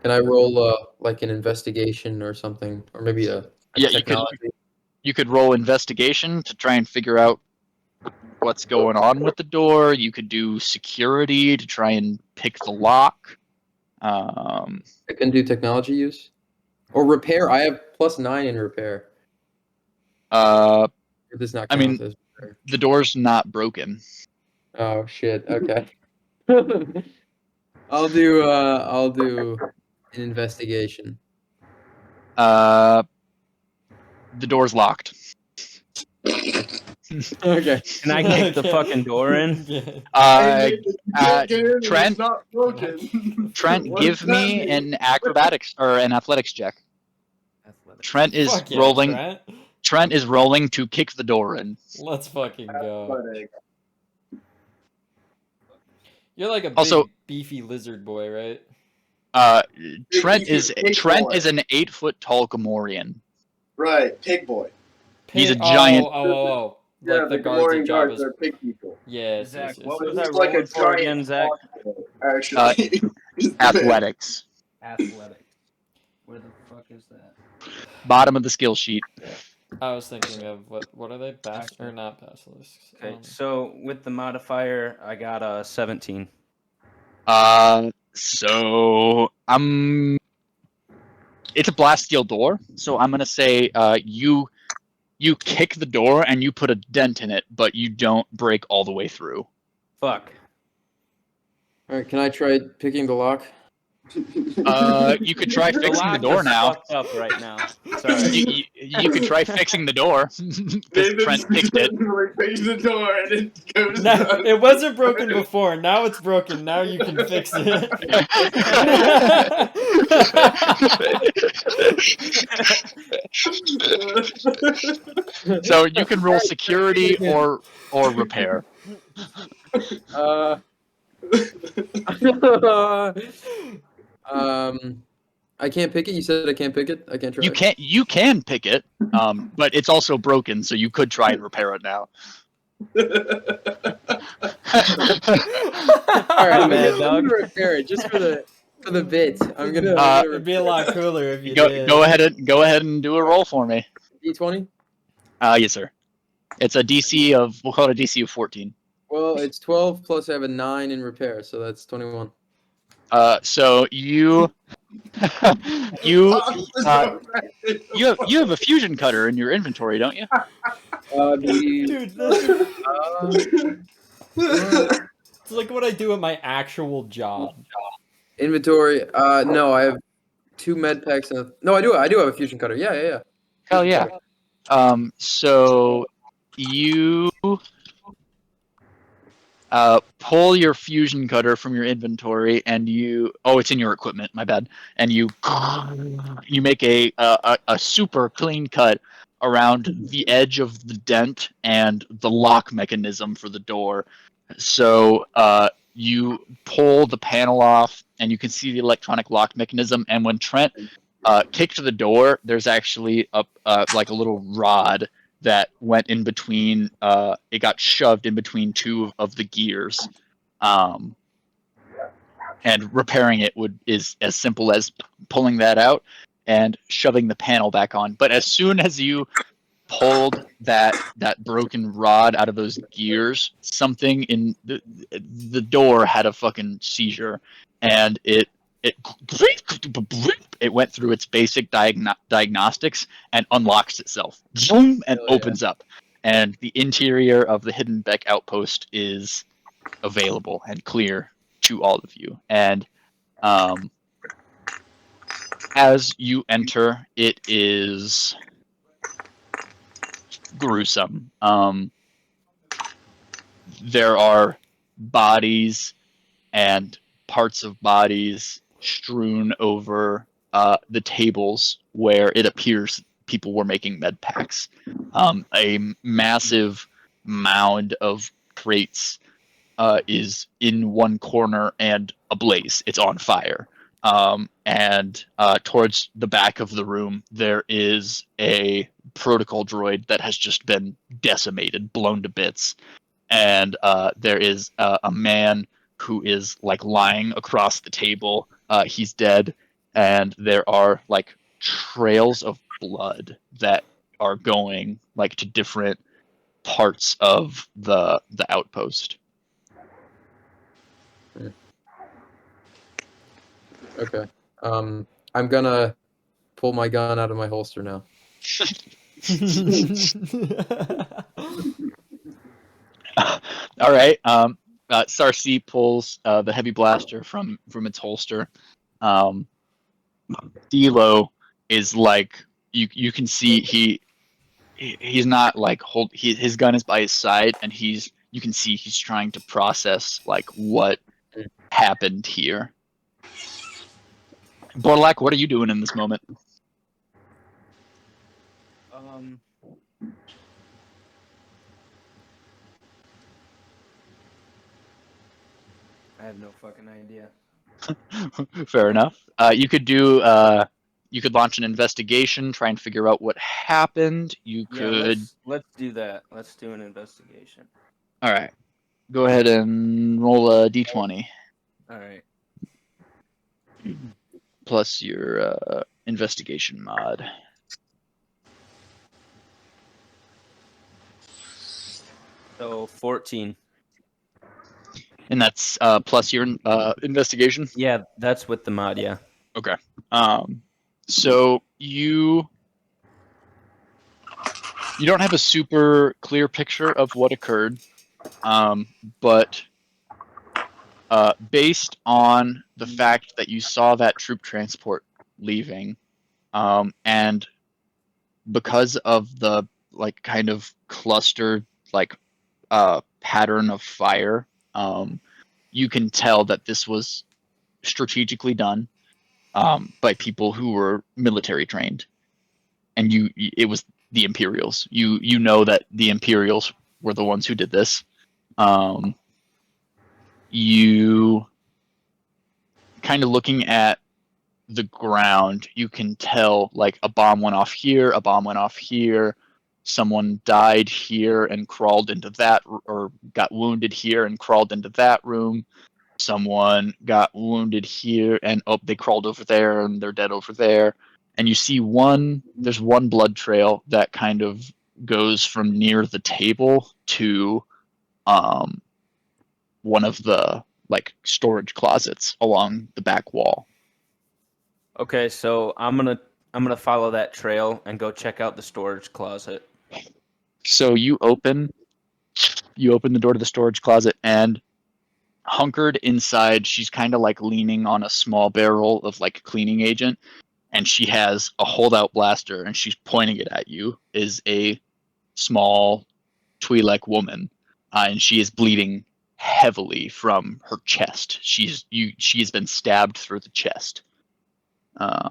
S4: I roll like an investigation or something, or maybe a
S1: Yeah,
S4: technology?
S1: you could roll investigation to try and figure out what's going on with the door. You could do security to try and pick the lock.
S4: I can do technology use or repair. I have +9 in repair. It does not
S1: I
S4: count
S1: mean,
S4: as repair.
S1: the door's not broken.
S4: Oh shit. Okay. I'll do an investigation.
S1: The door's locked.
S4: Okay.
S2: Can I kick the fucking door in?
S1: Trent,
S5: not broken.
S1: Trent,
S5: What
S1: give
S5: does that
S1: me
S5: mean?
S1: an acrobatics or an athletics check. Trent is
S3: Fuck yeah,
S1: rolling.
S3: Trent.
S1: Trent is rolling to kick the door in.
S3: Let's fucking go.
S5: Athletic.
S3: You're like a big,
S1: Also-
S3: beefy lizard boy, right?
S1: Trent
S5: He's
S1: is
S5: a big
S1: Trent
S5: boy.
S1: is an 8-foot tall Gamorrean.
S5: Right, pig boy.
S1: He's a
S3: Pig-
S1: giant-
S3: Oh.
S5: Yeah,
S3: Like
S5: the
S3: the guards
S5: Gamorrean
S3: at
S5: guards
S3: Jabba's.
S5: are pig people.
S3: Yes,
S2: Zach,
S3: yes,
S2: what
S3: yes.
S2: was
S5: He's
S2: I
S5: like a
S2: rolling for
S5: giant
S2: again, Zach?
S5: boy, actually.
S1: Athletics.
S2: Athletics. Where the fuck is that?
S1: Bottom of the skill sheet.
S3: I was thinking of what are they? Or not basilisks?
S2: Okay, so with the modifier, I got a 17.
S1: So it's a blast steel door. So I'm gonna say you kick the door and you put a dent in it, but you don't break all the way through.
S2: Fuck.
S4: All right. Can I try picking the lock?
S1: You could try
S2: The
S1: fixing the
S2: lag
S1: door
S2: is
S1: now.
S2: fucked up right now. Sorry.
S1: You could try fixing the door because Trent picked it.
S5: Fix the door and it goes.
S3: Now, it wasn't broken before. Now it's broken. Now you can fix it.
S1: So you can roll security or repair.
S4: I can't pick it. You said I can't pick it. I can't try.
S1: You can pick it, but it's also broken, so you could try and repair it now.
S4: All right,
S2: Mad
S4: man.
S2: Dog.
S4: I'm gonna repair it just for the bit. I'm gonna.
S3: It'd be a lot cooler if you
S1: Go
S3: did.
S1: go ahead and do a roll for me.
S4: D20.
S1: Yes, sir. It's a DC of we'll call it a DC of 14.
S4: Well, it's 12 plus I have a 9 in repair, so that's 21.
S1: So you you have a fusion cutter in your inventory, don't you?
S3: Dude, this it's like what I do at my actual job.
S4: Inventory. No, I have 2 med packs. No, I do have a fusion cutter. Yeah.
S1: Hell yeah. So you pull your fusion cutter from your inventory, and it's in your equipment. My bad. And you make a super clean cut around the edge of the dent and the lock mechanism for the door. So you pull the panel off, and you can see the electronic lock mechanism. And when Trent kicked the door, there's actually like a little rod that went in between. It got shoved in between 2 of the gears, and repairing it is as simple as pulling that out and shoving the panel back on. But as soon as you pulled that broken rod out of those gears, something in the door had a fucking seizure, and it went through its basic diagnostics and unlocks itself, boom, and opens up, and the interior of the Hidden Beck outpost is available and clear to all of you. And as you enter, it is gruesome. There are bodies and parts of bodies strewn over the tables where it appears people were making med packs. A massive mound of crates is in one corner and ablaze. It's on fire. And towards the back of the room, there is a protocol droid that has just been decimated, blown to bits. And there is a man who is like lying across the table. He's dead, and there are like trails of blood that are going like to different parts of the outpost.
S4: Okay. I'm gonna pull my gun out of my holster now.
S1: All right. Sarsi pulls the heavy blaster from its holster. Dilo is like you can see he's not like his gun is by his side, and you can see he's trying to process like what happened here. Borlak, what are you doing in this moment?
S2: I have no fucking idea.
S1: Fair enough. You could launch an investigation, try and figure out what happened. You could.
S2: Yeah, let's do that. Let's do an investigation.
S1: All right. Go ahead and roll a d20.
S2: All right.
S1: Plus your investigation mod.
S2: So 14.
S1: And that's plus your investigation?
S2: Yeah, that's with the mod, yeah.
S1: Okay. So you don't have a super clear picture of what occurred, but based on the fact that you saw that troop transport leaving, and because of the like kind of clustered like pattern of fire, you can tell that this was strategically done by people who were military trained, and it was the Imperials. You know that the Imperials were the ones who did this. You kind of looking at the ground, you can tell like a bomb went off here, a bomb went off here, someone died here and crawled into that, or got wounded here and crawled into that room. Someone got wounded here and they crawled over there and they're dead over there. And you see there's one blood trail that kind of goes from near the table to one of the like storage closets along the back wall.
S2: Okay, so I'm gonna follow that trail and go check out the storage closet.
S1: So you open the door to the storage closet, and hunkered inside, she's kind of like leaning on a small barrel of like cleaning agent, and she has a holdout blaster and she's pointing it at you, is a small Twi'lek woman, and she is bleeding heavily from her chest. She has been stabbed through the chest.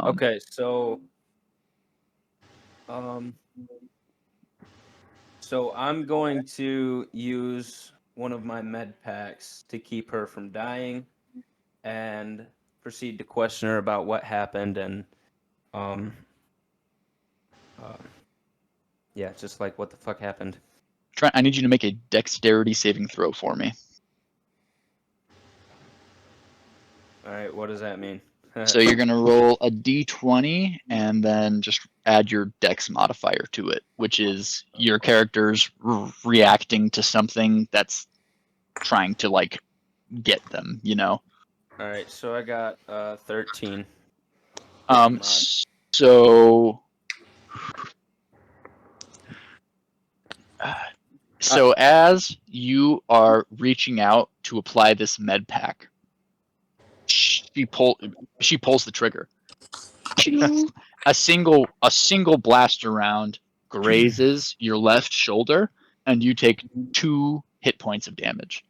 S2: Okay, so I'm going to use one of my med packs to keep her from dying, and proceed to question her about what happened, and yeah, just like what the fuck happened.
S1: I need you to make a dexterity saving throw for me.
S2: All right, what does that mean?
S1: So you're going to roll a d20 and then just add your dex modifier to it, which is your character's reacting to something that's trying to like get them, you know.
S2: All right, so I got 13.
S1: So as you are reaching out to apply this med pack, she pulls the trigger. a single blaster round grazes your left shoulder, and you take 2 hit points of damage.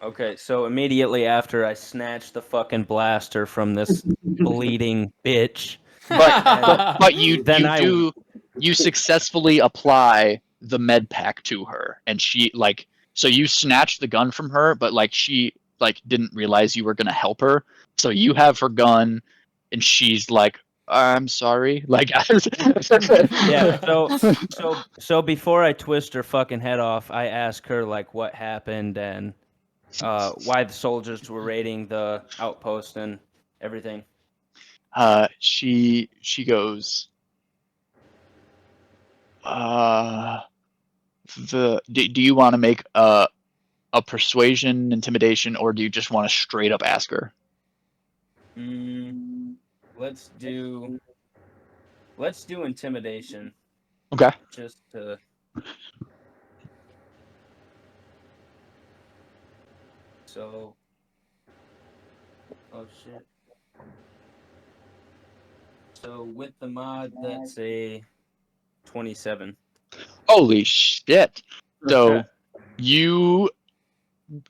S2: Okay, so immediately after, I snatch the fucking blaster from this bleeding bitch.
S1: But you successfully apply the med pack to her, and she like, so you snatched the gun from her, but like she like didn't realize you were gonna help her, so you have her gun, and she's like, I'm sorry, like
S2: Yeah, so before I twist her fucking head off, I ask her like what happened and why the soldiers were raiding the outpost and everything.
S1: She goes, do you want to make a persuasion, intimidation, or do you just want to straight up ask her?
S2: Let's do intimidation.
S1: Okay.
S2: Just to. So. Oh shit. So with the mod, that's a 27.
S1: Holy shit. So you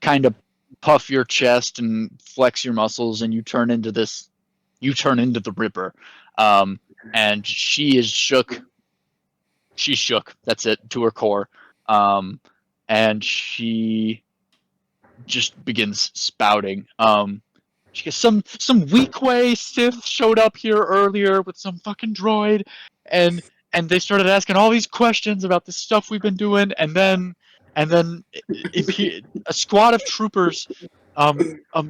S1: kind of puff your chest and flex your muscles, and you turn into the Ripper. And she is shook. She's shook. That's it, to her core. And she just begins spouting. She goes, some weak way Sith showed up here earlier with some fucking droid, and they started asking all these questions about the stuff we've been doing, and then a squad of troopers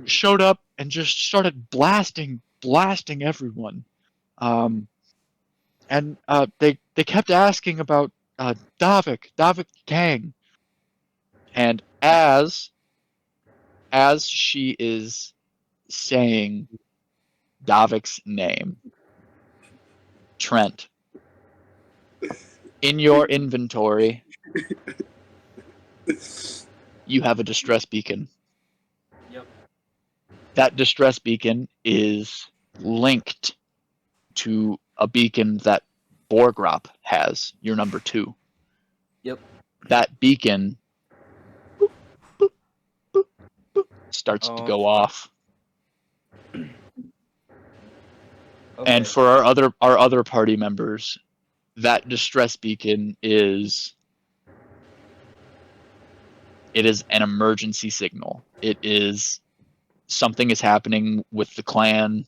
S1: showed up and just started blasting everyone. And they kept asking about Davik Kang. And as she is saying Davik's name, Trent, in your inventory, you have a distress beacon.
S2: Yo,
S1: that distress beacon is linked to a beacon that Borgrop has, your number 2.
S2: Yep.
S1: That beacon starts to go off.
S2: Okay.
S1: And for our other party members, that distress beacon is an emergency signal. It is something is happening with the clan.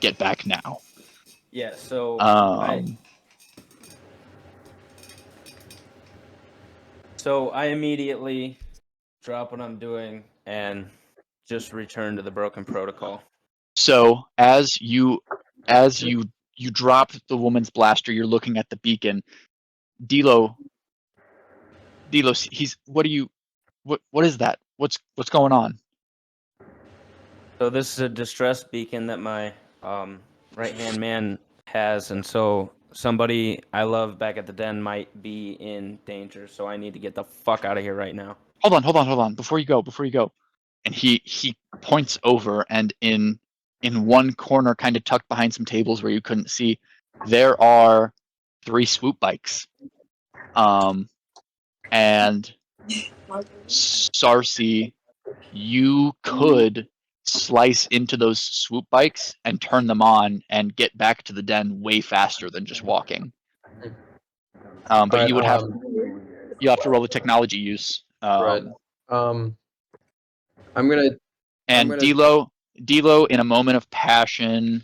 S1: Get back now.
S2: Yeah, so I immediately drop what I'm doing and just return to the broken protocol.
S1: So as you drop the woman's blaster, you're looking at the beacon. Dilo, he's what is that? What's going on?
S2: So this is a distress beacon that my right-hand man has, and so somebody I love back at the den might be in danger, so I need to get the fuck out of here right now.
S1: Hold on. Before you go. And he points over, and in one corner, kind of tucked behind some tables where you couldn't see, there are 3 swoop bikes. And Sarsi, you could slice into those swoop bikes and turn them on and get back to the den way faster than just walking. But
S4: Alright,
S1: you would have to roll the technology use.
S4: right. I'm gonna.
S1: And Dilo, in a moment of passion,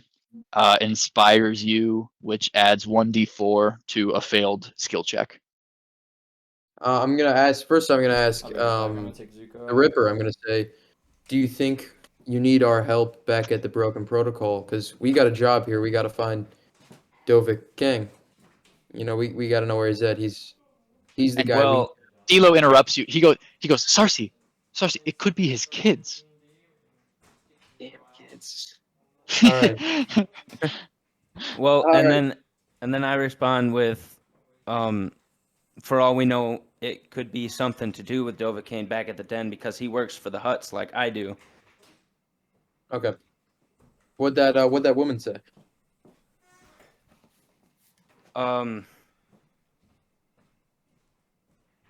S1: inspires you, which adds 1d4 to a failed skill check.
S4: I'm gonna ask first. I'm gonna ask
S3: I'm gonna take Zuko
S4: the
S3: out.
S4: Ripper. I'm gonna say, do you think you need our help back at the Broken Protocol? Because we got a job here. We got to find Dovik King. You know, we got to know where he's at. He's the
S1: And
S4: guy.
S2: Well,
S1: Dilo interrupts you. He goes, Sarsi, it could be his kids.
S4: Damn kids.
S2: well,
S4: All
S2: and
S4: right.
S2: then I respond with, for all we know, it could be something to do with Dovahkiin back at the den because he works for the Huts like I do.
S4: Okay. What'd that woman say?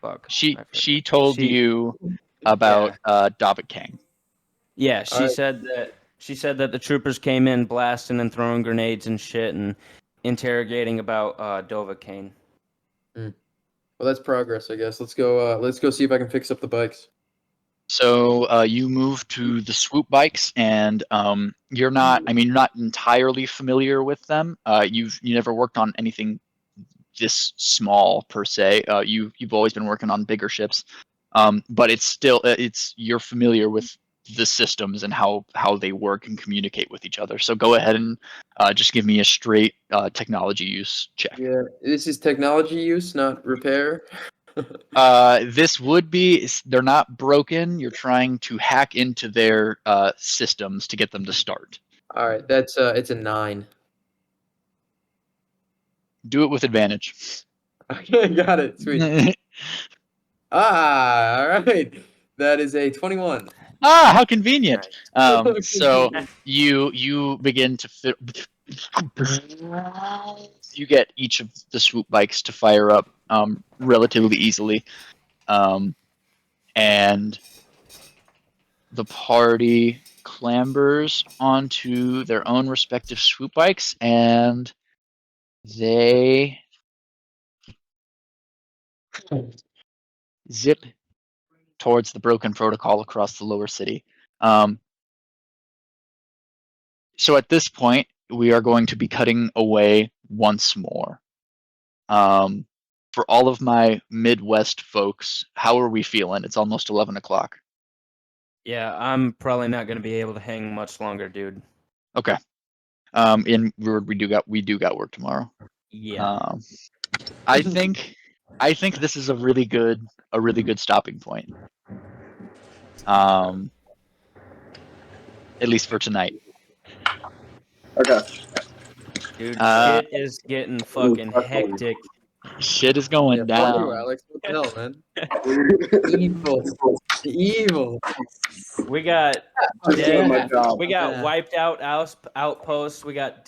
S2: Fuck.
S1: She told you about Davik Kang.
S2: Yeah, she
S4: Alright.
S2: said that the troopers came in blasting and throwing grenades and shit and interrogating about Dovahkiin.
S4: Well, that's progress, I guess. Let's go see if I can fix up the bikes.
S1: So you move to the swoop bikes, and you're not entirely familiar with them. You never worked on anything this small per se. You've always been working on bigger ships, but it's still you're familiar with the systems and how they work and communicate with each other. So go ahead and just give me a straight technology use check.
S4: Yeah, this is technology use, not repair.
S1: This would be, they're not broken. You're trying to hack into their systems to get them to start.
S4: All right, that's it's a 9.
S1: Do it with advantage.
S4: Okay, got it. Sweet. All right. That is a 21.
S1: How convenient. So you begin to you get each of the swoop bikes to fire up relatively easily, and the party clambers onto their own respective swoop bikes, and they zip towards the broken protocol across the lower city. So at this point, we are going to be cutting away once more. For all of my Midwest folks, how are we feeling? It's almost 11 o'clock.
S2: Yeah, I'm probably not going to be able to hang much longer, dude.
S1: Okay. We do got work tomorrow.
S2: Yeah.
S1: I think this is a really good stopping point. At least for tonight.
S5: Okay.
S2: Dude, shit is getting fucking hectic
S1: Shit is going
S4: Yeah, fuck you,
S1: down.
S4: Alex. What the hell, man? Evil. Evil.
S2: We got
S5: Just doing my
S2: dead.
S5: job.
S2: We got
S4: Yeah.
S2: wiped out outposts. We got